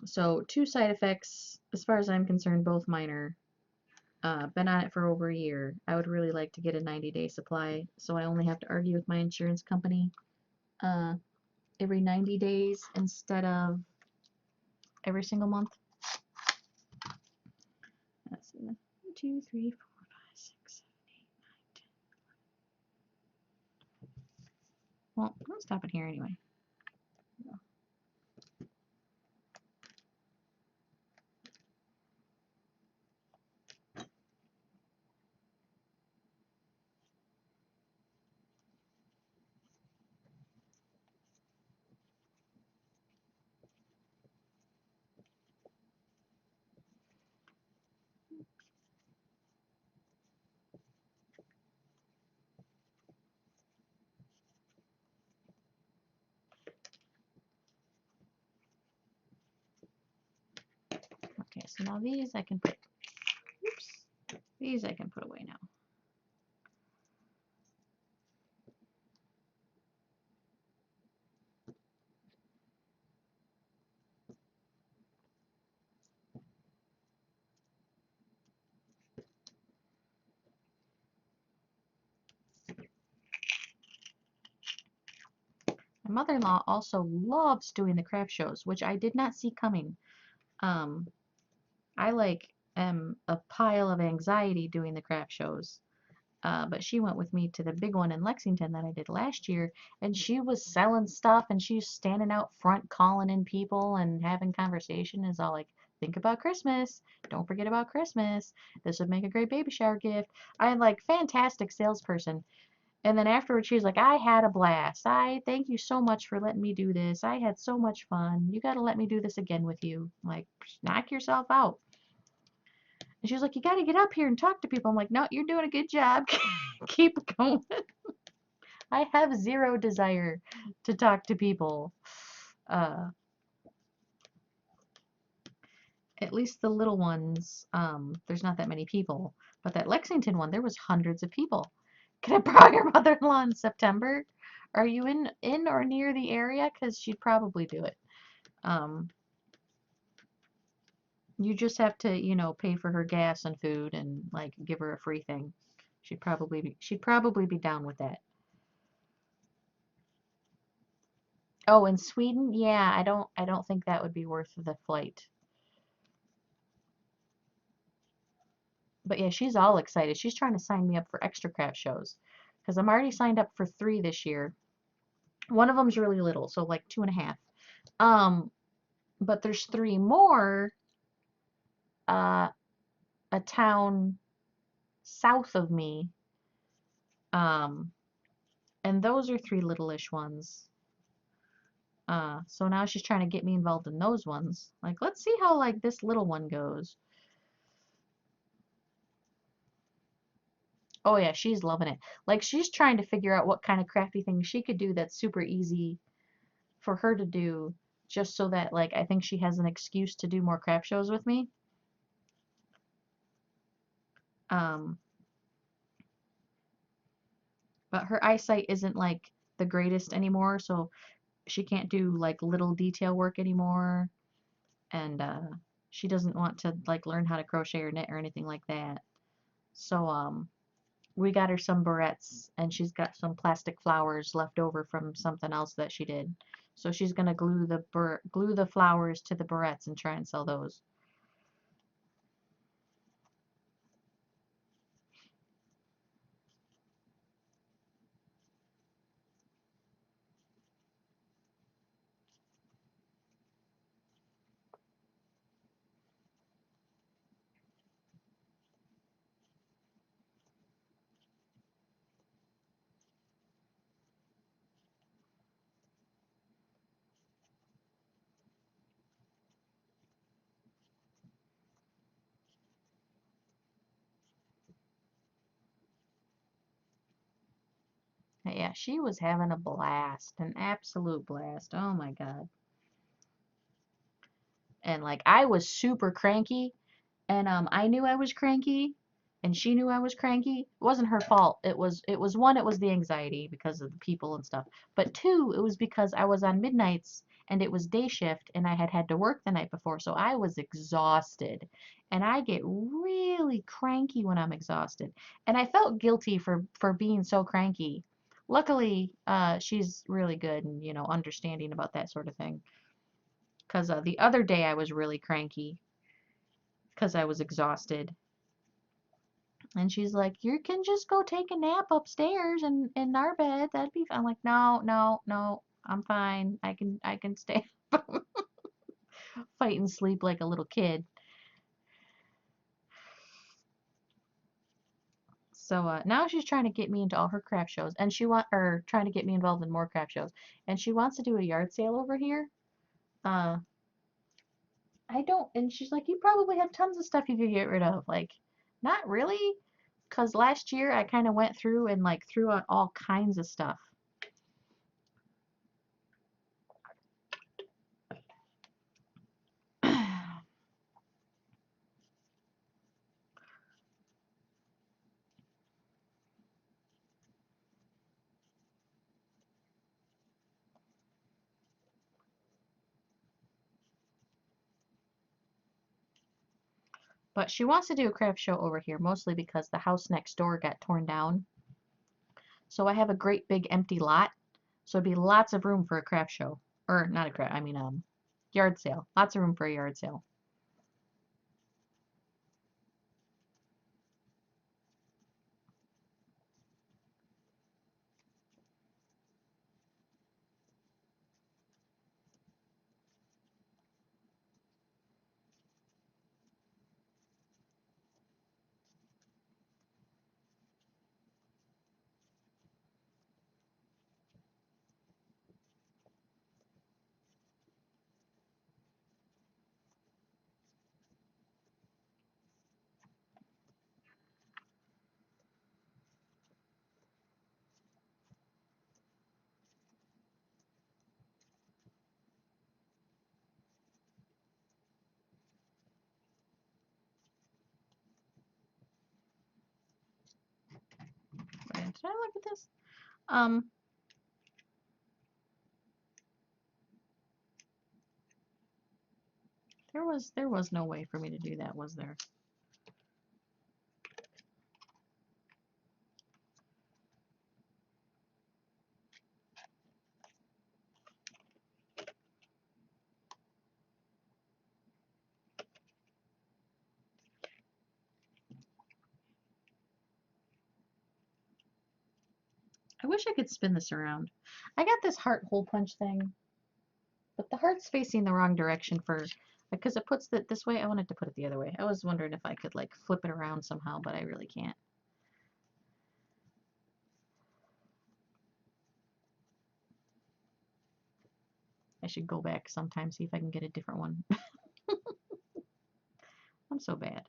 So 2 side effects, as far as I'm concerned, both minor. Been on it for over a year. I would really like to get a 90-day supply, so I only have to argue with my insurance company every 90 days instead of every single month. Let's see. 1, 2, 3, 4, 5, 6, 7, 8, 9, 10. Well, I'm stopping here anyway. So now these I can put, oops, these I can put away now. My mother-in-law also loves doing the craft shows, which I did not see coming. Um, I like am a pile of anxiety doing the craft shows. But she went with me to the big one in Lexington that I did last year, and she was selling stuff and she was standing out front calling in people and having conversation. Is all like, think about Christmas. Don't forget about Christmas. This would make a great baby shower gift. I am like fantastic salesperson. And then afterwards, she was like, I had a blast. I thank you so much for letting me do this. I had so much fun. You got to let me do this again with you. I'm like, knock yourself out. And she was like, you got to get up here and talk to people. I'm like, no, you're doing a good job. Keep going. I have zero desire to talk to people. Uh, at least the little ones, there's not that many people. But that Lexington one, there was hundreds of people. Can I borrow your mother-in-law in September? Are you in or near the area? Because she'd probably do it. Um, you just have to, pay for her gas and food and like give her a free thing. She'd probably be down with that. Oh, in Sweden? Yeah, I don't think that would be worth the flight. But yeah, she's all excited. She's trying to sign me up for extra craft shows because I'm already signed up for 3 this year. One of them's really little, so like 2.5. Um, but there's 3 more, uh, a town south of me, um, and those are 3 littleish ones. So now she's trying to get me involved in those ones. Like, let's see how like this little one goes. Oh yeah, she's loving it. Like she's trying to figure out what kind of crafty things she could do that's super easy for her to do, just so that like I think she has an excuse to do more craft shows with me. Um, but her eyesight isn't like the greatest anymore, so she can't do like little detail work anymore, and she doesn't want to like learn how to crochet or knit or anything like that. So we got her some barrettes, and she's got some plastic flowers left over from something else that she did. So she's gonna glue the flowers to the barrettes and try and sell those. Yeah, she was having a blast, an absolute blast. Oh my God. And like I was super cranky, and I knew I was cranky, and she knew I was cranky. It wasn't her fault. It was one, it was the anxiety because of the people and stuff. But two, it was because I was on midnights and it was day shift and I had to work the night before, so I was exhausted. And I get really cranky when I'm exhausted. And I felt guilty for being so cranky. Luckily, she's really good and, understanding about that sort of thing. Because the other day I was really cranky because I was exhausted. And she's like, you can just go take a nap upstairs in our bed. That'd be fine. I'm like, no, no, no. I'm fine. I can stay fight and sleep like a little kid. So now she's trying to get me into all her craft shows, and or trying to get me involved in more craft shows, and she wants to do a yard sale over here. Uh, I don't, and she's like, you probably have tons of stuff you could get rid of. Like, not really, because last year I kind of went through and like threw out all kinds of stuff. But she wants to do a craft show over here, mostly because the house next door got torn down. So I have a great big empty lot. So it'd be lots of room for a craft show. Or not a craft, I mean yard sale. Lots of room for a yard sale. Did I look at this? Um, there was no way for me to do that, was there? I wish I could spin this around. I got this heart hole punch thing, but the heart's facing the wrong direction for, because it puts it this way. I wanted to put it the other way. I was wondering if I could like flip it around somehow, but I really can't. I should go back sometime, see if I can get a different one. I'm so bad.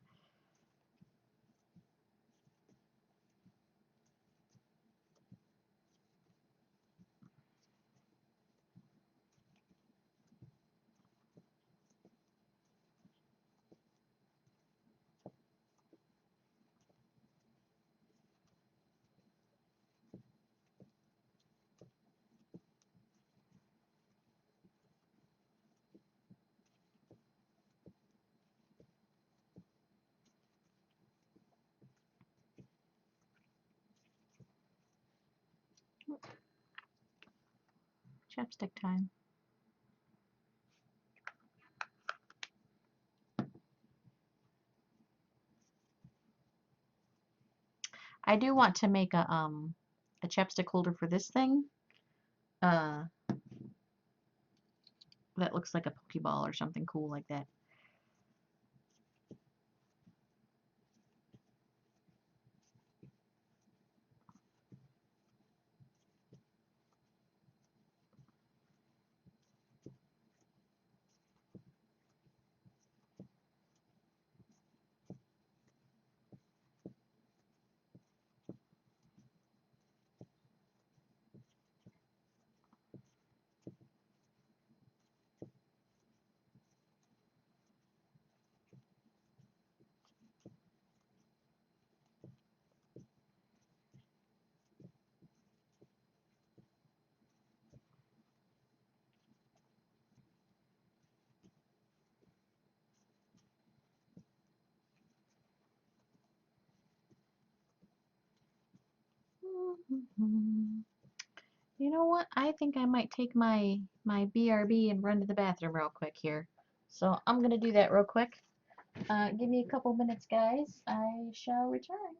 Chapstick time. I do want to make a chapstick holder for this thing. Uh, that looks like a Pokeball or something cool like that. You know what? I think I might take my BRB and run to the bathroom real quick here. So I'm gonna do that real quick. Give me a couple minutes, guys. I shall return.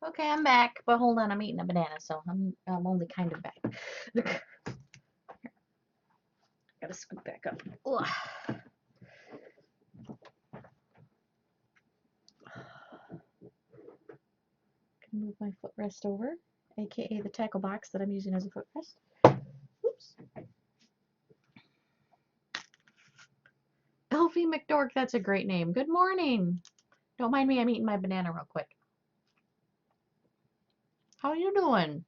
Okay, I'm back, but hold on, I'm eating a banana, so I'm only kind of back. Gotta scoot back up. Ugh. Can move my footrest over, aka the tackle box that I'm using as a footrest. Oops. Elfie McDork, that's a great name. Good morning. Don't mind me, I'm eating my banana real quick. How you doing?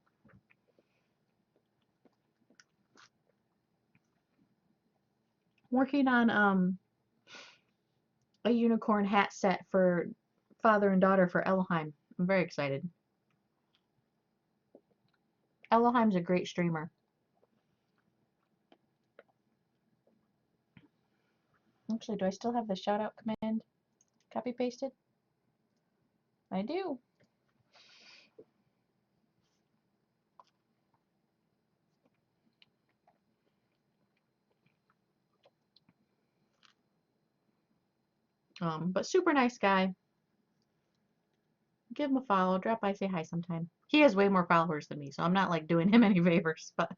Working on a unicorn hat set for father and daughter for Elohim. I'm very excited. Elohim's a great streamer. Actually, do I still have the shout out command copy pasted? I do. But super nice guy. Give him a follow. Drop by, say hi sometime. He has way more followers than me, so I'm not like doing him any favors, but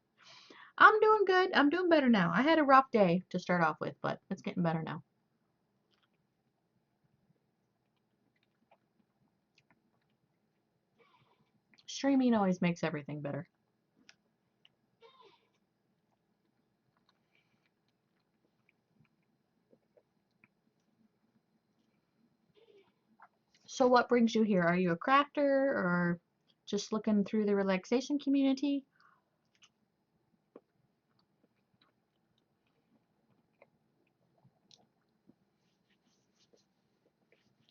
I'm doing good. I'm doing better now. I had a rough day to start off with, but it's getting better now. Streaming always makes everything better. So what brings you here? Are you a crafter or just looking through the relaxation community?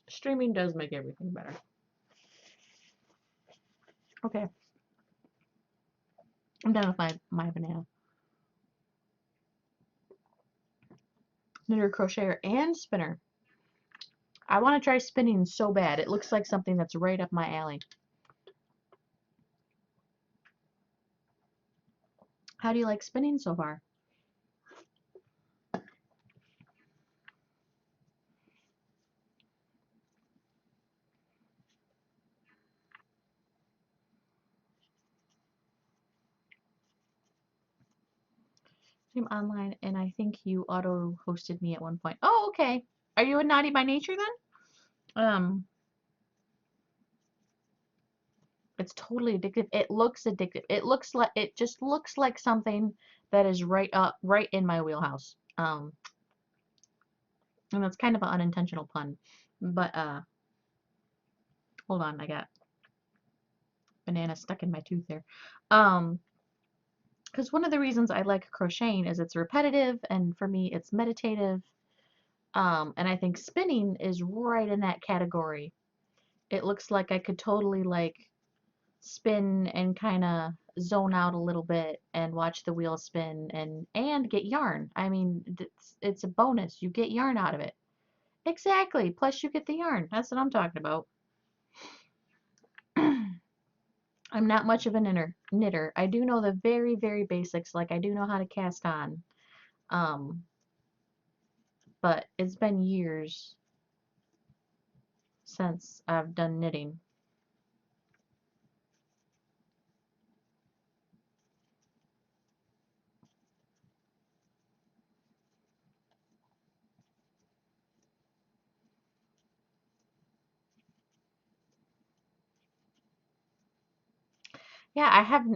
Streaming does make everything better. Okay, I'm done with my banana. Knitter, crocheter, and spinner. I want to try spinning so bad. It looks like something that's right up my alley. How do you like spinning so far? I'm online, and I think you auto-hosted me at one point. Oh, okay. Are you a naughty by nature then? It's totally addictive. It looks addictive. It just looks like something that is right in my wheelhouse. And that's kind of an unintentional pun. But hold on, I got banana stuck in my tooth there. Because one of the reasons I like crocheting is it's repetitive, and for me it's meditative. And I think spinning is right in that category. It looks like I could totally like spin and kind of zone out a little bit and watch the wheel spin and get yarn. I mean, it's a bonus. You get yarn out of it. Exactly. Plus you get the yarn. That's what I'm talking about. I'm not much of a knitter. I do know the very, very basics. Like I do know how to cast on. Um, but it's been years since I've done knitting. Yeah,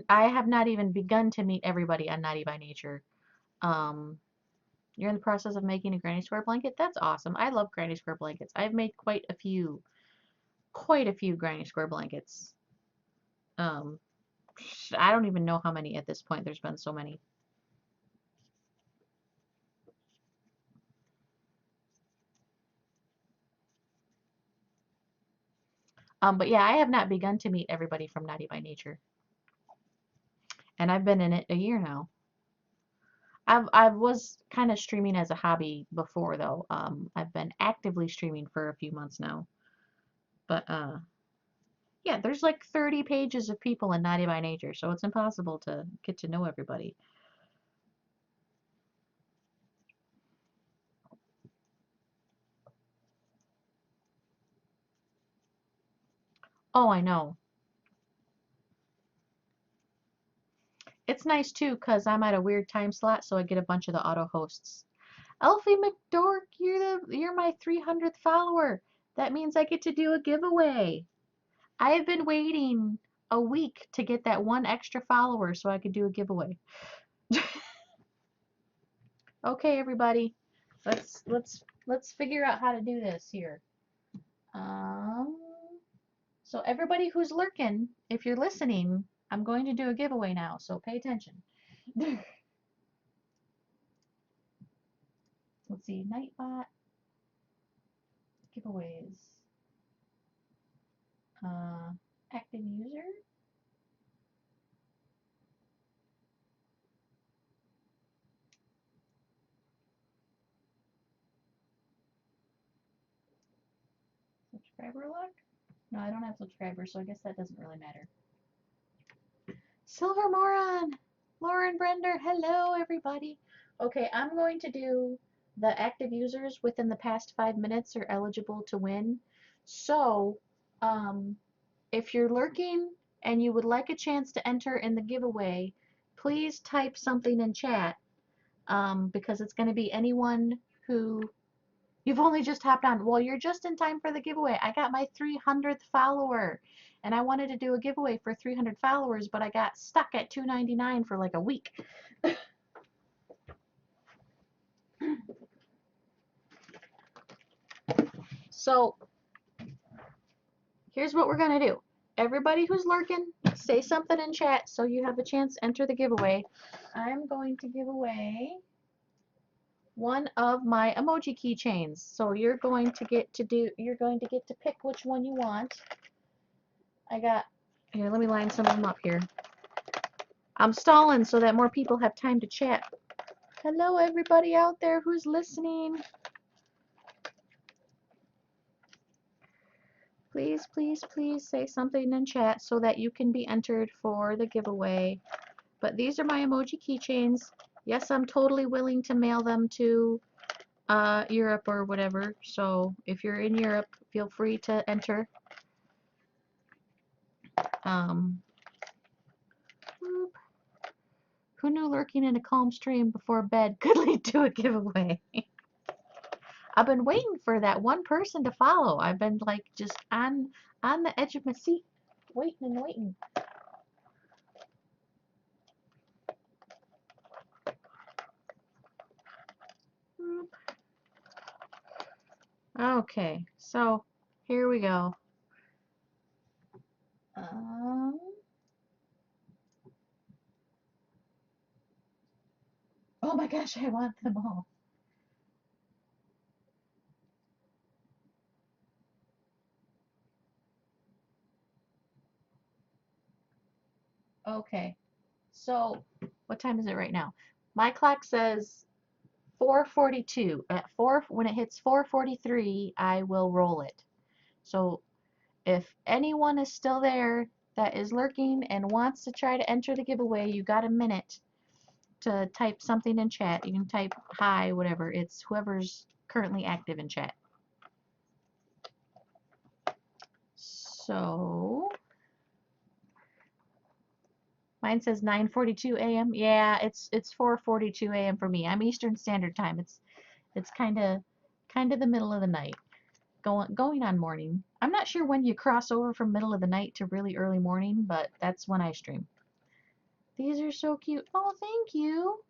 I have not even begun to meet everybody on Naughty by Nature. Um, you're in the process of making a granny square blanket? That's awesome. I love granny square blankets. I've made quite a few granny square blankets. Um, I don't even know how many at this point. There's been so many. But yeah, I have not begun to meet everybody from Naughty by Nature, and I've been in it a year now. I was kind of streaming as a hobby before though. I've been actively streaming for a few months now, but yeah, there's like 30 pages of people in Naughty by Nature, so it's impossible to get to know everybody. Oh, I know. It's nice too because I'm at a weird time slot, so I get a bunch of the auto hosts. Elfie McDork, you're my 300th follower. That means I get to do a giveaway. I have been waiting a week to get that one extra follower so I could do a giveaway. Okay, everybody, let's figure out how to do this here. Um, so everybody who's lurking, if you're listening, I'm going to do a giveaway now, so pay attention. Let's see, Nightbot giveaways. Active user. Subscriber luck? No, I don't have subscribers, so I guess that doesn't really matter. Silver Moron! Lauren Brender, hello everybody. Okay, I'm going to do the active users within the past 5 minutes are eligible to win. So, if you're lurking and you would like a chance to enter in the giveaway, please type something in chat because it's going to be anyone who you've only just hopped on. Well, you're just in time for the giveaway. I got my 300th follower, and I wanted to do a giveaway for 300 followers, but I got stuck at $2.99 for like a week. So here's what we're going to do. Everybody who's lurking, say something in chat so you have a chance to enter the giveaway. I'm going to give away one of my emoji keychains. So you're going to get to pick which one you want. Here, let me line some of them up here. I'm stalling so that more people have time to chat. Hello everybody out there who's listening. Please, please, please say something in chat so that you can be entered for the giveaway. But these are my emoji keychains. Yes, I'm totally willing to mail them to Europe or whatever. So if you're in Europe, feel free to enter. Who knew lurking in a calm stream before bed could lead to a giveaway? I've been waiting for that one person to follow. I've been like just on the edge of my seat, waiting and waiting. Okay, so here we go. Oh my gosh, I want them all. Okay, so what time is it right now? My clock says 4:42. When it hits 4:43, I will roll it. So if anyone is still there that is lurking and wants to try to enter the giveaway, you got a minute to type something in chat. You can type hi, whatever. It's whoever's currently active in chat. So mine says 9:42 a.m. Yeah, it's 4:42 a.m. for me. I'm Eastern Standard Time. It's kind of the middle of the night. Going on morning. I'm not sure when you cross over from middle of the night to really early morning, but that's when I stream. These are so cute. Oh, thank you.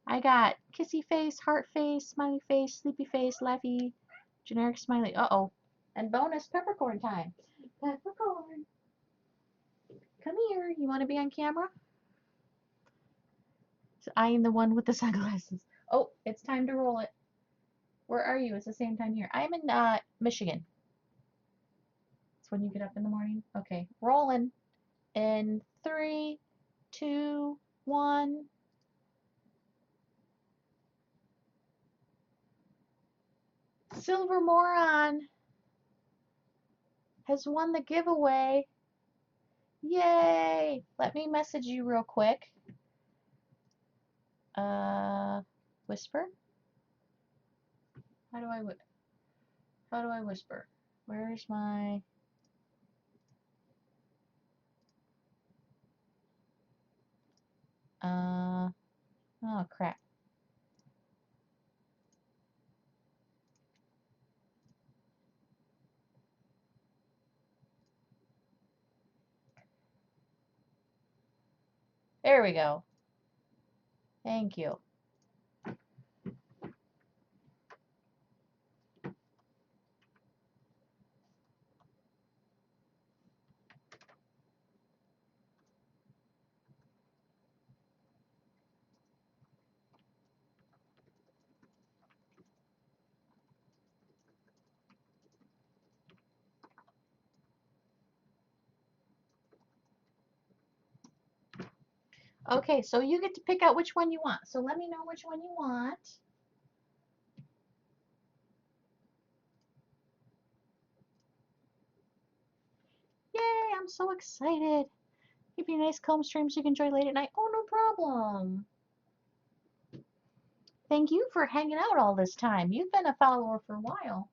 I got kissy face, heart face, smiley face, sleepy face, laughy, generic smiley. Uh-oh. And bonus peppercorn time. Peppercorn. Come here. You want to be on camera? So I am the one with the sunglasses. Oh, it's time to roll it. Where are you? It's the same time here. I'm in Michigan. It's when you get up in the morning. Okay, rolling. In 3, 2, 1. Silver Moron has won the giveaway. Yay! Let me message you real quick. Whisper? How do I whisper? Where's my... Oh crap. There we go. Thank you. Okay, so you get to pick out which one you want. So let me know which one you want. Yay, I'm so excited. Give you a nice calm stream so you can enjoy late at night. Oh, no problem. Thank you for hanging out all this time. You've been a follower for a while.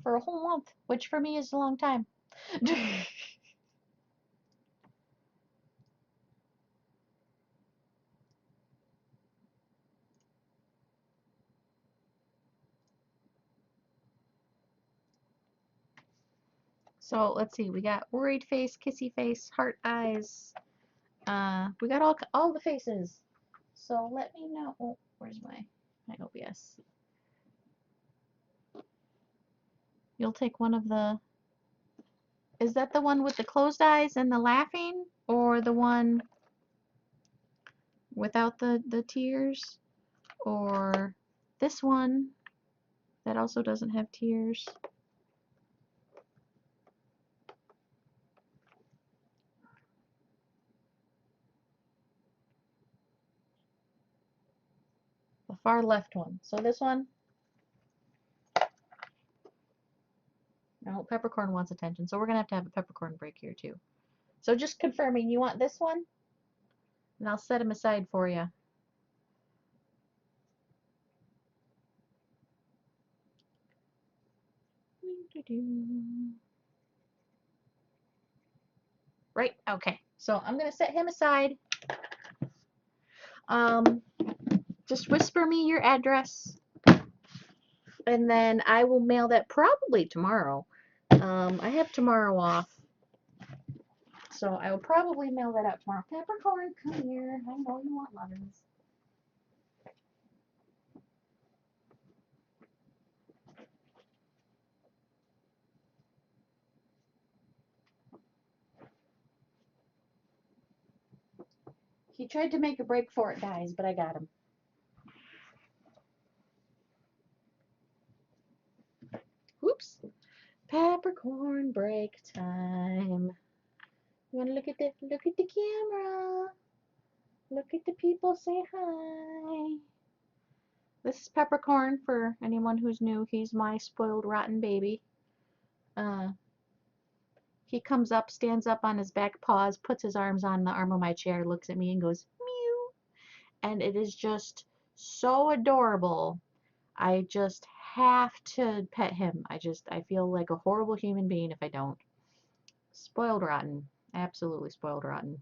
For a whole month, which for me is a long time. So let's see, we got worried face, kissy face, heart eyes. We got all the faces. So let me know. Oh, where's my OBS? You'll take one of the. Is that the one with the closed eyes and the laughing, or the one without the tears, or this one that also doesn't have tears? The far left one. So this one. No, peppercorn wants attention, so we're gonna have a peppercorn break here too. So just confirming, you want this one, and I'll set him aside for you. Right, okay. So I'm gonna set him aside. Just whisper me your address, and then I will mail that probably tomorrow. I have tomorrow off, so I will probably mail that out tomorrow. Peppercorn, come here. I know you want muffins. He tried to make a break for it, guys, but I got him. Whoops. Peppercorn break time. You want to look at the camera? Look at the people. Say hi. This is Peppercorn for anyone who's new. He's my spoiled rotten baby. He comes up, stands up on his back paws, puts his arms on the arm of my chair, looks at me and goes meow. And it is just so adorable. I just have to pet him. I feel like a horrible human being if I don't. Spoiled rotten. Absolutely spoiled rotten.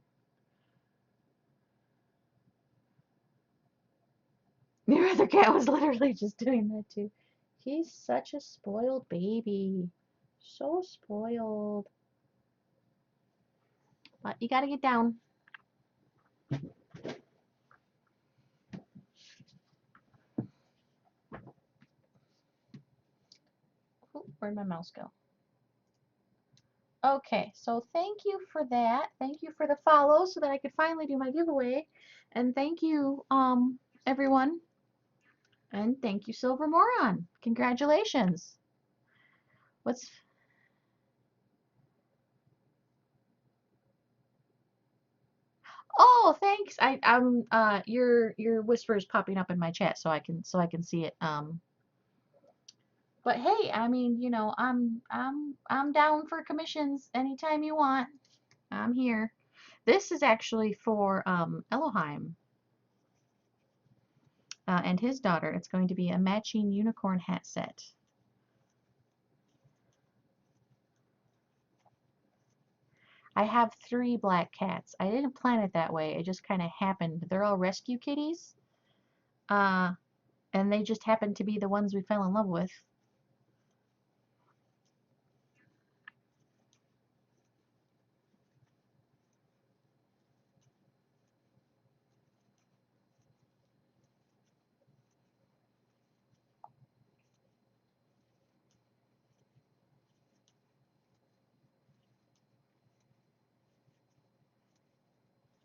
Your other cat was literally just doing that too. He's such a spoiled baby. So spoiled. But you gotta get down. Ooh, where'd my mouse go? Okay, so thank you for that. Thank you for the follow so that I could finally do my giveaway. And thank you, everyone. And thank you, Silver Moron. Congratulations. What's Oh, thanks. Your whisper is popping up in my chat so I can see it. But hey, I mean, I'm down for commissions anytime you want. I'm here. This is actually for Elohim and his daughter. It's going to be a matching unicorn hat set. I have three black cats. I didn't plan it that way. It just kind of happened. They're all rescue kitties. Uh, and they just happened to be the ones we fell in love with.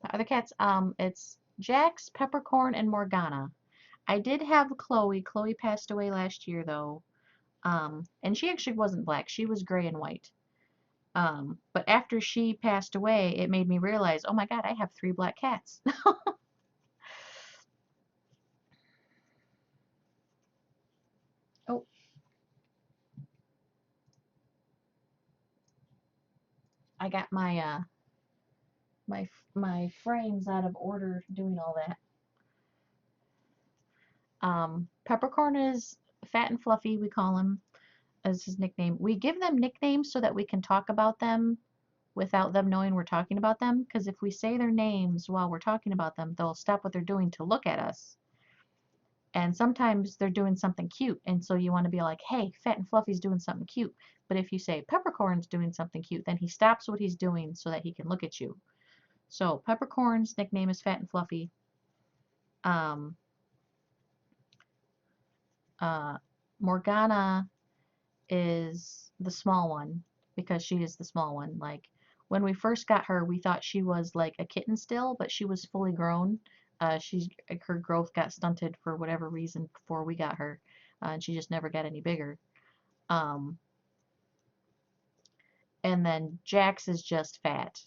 The other cats, it's Jax, Peppercorn, and Morgana. I did have Chloe. Chloe passed away last year though. And she actually wasn't black. She was gray and white. But after she passed away, it made me realize, oh my God, I have three black cats. Oh, I got my frames out of order doing all that. Peppercorn is fat and fluffy, we call him as his nickname. We give them nicknames so that we can talk about them without them knowing we're talking about them. Because if we say their names while we're talking about them, they'll stop what they're doing to look at us. And sometimes they're doing something cute, and so you want to be like, hey, Fat and Fluffy's doing something cute. But if you say Peppercorn's doing something cute, then he stops what he's doing so that he can look at you. So Peppercorn's nickname is Fat and Fluffy. Um, uh, Morgana is the small one because she is the small one. Like when we first got her, we thought she was like a kitten still, but she was fully grown. She's her growth got stunted for whatever reason before we got her, and she just never got any bigger. Um, and then Jax is just fat.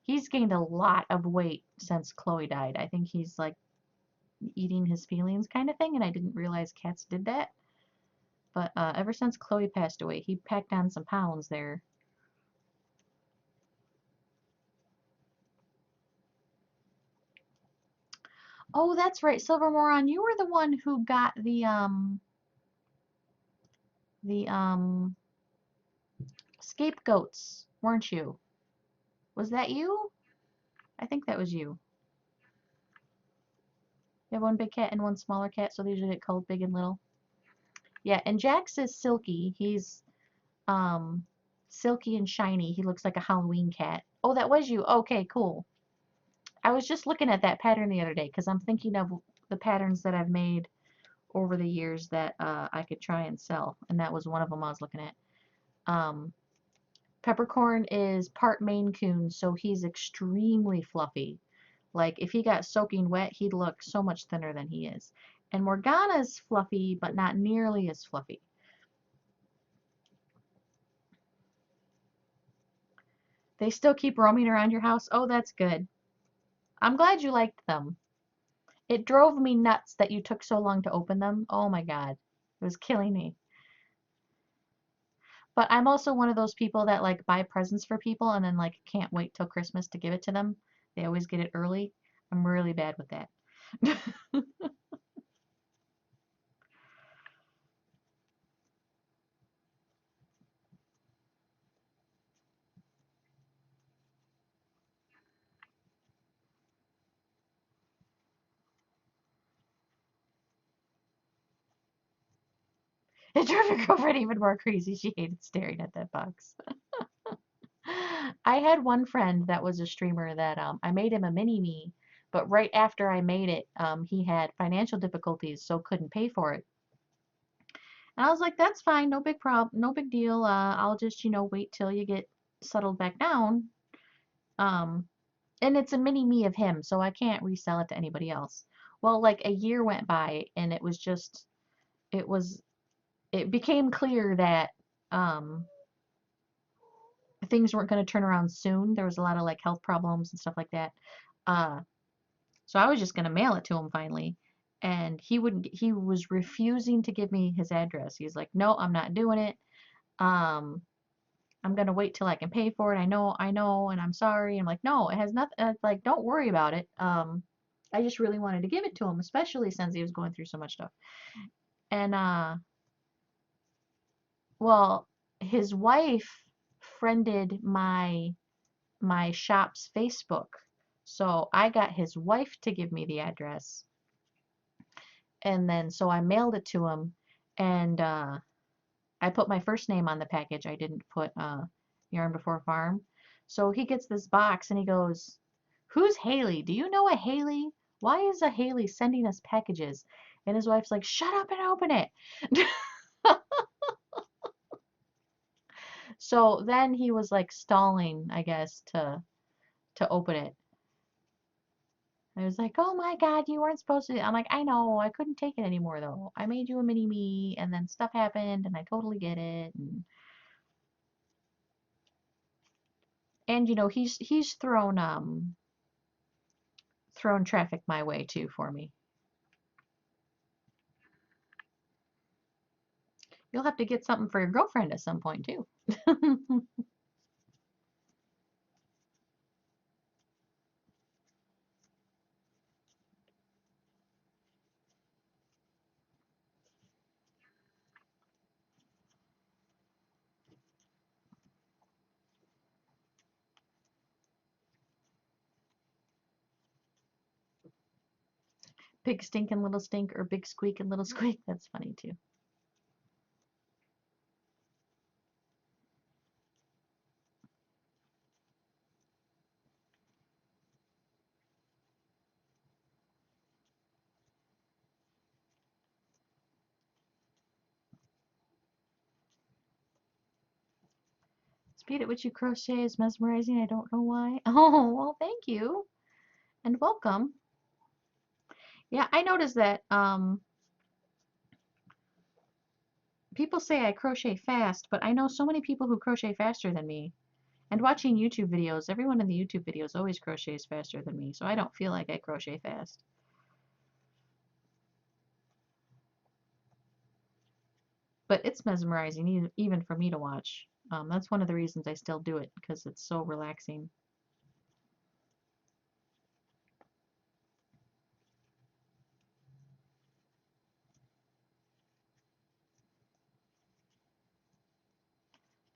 He's gained a lot of weight since Chloe died. I think he's like eating his feelings kind of thing, and I didn't realize cats did that. But ever since Chloe passed away, he packed on some pounds there. Oh, that's right, Silver Moron, you were the one who got the scapegoats, weren't you? Was that you? I think that was you. You have one big cat and one smaller cat, so they usually get called big and little. Yeah, and Jax is silky. He's um silky and shiny. He looks like a Halloween cat. Oh, that was you. Okay, cool. I was just looking at that pattern the other day because I'm thinking of the patterns that I've made over the years that I could try and sell, and that was one of them I was looking at. Um, Peppercorn is part Maine Coon, so he's extremely fluffy. Like if he got soaking wet, he'd look so much thinner than he is. And Morgana's fluffy, but not nearly as fluffy. They still keep roaming around your house. Oh, that's good. I'm glad you liked them. It drove me nuts that you took so long to open them. Oh my God. It was killing me. But I'm also one of those people that like buy presents for people and then like can't wait till Christmas to give it to them. They always get it early. I'm really bad with that. It drove your girlfriend even more crazy. She hated staring at that box. I had one friend that was a streamer that I made him a mini me, but right after I made it, he had financial difficulties, so couldn't pay for it. And I was like, that's fine, no big problem, no big deal. I'll just, wait till you get settled back down. Um, and it's a mini me of him, so I can't resell it to anybody else. Well, like a year went by, and it was, it became clear that um, things weren't going to turn around soon. There was a lot of like health problems and stuff like that. Uh, so I was just going to mail it to him finally. And he was refusing to give me his address. He's like, no, I'm not doing it. Um, I'm gonna wait till I can pay for it. I know, and I'm sorry. I'm like, no, it has nothing. Like, don't worry about it. I just really wanted to give it to him, especially since he was going through so much stuff. And well, his wife friended my my shop's Facebook. So I got his wife to give me the address. And then so I mailed it to him, and I put my first name on the package. I didn't put Yarn Before Farm. So he gets this box and he goes, "Who's Haley? Do you know a Haley? Why is a Haley sending us packages?" And his wife's like, "Shut up and open it." So then he was like stalling, I guess, to open it. I was like, "Oh my God, you weren't supposed to." I'm like, "I know, I couldn't take it anymore though. I made you a mini me, and then stuff happened, and I totally get it." And you know, he's thrown traffic my way too for me. You'll have to get something for your girlfriend at some point too. Big stink and little stink, or big squeak and little squeak. That's funny too. Speed at which you crochet is mesmerizing. I don't know why. Oh, well, thank you and welcome. Yeah, I noticed that people say I crochet fast, but I know so many people who crochet faster than me. And watching YouTube videos, everyone in the YouTube videos always crochets faster than me, so I don't feel like I crochet fast. But it's mesmerizing even for me to watch. That's one of the reasons I still do it, because it's so relaxing.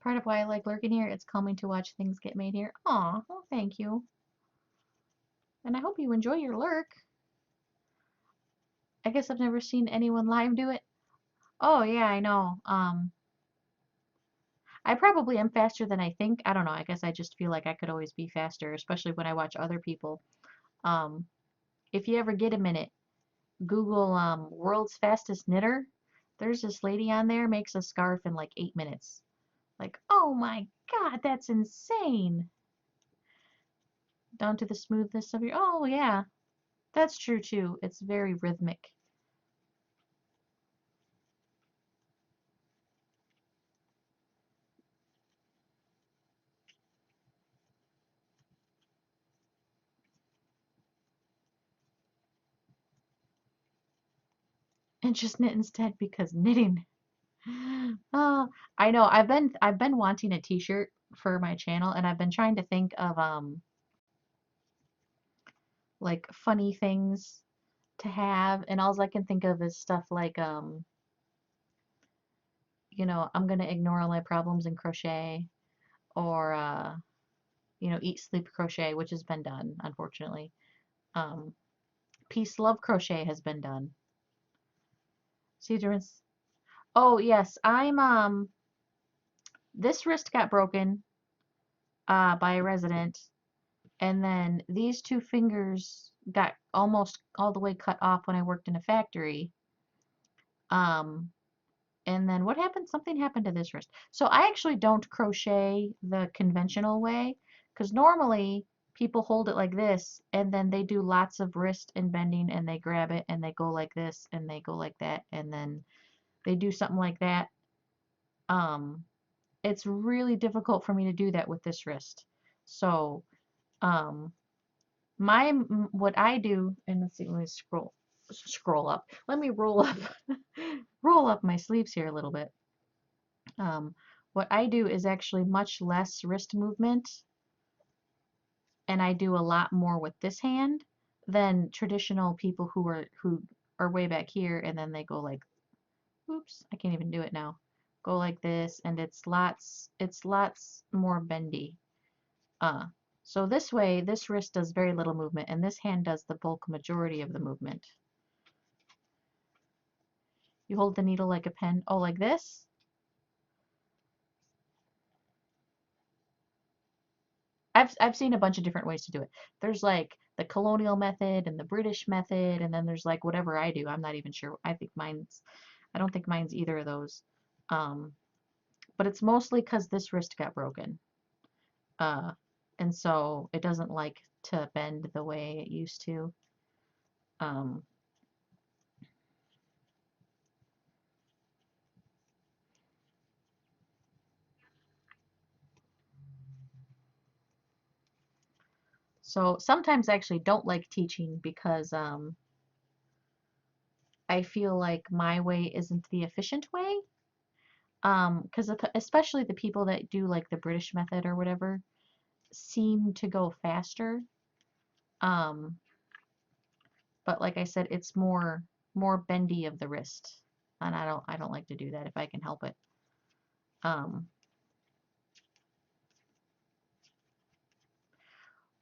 Part of why I like lurking here, it's calming to watch things get made here. Aw, well, thank you. And I hope you enjoy your lurk. I guess I've never seen anyone live do it. Oh, yeah, I know. I probably am faster than I think. I don't know. I guess I just feel like I could always be faster, especially when I watch other people. Um, if you ever get a minute, Google world's fastest knitter. There's this lady on there makes a scarf in like 8 minutes. Like, oh my God, that's insane. Down to the smoothness of your. Oh yeah, that's true too. It's very rhythmic. And just knit instead because knitting. Oh, I know. I've been wanting a t-shirt for my channel, and I've been trying to think of like funny things to have, and all I can think of is stuff like I'm gonna ignore all my problems and crochet, or eat sleep crochet, which has been done, unfortunately. Um, peace love crochet has been done. See the difference? Oh yes, I'm this wrist got broken by a resident, and then these two fingers got almost all the way cut off when I worked in a factory. Um, and then what happened? Something happened to this wrist. So I actually don't crochet the conventional way, because normally people hold it like this and then they do lots of wrist and bending, and they grab it and they go like this and they go like that, and then they do something like that. Um, it's really difficult for me to do that with this wrist. So, um, what I do, and let's see, let me scroll up. Let me roll up roll up my sleeves here a little bit. Um, what I do is actually much less wrist movement, and I do a lot more with this hand than traditional people who are way back here, and then they go like, oops, I can't even do it now. Go like this, and it's lots more bendy. Uh, So this way, this wrist does very little movement, and this hand does the bulk majority of the movement. You hold the needle like a pen. Oh, like this? I've seen a bunch of different ways to do it. There's like the colonial method and the British method, and then there's like whatever I do. I'm not even sure. I don't think mine's either of those. Um, but it's mostly because this wrist got broken. Uh, and so it doesn't like to bend the way it used to. Um, so sometimes I actually don't like teaching because I feel like my way isn't the efficient way. Because especially the people that do like the British method or whatever seem to go faster. Um, but like I said, it's more bendy of the wrist, and I don't like to do that if I can help it. Um,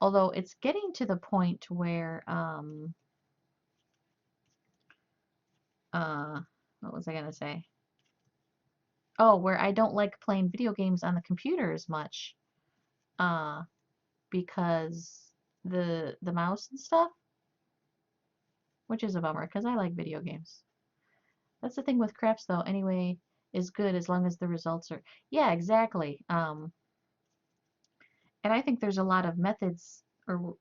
Although it's getting to the point where uh what was I gonna say? Oh, where I don't like playing video games on the computer as much, uh, because the mouse and stuff, which is a bummer because I like video games. That's the thing with crafts though, anyway, is good as long as the results are, yeah, exactly. And I think there's a lot of methods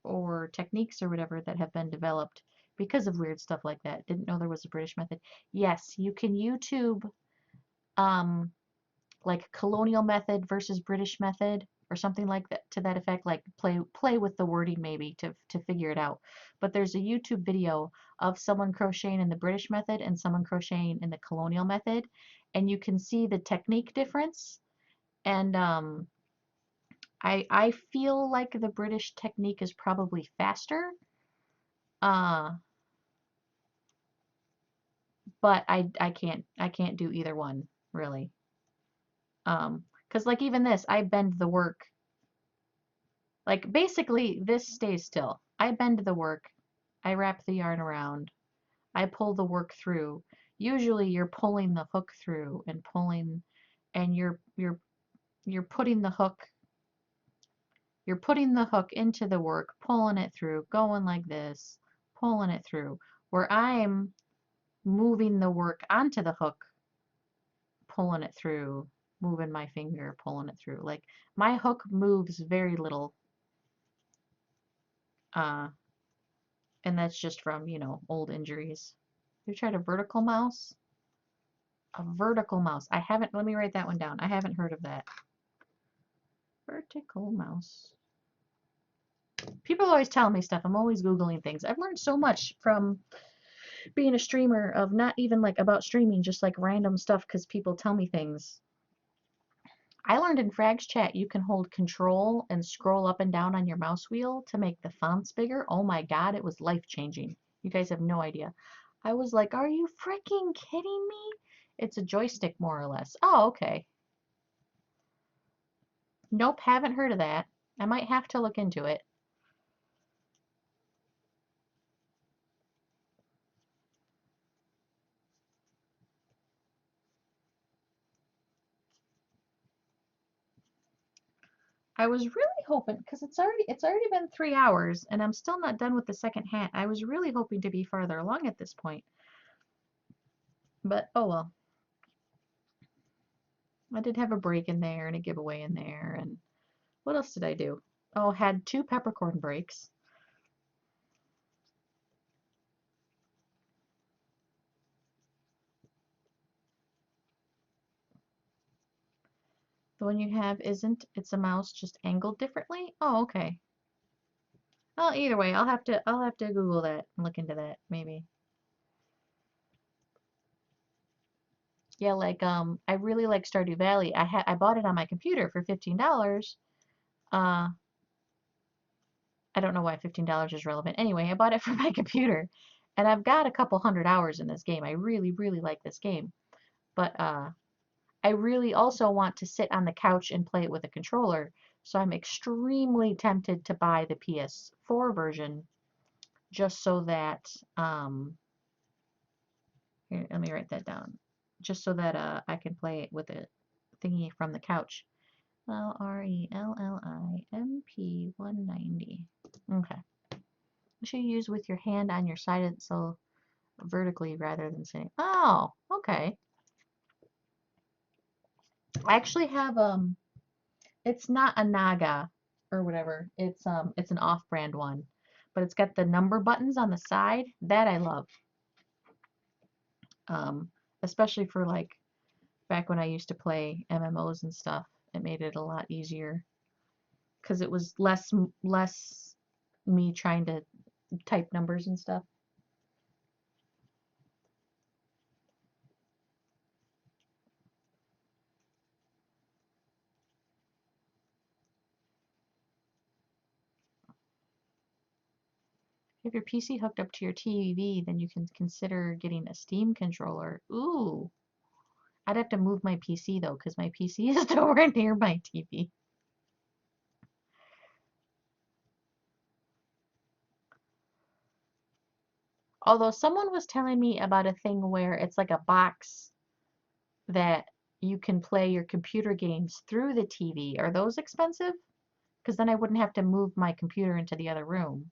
or techniques or whatever that have been developed because of weird stuff like that. Didn't know there was a British method. Yes, you can YouTube um like colonial method versus British method or something like that to that effect, like play with the wording maybe to figure it out. But there's a YouTube video of someone crocheting in the British method and someone crocheting in the colonial method, and you can see the technique difference. And I feel like the British technique is probably faster. Uh, but I can't do either one really. Because like even this, I bend the work. Like basically this stays still. I bend the work, I wrap the yarn around, I pull the work through. Usually you're pulling the hook through and pulling, and you're putting the hook into the work, pulling it through, going like this, pulling it through. Where I'm moving the work onto the hook, pulling it through, moving my finger, pulling it through. Like my hook moves very little. Uh, and that's just from, old injuries. You tried a vertical mouse? A vertical mouse. I haven't, let me write that one down. I haven't heard of that. Vertical mouse. People always tell me stuff. I'm always Googling things. I've learned so much from being a streamer of not even like about streaming, just like random stuff because people tell me things. I learned in Frag's chat you can hold control and scroll up and down on your mouse wheel to make the fonts bigger. Oh my God, it was life changing. You guys have no idea. I was like, are you freaking kidding me? It's a joystick more or less. Oh, okay. Nope, haven't heard of that. I might have to look into it. I was really hoping because it's already been 3 hours and I'm still not done with the second hat. I was really hoping to be farther along at this point. But oh well. I did have a break in there and a giveaway in there, and what else did I do? Oh, had 2 peppercorn breaks. The one you have isn't, it's a mouse just angled differently? Oh, okay. Well, either way, I'll have to Google that and look into that maybe. Yeah, like I really like Stardew Valley. I bought it on my computer for $15. Uh I don't know why $15 is relevant. Anyway, I bought it for my computer and I've got a couple hundred hours in this game. I really, really like this game. But I really also want to sit on the couch and play it with a controller. So I'm extremely tempted to buy the PS4 version just so that, here, let me write that down. Just so that I can play it with a thingy from the couch. RELLIMP 190. Okay. You should use with your hand on your side so vertically rather than sitting. Oh, okay. I actually have it's not a Naga or whatever. It's an off-brand one, but it's got the number buttons on the side. That I love. Um, Especially for like back when I used to play MMOs and stuff. It made it a lot easier because it was less me trying to type numbers and stuff. If your PC hooked up to your TV, then you can consider getting a Steam controller. Ooh, I'd have to move my PC though, because my PC is nowhere near my TV. Although someone was telling me about a thing where it's like a box that you can play your computer games through the TV. Are those expensive? Because then I wouldn't have to move my computer into the other room.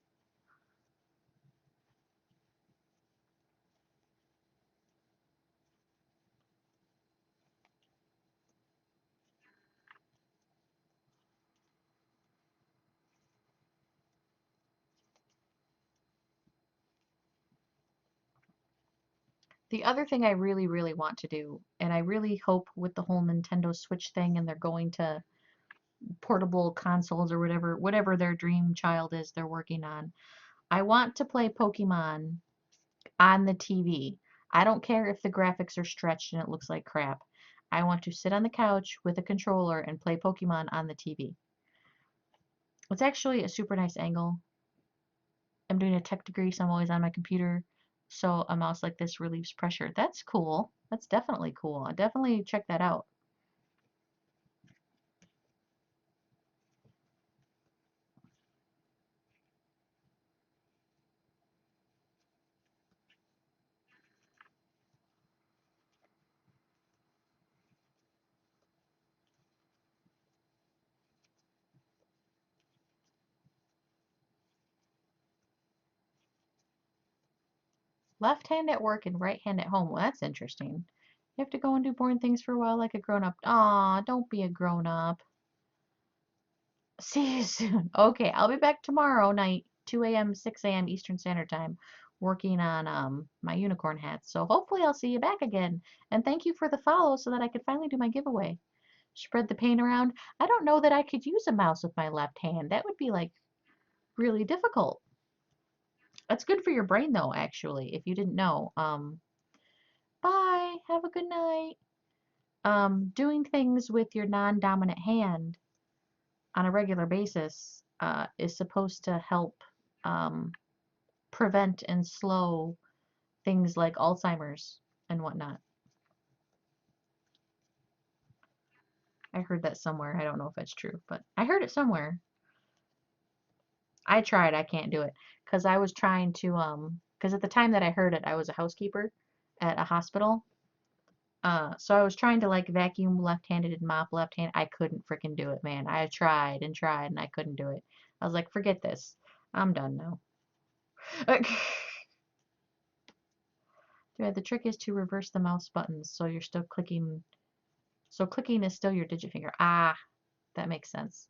The other thing I really, really want to do, and I really hope with the whole Nintendo Switch thing and they're going to portable consoles or whatever their dream child is they're working on. I want to play Pokemon on the TV. I don't care if the graphics are stretched and it looks like crap. I want to sit on the couch with a controller and play Pokemon on the TV. It's actually a super nice angle. I'm doing a tech degree, so I'm always on my computer. So a mouse like this relieves pressure. That's cool. That's definitely cool. I'll definitely check that out. Left hand at work and right hand at home. Well, that's interesting. You have to go and do boring things for a while like a grown up. Aw, don't be a grown up. See you soon. Okay, I'll be back tomorrow night, 2 a.m., 6 a.m. Eastern Standard Time, working on my unicorn hats. So hopefully I'll see you back again. And thank you for the follow so that I could finally do my giveaway. Spread the paint around. I don't know that I could use a mouse with my left hand. That would be like really difficult. That's good for your brain though, actually, if you didn't know. Bye. Have a good night. Doing things with your non-dominant hand on a regular basis is supposed to help um, prevent and slow things like Alzheimer's and whatnot. I heard that somewhere. I don't know if that's true, but I heard it somewhere. I tried. I can't do it because I was trying to because at the time that I heard it, I was a housekeeper at a hospital. So I was trying to like vacuum left-handed and mop left-handed. I couldn't freaking do it, man. I tried and tried and I couldn't do it. I was like, forget this. I'm done now. Yeah, the trick is to reverse the mouse buttons so you're still clicking. So clicking is still your digit finger. Ah, that makes sense.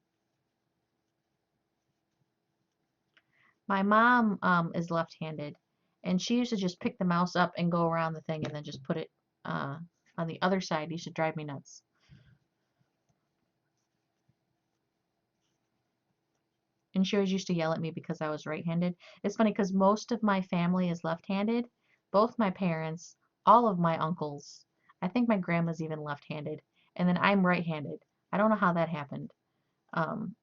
My mom is left-handed, and she used to just pick the mouse up and go around the thing and then just put it uh, on the other side. It used to drive me nuts. And she always used to yell at me because I was right-handed. It's funny because most of my family is left-handed. Both my parents, all of my uncles. I think my grandma's even left-handed. And then I'm right-handed. I don't know how that happened. Um,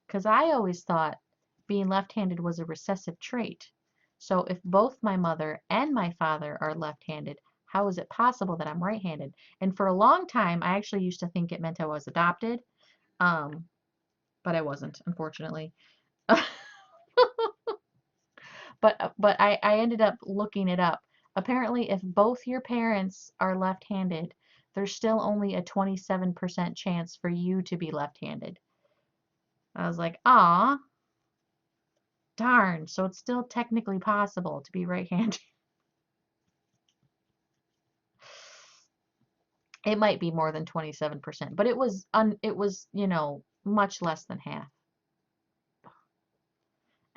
because I always thought being left-handed was a recessive trait. So if both my mother and my father are left-handed, How is it possible that I'm right-handed? And for a long time, I actually used to think it meant I was adopted, um, but I wasn't, unfortunately. But I ended up looking it up. Apparently, if both your parents are left-handed, there's still only a 27% chance for you to be left-handed. I was like, ah, darn. So it's still technically possible to be right-handed. It might be more than 27%, but it was, much less than half.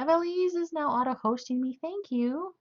Evelise is now auto-hosting me. Thank you.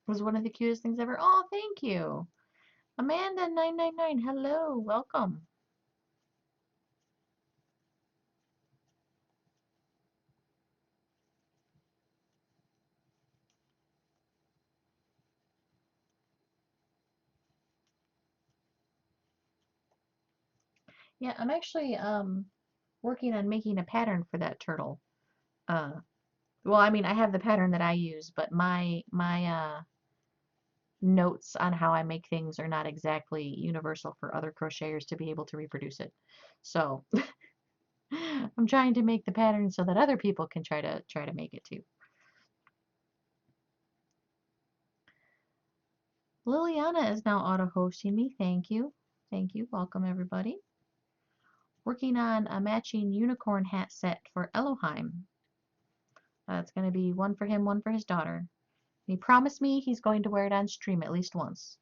It was one of the cutest things ever. Oh, thank you. Amanda999, hello, welcome. Yeah, I'm actually working on making a pattern for that turtle. Uh, well, I mean, I have the pattern that I use, but my notes on how I make things are not exactly universal for other crocheters to be able to reproduce it. So I'm trying to make the pattern so that other people can try to make it too. Liliana is now auto-hosting me. Thank you. Thank you. Welcome everybody. Working on a matching unicorn hat set for Elohim. It's going to be one for him, one for his daughter. He promised me he's going to wear it on stream at least once.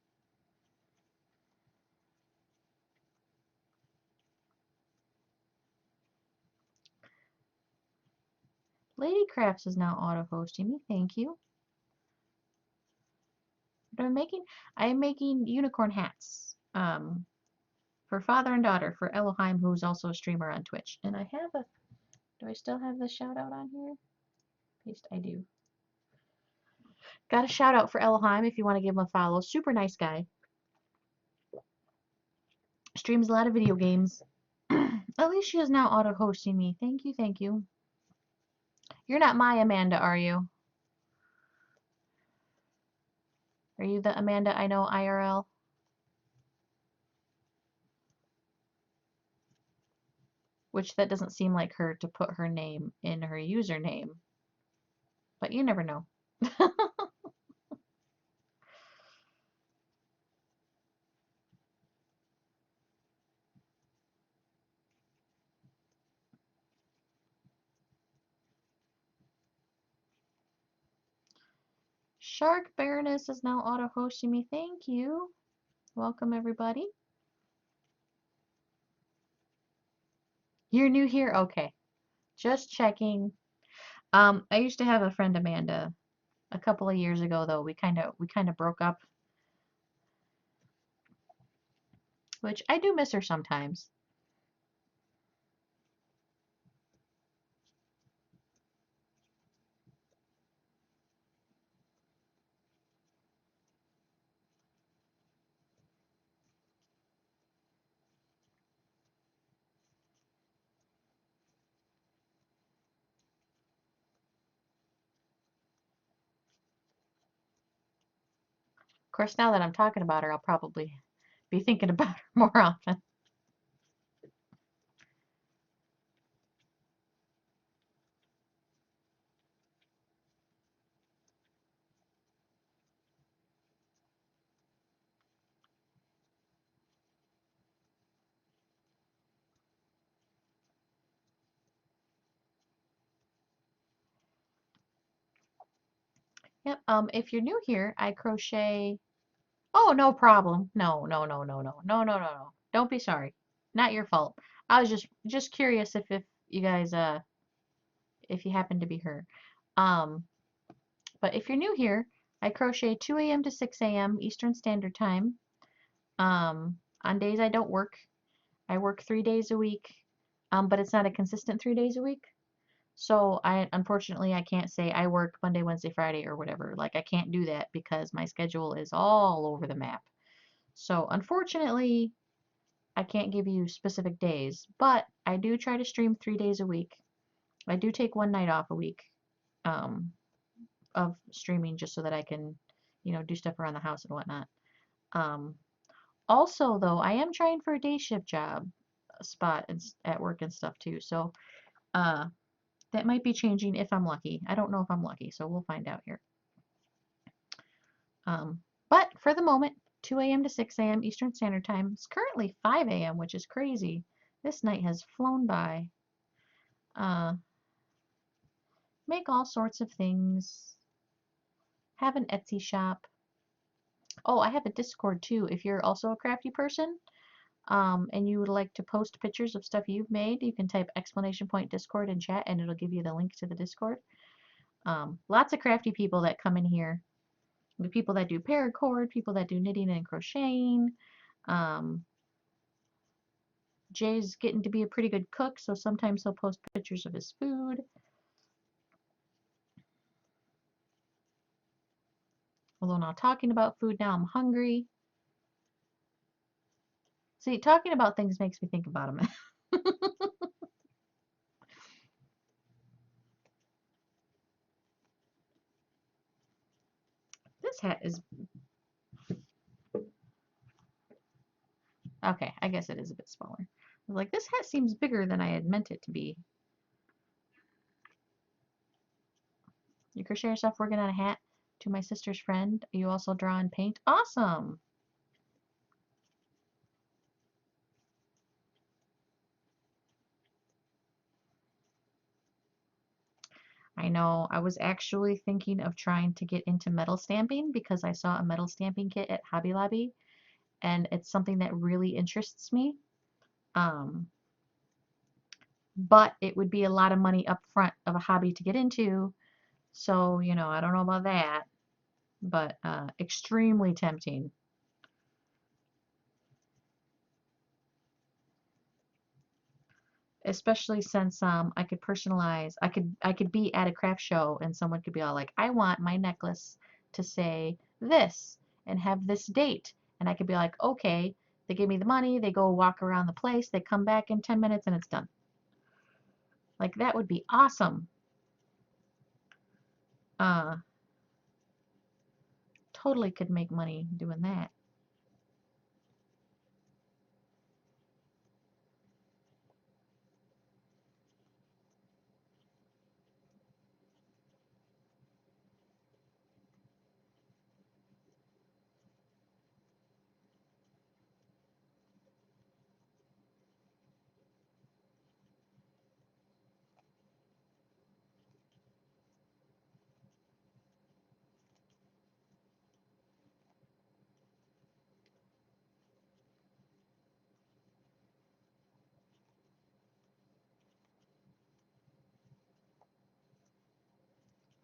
Lady Crafts is now auto-hosting me. Thank you. What am I making? I am making unicorn hats for father and daughter for Elohim, who's also a streamer on Twitch. And I have a... Do I still have the shout out on here? Paste, I do. Got a shout out for Elohim if you want to give him a follow. Super nice guy. Streams a lot of video games. Alicia is now auto-hosting me. Thank you, thank you. You're not my Amanda, are you? Are you the Amanda I know IRL? Which that doesn't seem like her to put her name in her username. But you never know. Shark Baroness is now auto-hosting me. Thank you. Welcome, everybody. You're new here? Okay. Just checking. I used to have a friend, Amanda, a couple of years ago, though. We kind of broke up, which I do miss her sometimes. Of course, now that I'm talking about her, I'll probably be thinking about her more often. Yep. If you're new here, I crochet. Oh, no problem. No, no, no, no, no, no, no, no, no. Don't be sorry. Not your fault. I was just curious if you guys if you happen to be her. Um, but if you're new here, I crochet 2 a.m. to 6 a.m. Eastern Standard Time. On days I don't work, I work 3 days a week. But it's not a consistent 3 days a week. So I unfortunately I can't say I work Monday, Wednesday, Friday or whatever. Like I can't do that because my schedule is all over the map. So unfortunately, I can't give you specific days, but I do try to stream 3 days a week. I do take one night off a week um, of streaming just so that I can, do stuff around the house and whatnot. Um, Also, though, I am trying for a day shift job spot at work and stuff too. So uh, that might be changing if I'm lucky. I don't know if I'm lucky, so we'll find out here. Um, but for the moment, 2 a.m. to 6 a.m. Eastern Standard Time. It's currently 5 a.m., which is crazy. This night has flown by. Uh, make all sorts of things. Have an Etsy shop. Oh, I have a Discord too. If you're also a crafty person, and you would like to post pictures of stuff you've made, you can type exclamation point Discord in chat, and it'll give you the link to the Discord. Lots of crafty people that come in here. The people that do paracord, people that do knitting and crocheting. Um, Jay's getting to be a pretty good cook, so sometimes he'll post pictures of his food. Although now talking about food, now I'm hungry. See, talking about things makes me think about them. This hat is... Okay, I guess it is a bit smaller. I was like, this hat seems bigger than I had meant it to be. You crochet yourself working on a hat to my sister's friend. You also draw and paint. Awesome! I know. I was actually thinking of trying to get into metal stamping because I saw a metal stamping kit at Hobby Lobby, and it's something that really interests me. Um, but it would be a lot of money up front of a hobby to get into. So, I don't know about that, but extremely tempting. Especially since I could personalize. I could be at a craft show and someone could be all like, "I want my necklace to say this and have this date." And I could be like, "Okay." They give me the money, they go walk around the place, they come back in 10 minutes and it's done. Like that would be awesome. Uh Totally could make money doing that.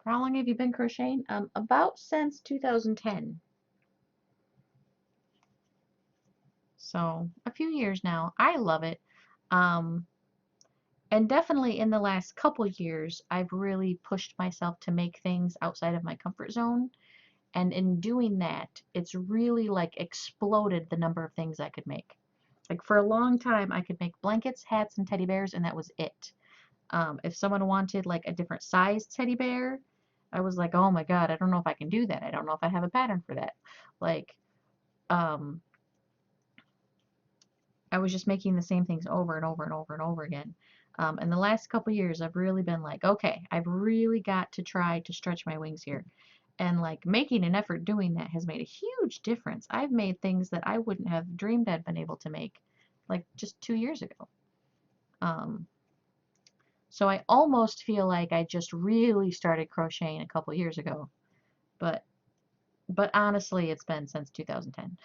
For how long have you been crocheting? About since 2010. So a few years now. I love it. Um, and definitely in the last couple years, I've really pushed myself to make things outside of my comfort zone. And in doing that, it's really like exploded the number of things I could make. Like for a long time, I could make blankets, hats, and teddy bears, and that was it. If someone wanted like a different size teddy bear, I was like, oh my God, I don't know if I can do that. I don't know if I have a pattern for that. Like, um, I was just making the same things over and over and over and over again. And the last couple years, I've really been like, okay, I've really got to try to stretch my wings here. And like making an effort doing that has made a huge difference. I've made things that I wouldn't have dreamed I'd been able to make like just 2 years ago. Um, so I almost feel like I just really started crocheting a couple years ago. but honestly, it's been since 2010.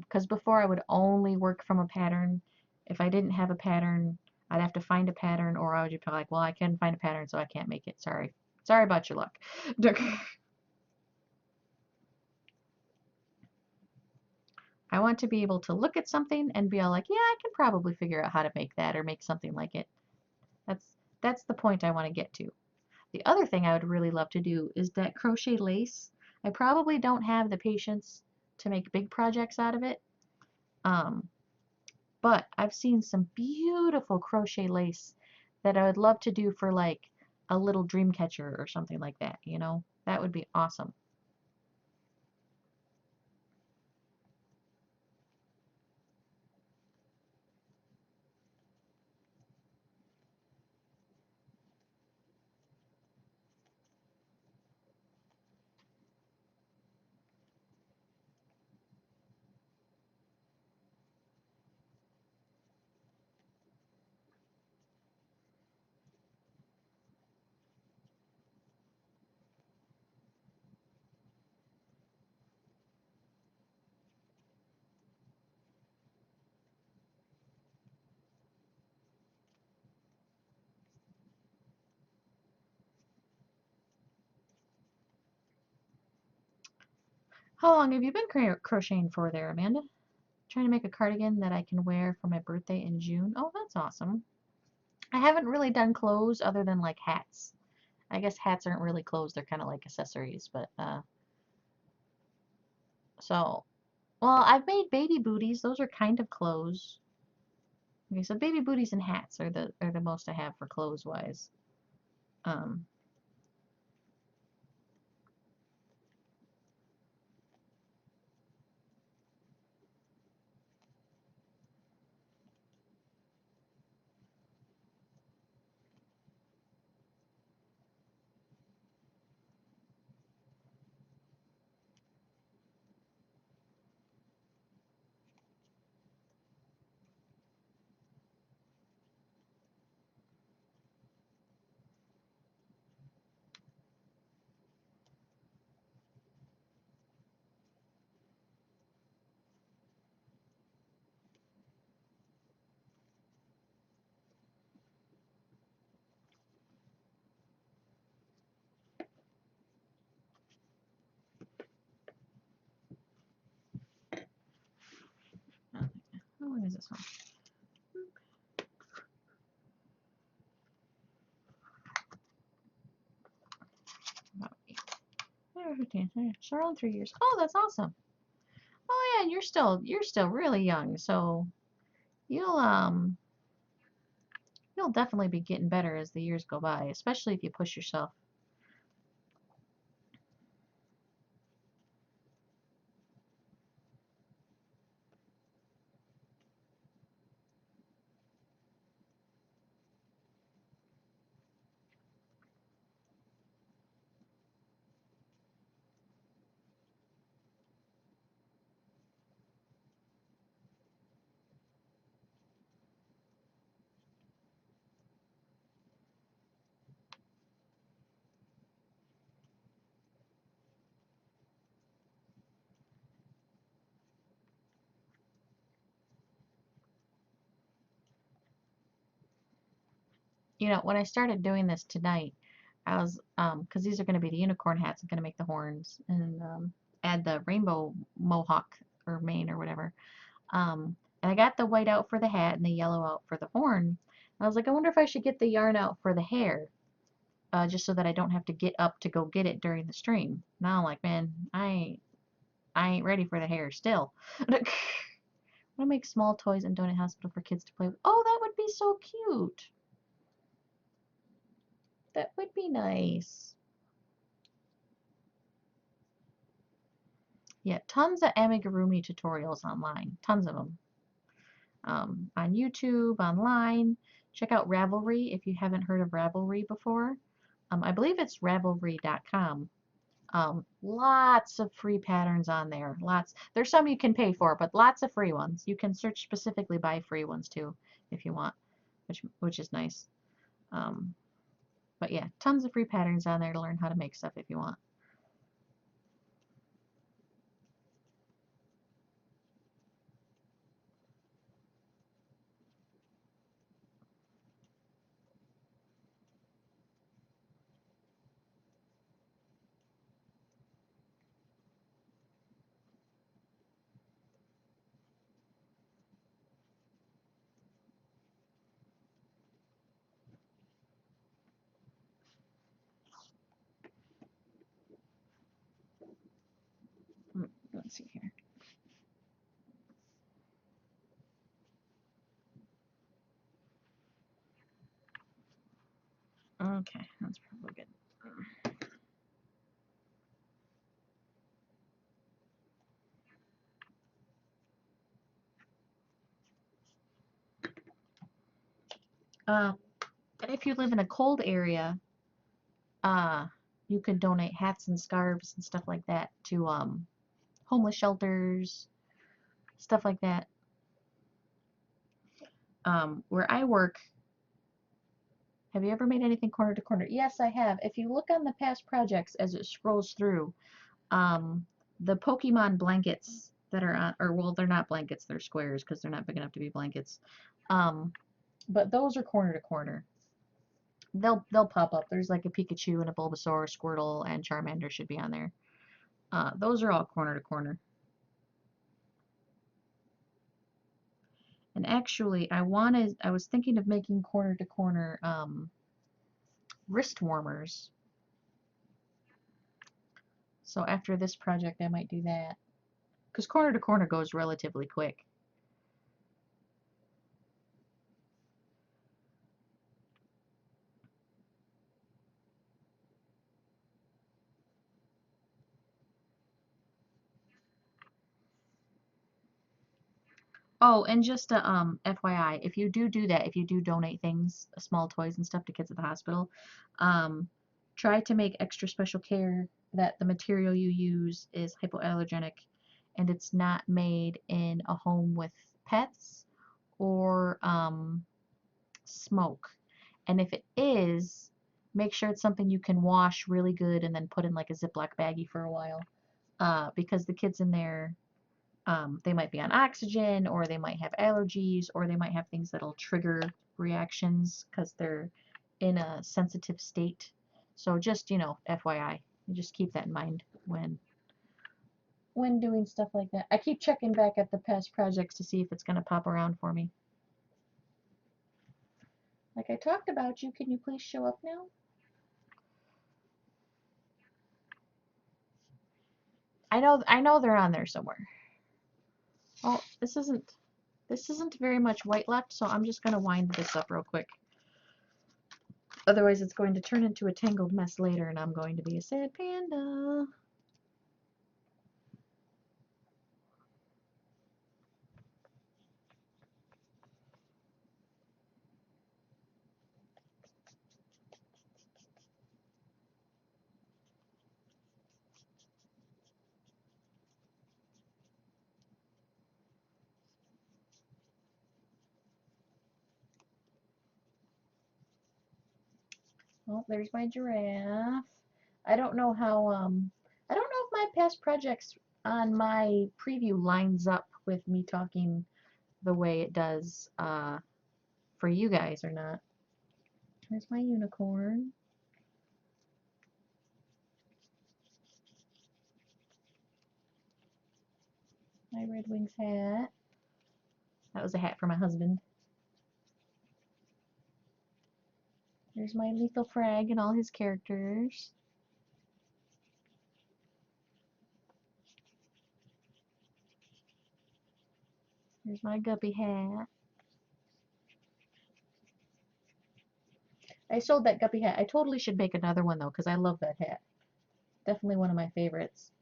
Because before I would only work from a pattern. If I didn't have a pattern, I'd have to find a pattern, or I would just be like, well, I couldn't find a pattern, so I can't make it. Sorry. Sorry about your luck. I want to be able to look at something and be all like, yeah, I can probably figure out how to make that or make something like it. That's that's the point I want to get to. The other thing I would really love to do is that crochet lace. I probably don't have the patience to make big projects out of it. Um, but I've seen some beautiful crochet lace that I would love to do for like a little dream catcher or something like that, you know? That would be awesome. How long have you been crocheting for there, Amanda? Trying to make a cardigan that I can wear for my birthday in June. Oh, that's awesome. I haven't really done clothes other than like hats. I guess hats aren't really clothes, they're kind of like accessories, but so well, I've made baby booties. Those are kind of clothes. Okay, so baby booties and hats are the most I have for clothes wise. Um, how long is this one? About 15, so around 3 years. Oh, that's awesome. Oh yeah, and you're still really young, so you'll you'll definitely be getting better as the years go by, especially if you push yourself. You know, when I started doing this tonight, I was because these are going to be the unicorn hats. I'm going to make the horns and add the rainbow mohawk or mane or whatever. And I got the white out for the hat and the yellow out for the horn. And I was like, I wonder if I should get the yarn out for the hair, just so that I don't have to get up to go get it during the stream. Now I'm like, man, I ain't ready for the hair still. I want to make small toys and donate hospital for kids to play with. Oh, that would be so cute. That would be nice. Yeah, tons of amigurumi tutorials online. Tons of them. On YouTube, online. Check out Ravelry if you haven't heard of Ravelry before. I believe it's Ravelry.com. Lots of free patterns on there. Lots. There's some you can pay for, but lots of free ones. You can search specifically by free ones too, if you want, which is nice. Um, But yeah, tons of free patterns on there to learn how to make stuff if you want. Let's see here. Okay, that's probably good. And if you live in a cold area, uh, you could donate hats and scarves and stuff like that to homeless shelters, stuff like that. Where I work, have you ever made anything corner to corner? Yes, I have. If you look on the past projects as it scrolls through, um, the Pokemon blankets that are on, or well, they're not blankets, they're squares because they're not big enough to be blankets. Um, but those are corner to corner. They'll pop up. There's like a Pikachu and a Bulbasaur, Squirtle, and Charmander should be on there. Those are all corner to corner. And actually, I was thinking of making corner to corner wrist warmers. So after this project, I might do that. Because corner to corner goes relatively quick. Oh, and just a FYI, if you do that, if you do donate things, small toys and stuff to kids at the hospital, um, try to make extra special care that the material you use is hypoallergenic and it's not made in a home with pets or smoke. And if it is, make sure it's something you can wash really good and then put in like a Ziploc baggie for a while. Because the kids in there, they might be on oxygen, or they might have allergies, or they might have things that'll trigger reactions because they're in a sensitive state. So just, FYI, just keep that in mind when doing stuff like that. I keep checking back at the past projects to see if it's going to pop around for me. Like I talked about you, can you please show up now? I know they're on there somewhere. Oh, this isn't very much white left, so I'm just gonna wind this up real quick. Otherwise it's going to turn into a tangled mess later and I'm going to be a sad panda. Oh, there's my giraffe. I don't know how I don't know if my past projects on my preview lines up with me talking the way it does for you guys or not. There's my unicorn. My Red Wings hat. That was a hat for my husband. There's my Lethal Frag and all his characters. There's my Guppy hat. I sold that Guppy hat. I totally should make another one though, because I love that hat. Definitely one of my favorites.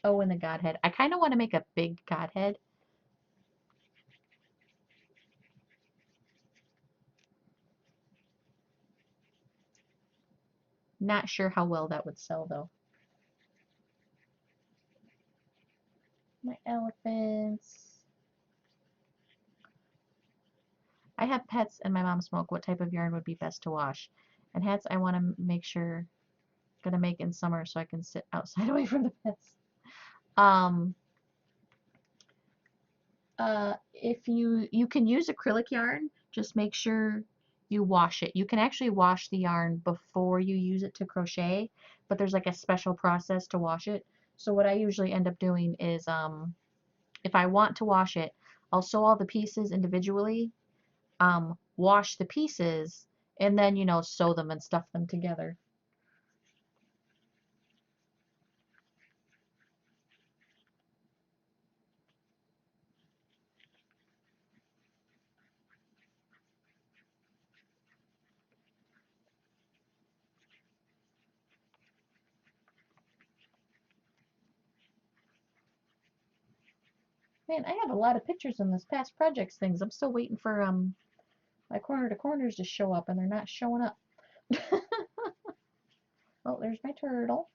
Oh, and the Godhead. I kind of want to make a big Godhead. Not sure how well that would sell though. My elephants. I have pets and my mom smoke. What type of yarn would be best to wash? And hats I want to make sure, gonna make in summer so I can sit outside away from the pets. Um, if you can use acrylic yarn, just make sure you wash it. You can actually wash the yarn before you use it to crochet, but there's like a special process to wash it. So what I usually end up doing is if I want to wash it, I'll sew all the pieces individually, wash the pieces, and then, you know, sew them and stuff them together. Man, I have a lot of pictures in this past projects things. I'm still waiting for my corner to corners to show up, and they're not showing up. Oh, there's my turtle.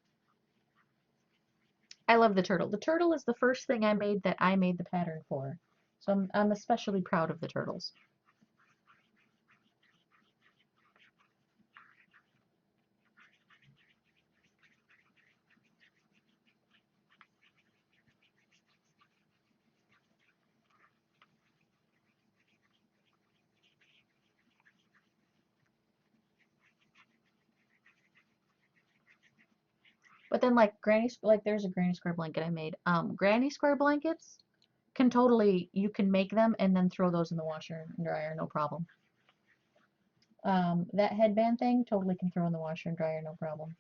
I love the turtle. The turtle is the first thing I made that I made the pattern for. So I'm especially proud of the turtles. But then like like there's a granny square blanket I made. Granny square blankets can totally, you can make them and then throw those in the washer and dryer, no problem. That headband thing totally can throw in the washer and dryer, no problem.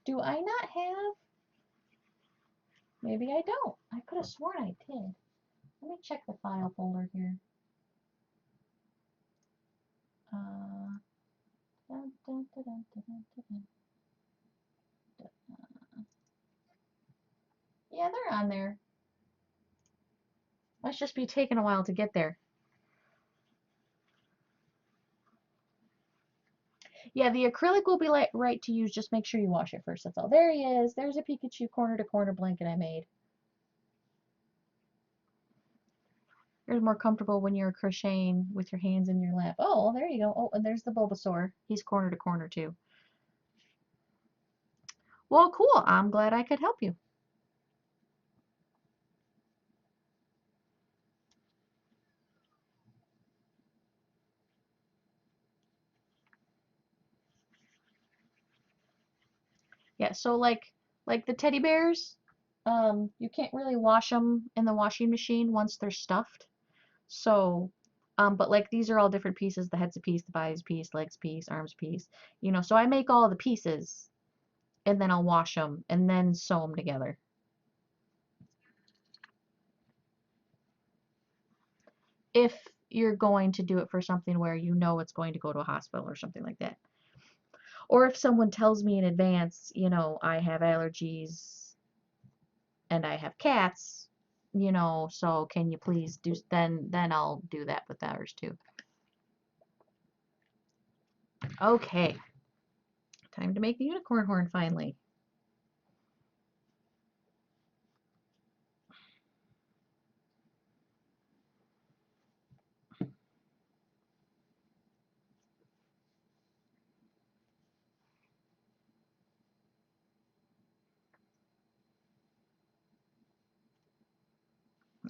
Do I not have? Maybe I don't. I could have sworn I did. Let me check the file folder here. Uh, dun, dun, dun, dun, dun, dun, dun, dun. Yeah, they're on there. Must just be taking a while to get there. Yeah, the acrylic will be like right to use. Just make sure you wash it first. That's all. There he is. There's a Pikachu corner to corner blanket I made. You're more comfortable when you're crocheting with your hands in your lap. Oh, there you go. Oh, and there's the Bulbasaur. He's corner to corner too. Well, cool. I'm glad I could help you. Yeah, so like the teddy bears, you can't really wash them in the washing machine once they're stuffed. So, but like these are all different pieces. The head's a piece, the body's a piece, legs a piece, arms a piece. You know, so I make all the pieces and then I'll wash them and then sew them together. If you're going to do it for something where you know it's going to go to a hospital or something like that. Or if someone tells me in advance, you know, I have allergies and I have cats, you know, so can you please do, then I'll do that with ours too. Okay, time to make the unicorn horn finally.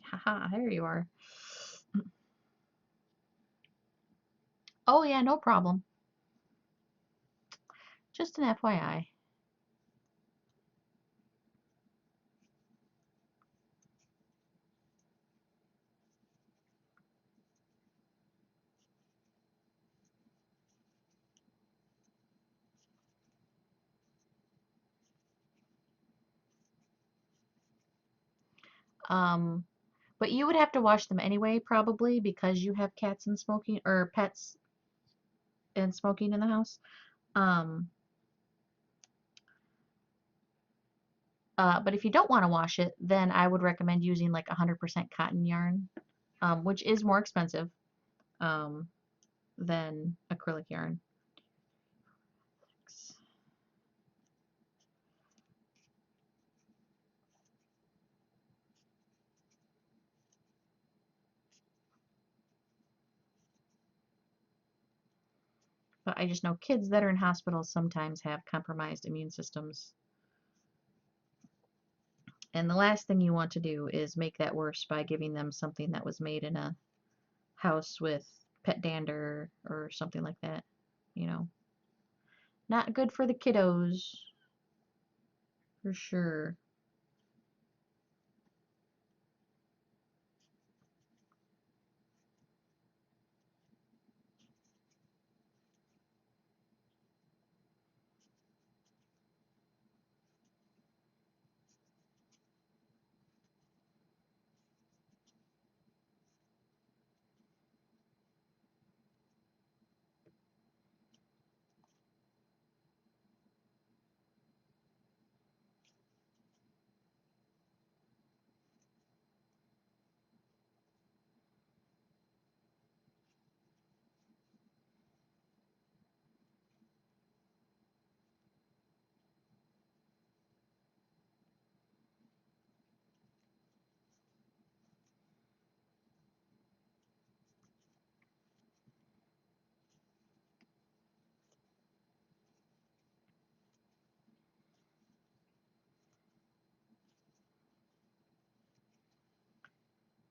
Haha, there you are. Oh yeah, no problem. Just an FYI. Um, but you would have to wash them anyway, probably, because you have cats and smoking, or pets and smoking in the house. Um, but if you don't want to wash it, then I would recommend using like 100% cotton yarn, which is more expensive um, than acrylic yarn. But I just know kids that are in hospitals sometimes have compromised immune systems. And the last thing you want to do is make that worse by giving them something that was made in a house with pet dander or something like that. You know, not good for the kiddos, for sure.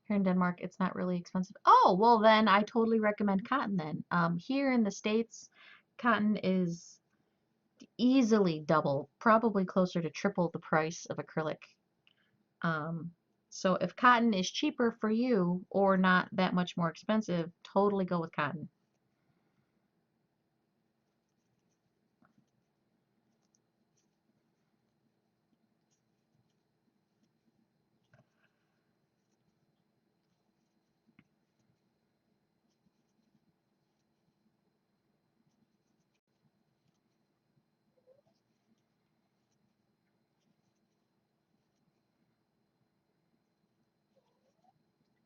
Here in Denmark, it's not really expensive. Oh, well then I totally recommend cotton then. Here in the States, cotton is easily double, probably closer to triple the price of acrylic. Um, so if cotton is cheaper for you or not that much more expensive, totally go with cotton.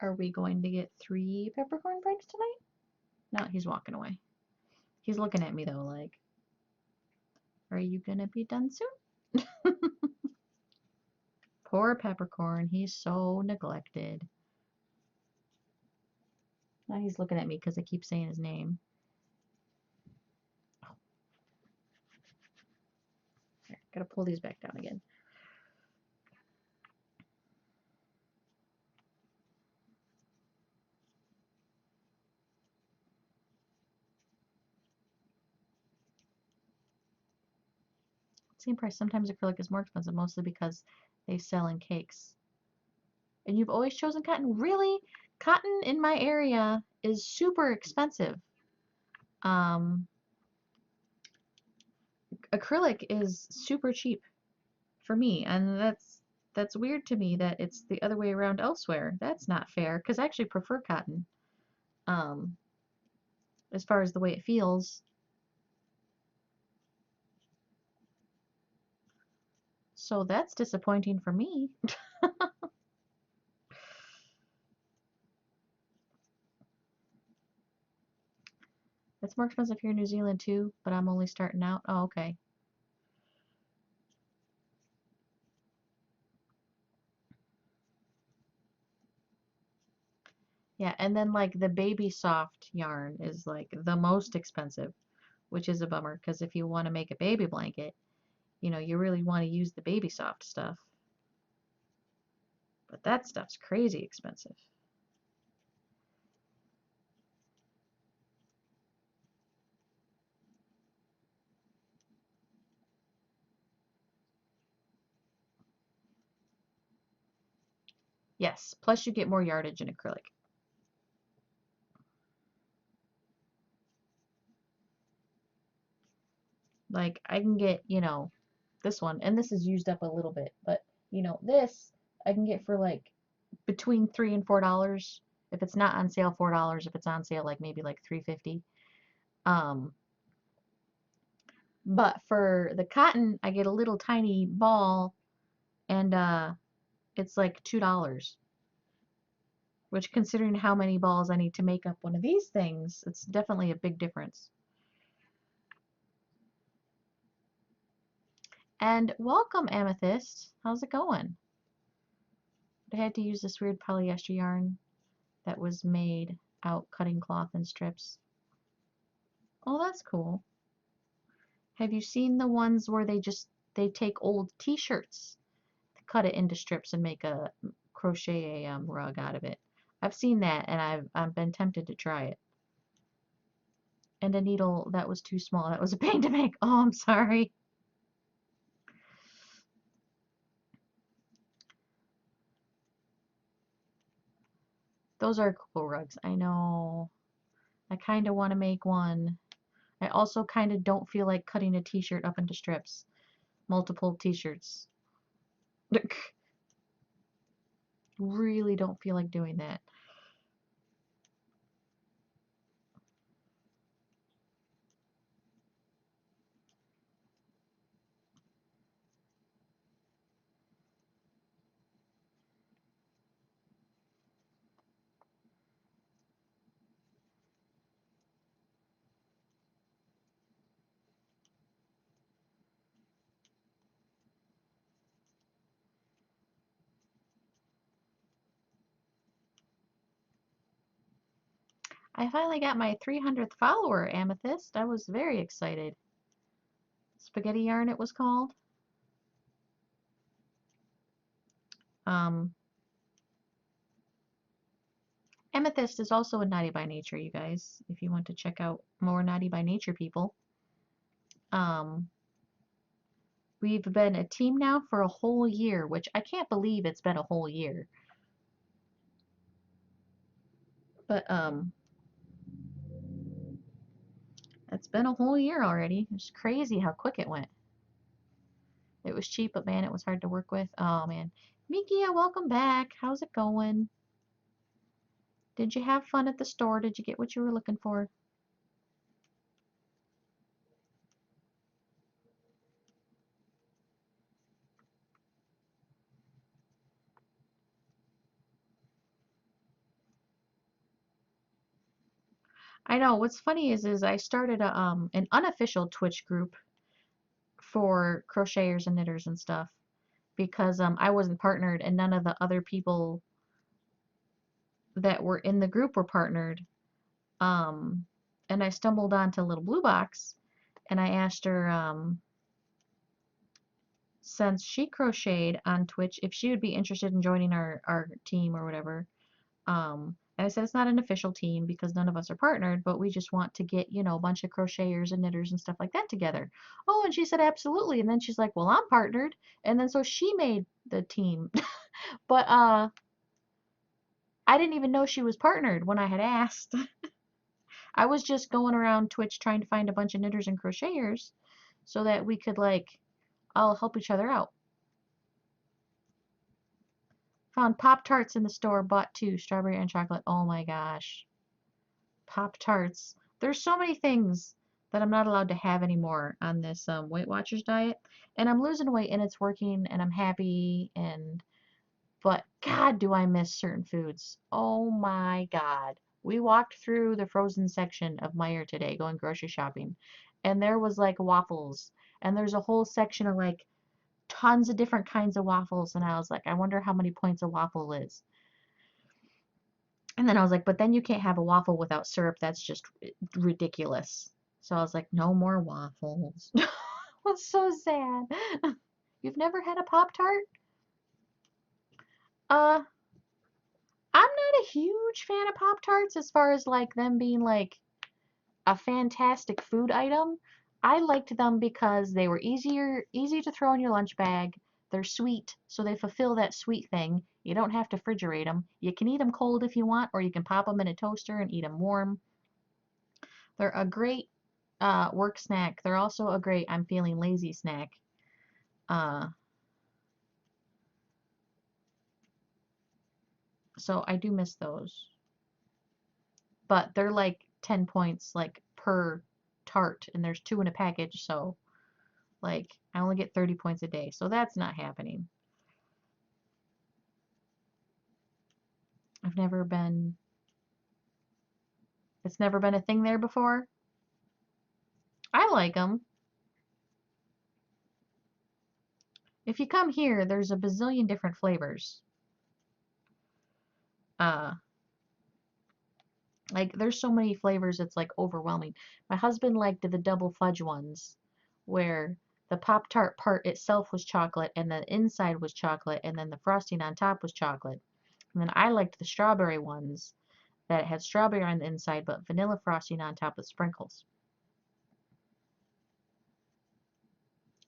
Are we going to get 3 peppercorn breaks tonight? No, he's walking away. He's looking at me though like, are you gonna be done soon? Poor peppercorn, he's so neglected. Now he's looking at me because I keep saying his name. Oh, here, gotta pull these back down again. Same price. Sometimes acrylic is more expensive, mostly because they sell in cakes. And you've always chosen cotton? Really? Cotton in my area is super expensive. Um, Acrylic is super cheap for me, and that's weird to me that it's the other way around elsewhere. That's not fair because I actually prefer cotton. Um, as far as the way it feels. So that's disappointing for me. It's more expensive here in New Zealand too, but I'm only starting out. Oh, okay. Yeah, and then like the baby soft yarn is like the most expensive, which is a bummer because if you want to make a baby blanket, you really want to use the baby soft stuff. But that stuff's crazy expensive. Yes, plus you get more yardage in acrylic. Like I can get, this one, and this is used up a little bit, but this I can get for like between $3 and $4. If it's not on sale, $4. If it's on sale, like maybe like $3.50. Um, but for the cotton, I get a little tiny ball, and it's like $2. Which, considering how many balls I need to make up one of these things, it's definitely a big difference. And welcome, Amethyst. How's it going? I had to use this weird polyester yarn that was made out cutting cloth in strips. Oh, that's cool. Have you seen the ones where they take old t-shirts, cut it into strips and make a crochet a rug out of it? I've seen that and I've been tempted to try it. And a needle that was too small. That was a pain to make. Oh, I'm sorry. Those are cool rugs. I know. I kind of want to make one. I also kind of don't feel like cutting a t-shirt up into strips. Multiple t-shirts. Really don't feel like doing that. I finally got my 300th follower, Amethyst. I was very excited. Spaghetti yarn it was called. Um, Amethyst is also a Naughty by Nature, you guys, if you want to check out more Naughty by Nature people. Um, we've been a team now for a whole year, which I can't believe it's been a whole year. But it's been a whole year already. It's crazy how quick it went. It was cheap, but man, it was hard to work with. Oh man. Mikia, welcome back. How's it going? Did you have fun at the store? Did you get what you were looking for? I know. What's funny is I started an unofficial Twitch group for crocheters and knitters and stuff because I wasn't partnered and none of the other people that were in the group were partnered. Um, and I stumbled onto Little Blue Box and I asked her since she crocheted on Twitch if she would be interested in joining our team or whatever. And I said it's not an official team because none of us are partnered, but we just want to get, you know, a bunch of crocheters and knitters and stuff like that together. Oh, and she said absolutely. And then she's like, well, I'm partnered. And then so she made the team. But I didn't even know she was partnered when I had asked. I was just going around Twitch trying to find a bunch of knitters and crocheters so that we could like all help each other out. Found Pop Tarts in the store, bought two, strawberry and chocolate. Oh my gosh. Pop Tarts. There's so many things that I'm not allowed to have anymore on this Weight Watchers diet. And I'm losing weight and it's working and I'm happy and but God, do I miss certain foods. Oh my God. We walked through the frozen section of Meijer today going grocery shopping and there was like waffles and there's a whole section of like tons of different kinds of waffles and I was like, I wonder how many points a waffle is. And then I was like, but then you can't have a waffle without syrup. That's just ridiculous. So I was like, no more waffles. It was so sad. You've never had a Pop Tart? Uh, I'm not a huge fan of Pop Tarts as far as like them being like a fantastic food item. I liked them because they were easy to throw in your lunch bag. They're sweet, so they fulfill that sweet thing. You don't have to refrigerate them. You can eat them cold if you want, or you can pop them in a toaster and eat them warm. They're a great work snack. They're also a great I'm feeling lazy snack. Uh, so I do miss those. But they're like 10 points like per tart and there's two in a package, so like I only get 30 points a day. So that's not happening. I've never been it's never been a thing there before. I like them. If you come here, there's a bazillion different flavors. Uh Like there's so many flavors, it's like overwhelming. My husband liked the double fudge ones where the Pop Tart part itself was chocolate and the inside was chocolate and then the frosting on top was chocolate. And then I liked the strawberry ones that had strawberry on the inside but vanilla frosting on top with sprinkles,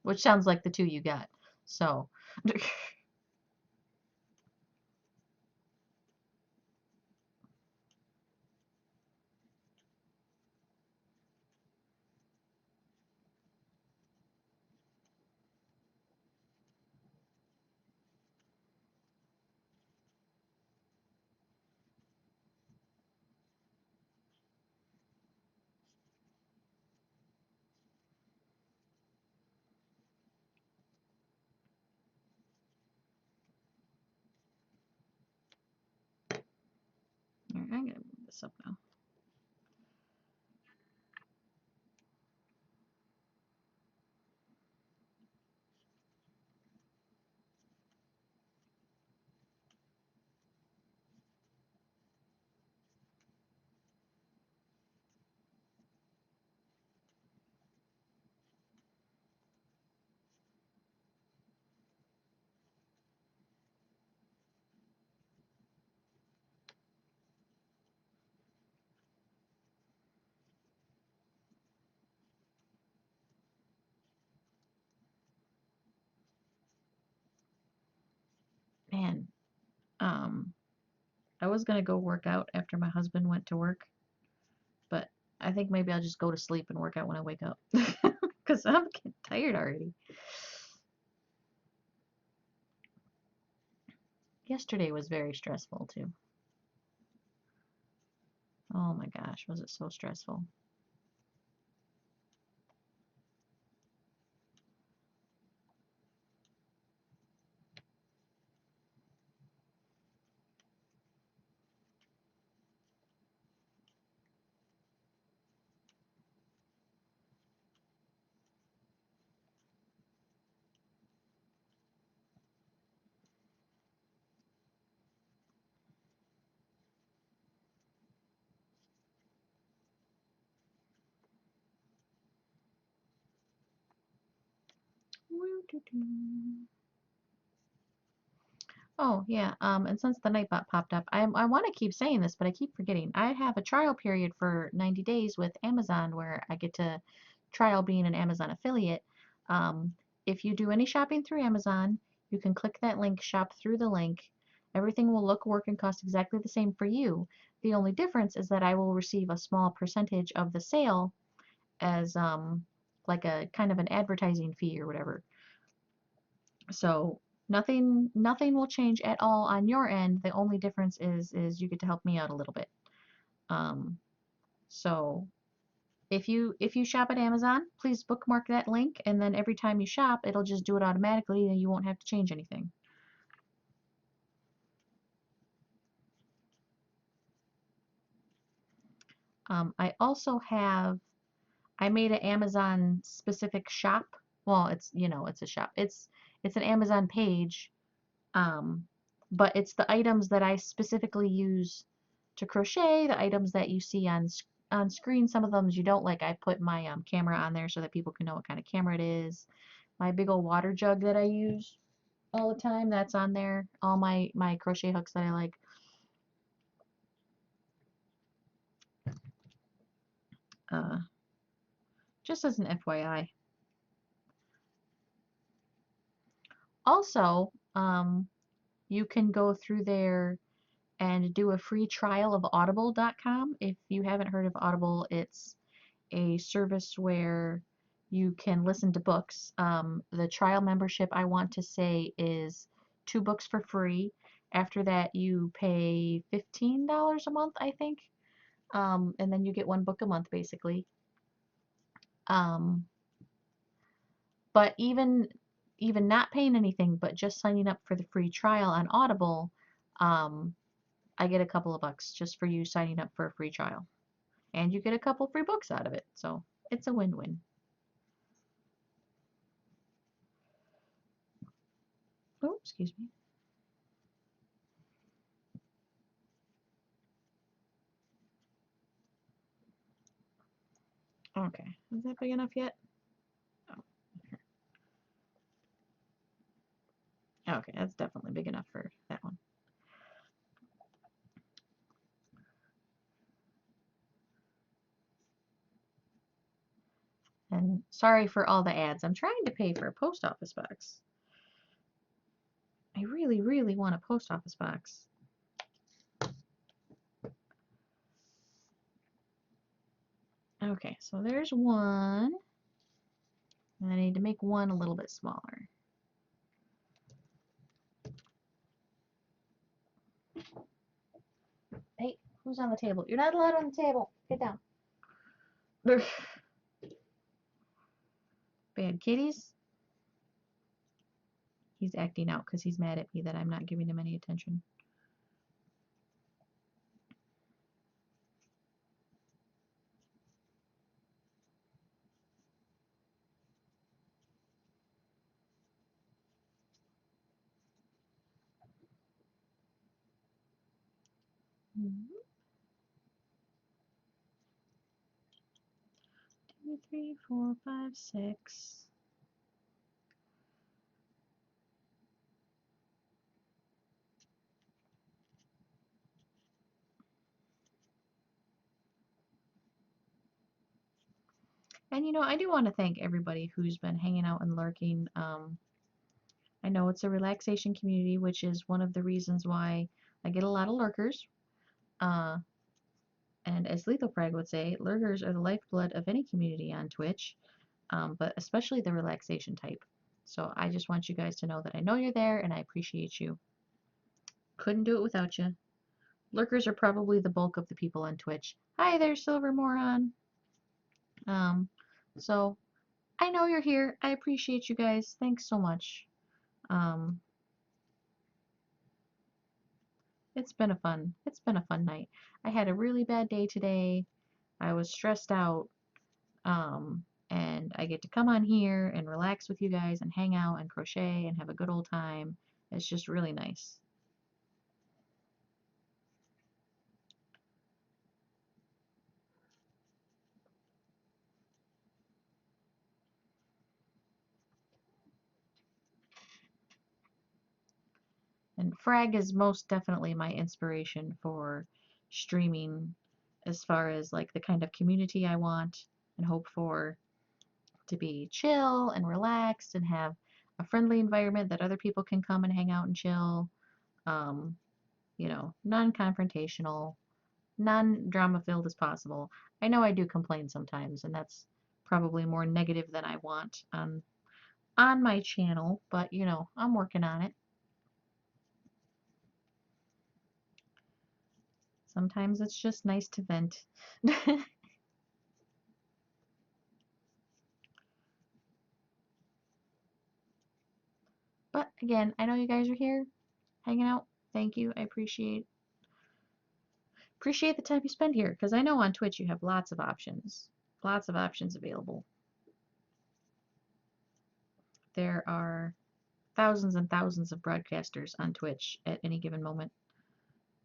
which sounds like the two you got. So, I'm gonna move this up now. Man, um, I was gonna go work out after my husband went to work, but I think maybe I'll just go to sleep and work out when I wake up because I'm getting tired already. Yesterday was very stressful too. Oh my gosh, was it so stressful? Oh yeah, and since the Nightbot popped up, I want to keep saying this, but I keep forgetting. I have a trial period for 90 days with Amazon where I get to trial being an Amazon affiliate. Um, if you do any shopping through Amazon, you can click that link, shop through the link. Everything will look, work, and cost exactly the same for you. The only difference is that I will receive a small percentage of the sale as like a kind of an advertising fee or whatever. So nothing will change at all on your end. The only difference is you get to help me out a little bit. Um, so if you shop at Amazon, please bookmark that link, and then every time you shop, it'll just do it automatically, and you won't have to change anything. I also have I made an Amazon specific shop. Well, it's it's a shop. It's an Amazon page. Um, but it's the items that I specifically use to crochet, the items that you see on screen. Some of them you don't like. I put my camera on there so that people can know what kind of camera it is. My big old water jug that I use all the time, that's on there. All my crochet hooks that I like. Uh, just as an FYI. Also, you can go through there and do a free trial of audible.com. If you haven't heard of Audible, it's a service where you can listen to books. The trial membership, I want to say, is 2 books for free. After that, you pay $15 a month, I think. And then you get 1 book a month, basically. Um, but even not paying anything, but just signing up for the free trial on Audible, um, I get a couple of bucks just for you signing up for a free trial. And you get a couple free books out of it. So it's a win-win. Oh, excuse me. Okay, is that big enough yet? Oh, okay, that's definitely big enough for that one. And sorry for all the ads. I'm trying to pay for a post office box. I really, really want a post office box. Okay, so there's one. And I need to make one a little bit smaller. Hey, who's on the table? You're not allowed on the table. Get down. Bad kitties. He's acting out because he's mad at me that I'm not giving him any attention. Mm-hmm. 2, 3, 4, 5, 6. And you know, I do want to thank everybody who's been hanging out and lurking. I know it's a relaxation community, which is one of the reasons why I get a lot of lurkers. Uh, and as Lethal Frag would say, lurkers are the lifeblood of any community on Twitch, but especially the relaxation type. So I just want you guys to know that I know you're there and I appreciate you. Couldn't do it without you. Lurkers are probably the bulk of the people on Twitch. Hi there, Silver Moron. Um, so I know you're here. I appreciate you guys. Thanks so much. Um, it's been a fun night. I had a really bad day today. I was stressed out. And I get to come on here and relax with you guys and hang out and crochet and have a good old time. It's just really nice. And Frag is most definitely my inspiration for streaming as far as like the kind of community I want and hope for, to be chill and relaxed and have a friendly environment that other people can come and hang out and chill. Um, you know, non-confrontational, non-drama filled as possible. I know I do complain sometimes, and that's probably more negative than I want on my channel, but you know, I'm working on it. Sometimes it's just nice to vent. But again, I know you guys are here hanging out. Thank you. I appreciate the time you spend here because I know on Twitch you have lots of options. Lots of options available. There are thousands and thousands of broadcasters on Twitch at any given moment.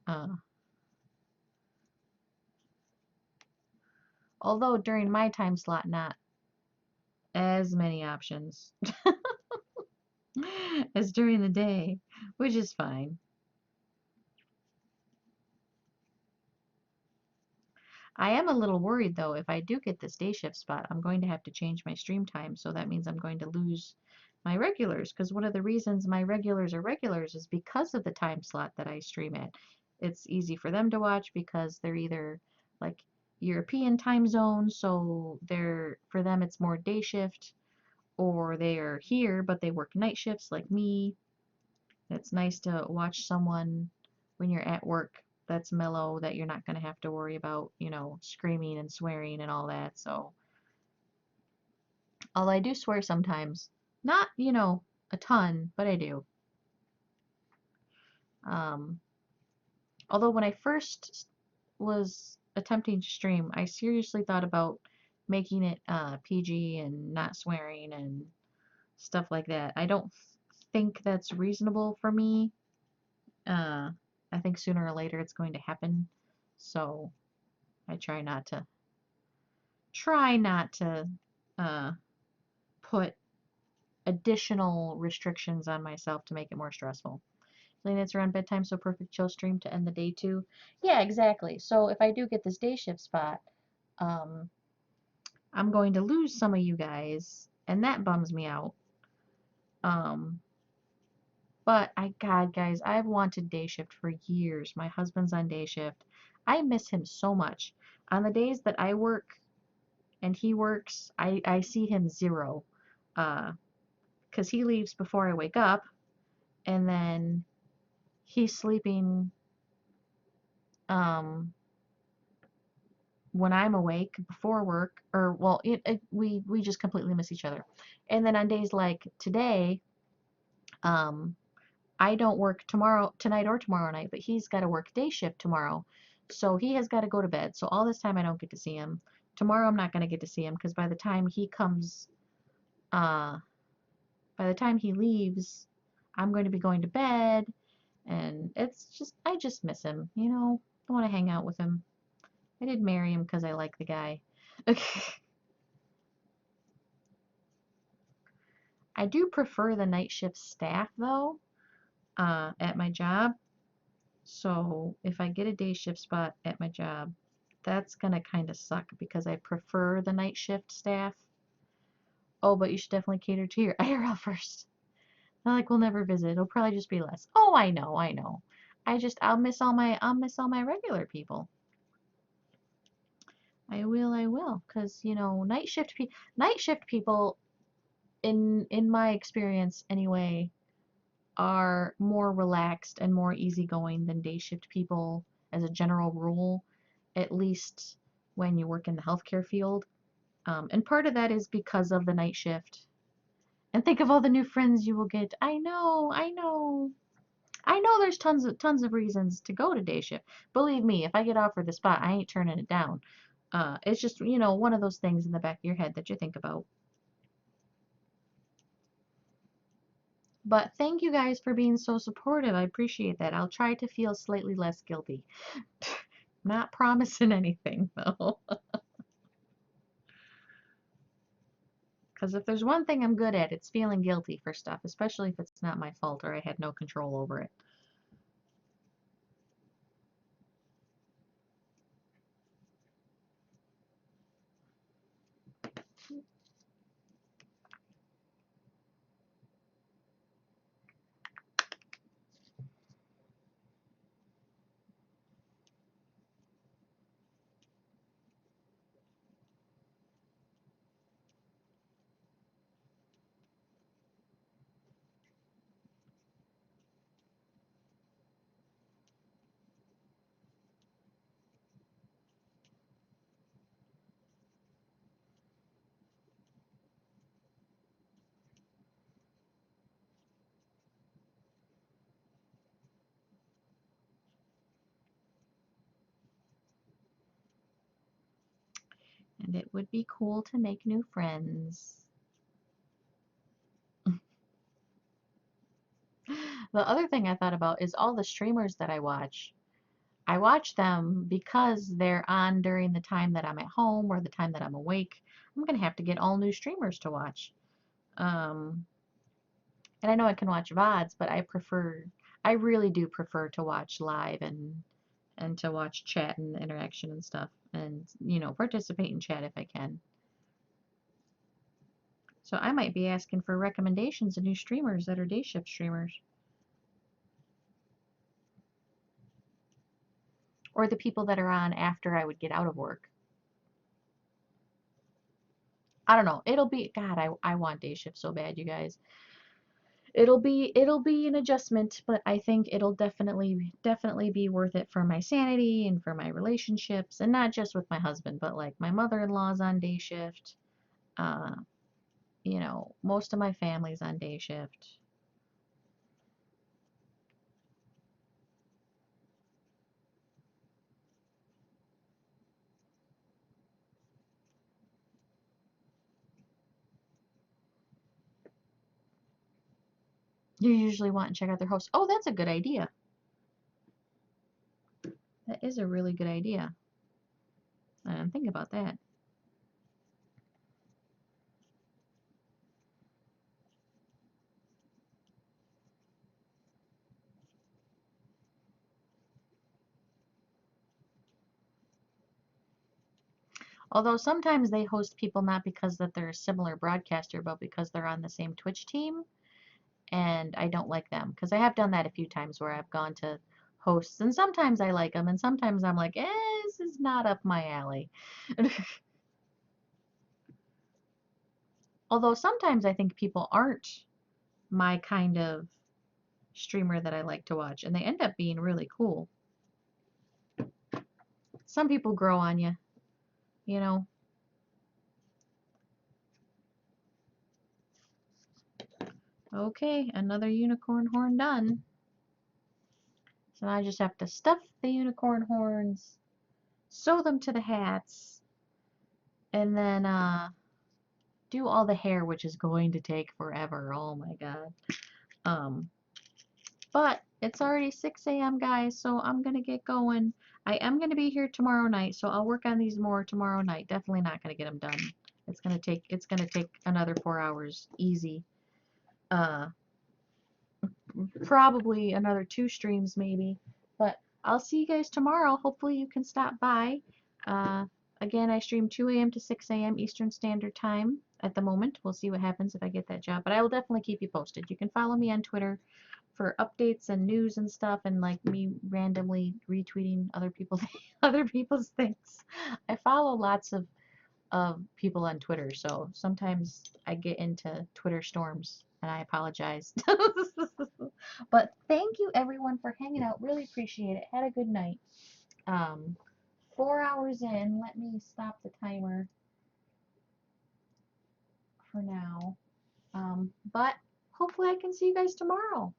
Uh, although during my time slot, not as many options as during the day, which is fine. I am a little worried though, if I do get this day shift spot, I'm going to have to change my stream time, so that means I'm going to lose my regulars, because one of the reasons my regulars are regulars is because of the time slot that I stream at. It's easy for them to watch because they're either like European time zone, so they're for them it's more day shift, or they are here but they work night shifts like me. It's nice to watch someone when you're at work that's mellow, that you're not going to have to worry about, you know, screaming and swearing and all that. So, although I do swear sometimes, not, you know, a ton, but I do. Um, although when I first was attempting to stream, I seriously thought about making it PG and not swearing and stuff like that. I don't think that's reasonable for me. Uh, I think sooner or later it's going to happen. So I try not to try not to uh, put additional restrictions on myself to make it more stressful. Lena, it's around bedtime, so perfect chill stream to end the day too. Yeah, exactly. So if I do get this day shift spot, um, I'm going to lose some of you guys, and that bums me out. Um, but God, guys, I've wanted day shift for years. My husband's on day shift. I miss him so much. On the days that I work and he works, I see him zero. Because he leaves before I wake up, and then he's sleeping um, when I'm awake before work, or well, we just completely miss each other. And then on days like today, um, I don't work tonight or tomorrow night, but he's got to work day shift tomorrow, so he has got to go to bed. So all this time I don't get to see him. Tomorrow I'm not going to get to see him because by the time he comes, uh, by the time he leaves, I'm going to be going to bed, and it's just I just miss him. I want to hang out with him. I did marry him because I like the guy. I do prefer the night shift staff though, at my job. So if I get a day shift spot at my job, that's gonna kind of suck because I prefer the night shift staff. Oh, but you should definitely cater to your IRL first. Not like we'll never visit. It'll probably just be less. Oh, I know, I know. I'll miss all my regular people. I will, because night shift people in my experience anyway are more relaxed and more easygoing than day shift people as a general rule, at least when you work in the healthcare field. And part of that is because of the night shift. And think of all the new friends you will get. I know, I know. I know there's tons of reasons to go to day shift. Believe me, if I get offered the spot, I ain't turning it down. It's just, one of those things in the back of your head that you think about. But thank you guys for being so supportive. I appreciate that. I'll try to feel slightly less guilty. Not promising anything, though. Because if there's one thing I'm good at, it's feeling guilty for stuff, especially if it's not my fault or I had no control over it. And it would be cool to make new friends. The other thing I thought about is all the streamers that I watch. I watch them because they're on during the time that I'm at home or the time that I'm awake. I'm going to have to get all new streamers to watch. Um, and I know I can watch VODs, but I really do prefer to watch live and to watch chat and interaction and stuff and, participate in chat if I can. So I might be asking for recommendations of new streamers that are day shift streamers. Or the people that are on after I would get out of work. I don't know. God, I want day shift so bad, you guys. It'll be an adjustment, but I think it'll definitely be worth it for my sanity and for my relationships, and not just with my husband, but like my mother-in-law's on day shift. Uh, most of my family's on day shift. You usually want to check out their hosts. Oh, that's a good idea. That is a really good idea. Think about that. Although sometimes they host people not because that they're a similar broadcaster, but because they're on the same Twitch team, and I don't like them because I have done that a few times where I've gone to hosts, and sometimes I like them, and sometimes I'm like, this is not up my alley. Although sometimes I think people aren't my kind of streamer that I like to watch, and they end up being really cool. Some people grow on you, you know. Okay, another unicorn horn done. So now I just have to stuff the unicorn horns, sew them to the hats, and then do all the hair, which is going to take forever. Oh my god. Um, but it's already 6 a.m. guys, so I'm gonna get going. I am gonna be here tomorrow night, so I'll work on these more tomorrow night. Definitely not gonna get them done. It's gonna take another 4 hours easy. Uh, Probably another 2 streams maybe. But I'll see you guys tomorrow. Hopefully you can stop by. Uh, Again, I stream 2 a.m. to 6 a.m. Eastern Standard Time at the moment. We'll see what happens if I get that job. But I will definitely keep you posted. You can follow me on Twitter for updates and news and stuff, and like me randomly retweeting other people's other people's things. I follow lots of people on Twitter, so sometimes I get into Twitter storms, and I apologize. But thank you everyone for hanging out. Really appreciate it. Had a good night. Um, 4 hours in. Let me stop the timer for now. But hopefully I can see you guys tomorrow.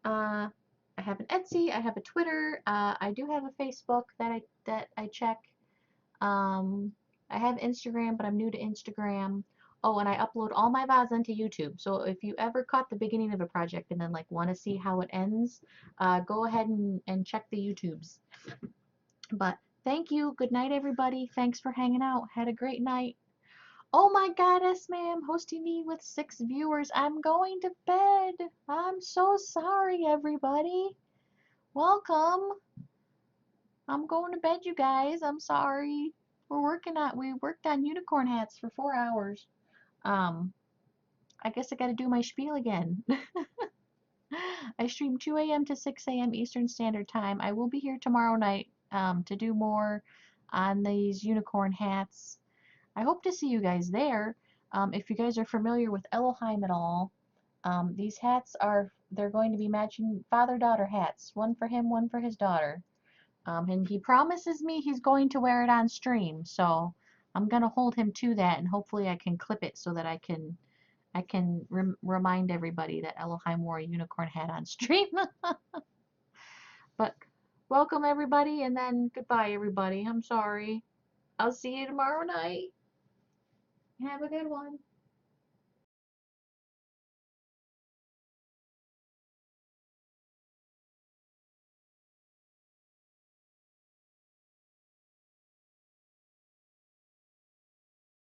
Uh, I have an Etsy. I have a Twitter. I do have a Facebook that I check. Um, I have Instagram, but I'm new to Instagram. Oh, and I upload all my VODs onto YouTube. So if you ever caught the beginning of a project and then like want to see how it ends, go ahead and check the YouTubes. But thank you. Good night, everybody. Thanks for hanging out. Had a great night. Oh my goddess, ma'am, hosting me with 6 viewers. I'm going to bed. I'm so sorry, everybody. Welcome. I'm going to bed, you guys. I'm sorry. We worked on unicorn hats for 4 hours. Um, I guess I gotta do my spiel again. I stream 2 a.m. to 6 a.m. Eastern Standard Time. I will be here tomorrow night to do more on these unicorn hats. I hope to see you guys there. If you guys are familiar with Elohim at all, they're going to be matching father-daughter hats. One for him, one for his daughter. And he promises me he's going to wear it on stream, so I'm gonna hold him to that, and hopefully I can clip it so that I can remind everybody that Elohim wore a unicorn hat on stream. But welcome everybody, and then goodbye everybody. I'm sorry. I'll see you tomorrow night. Have a good one.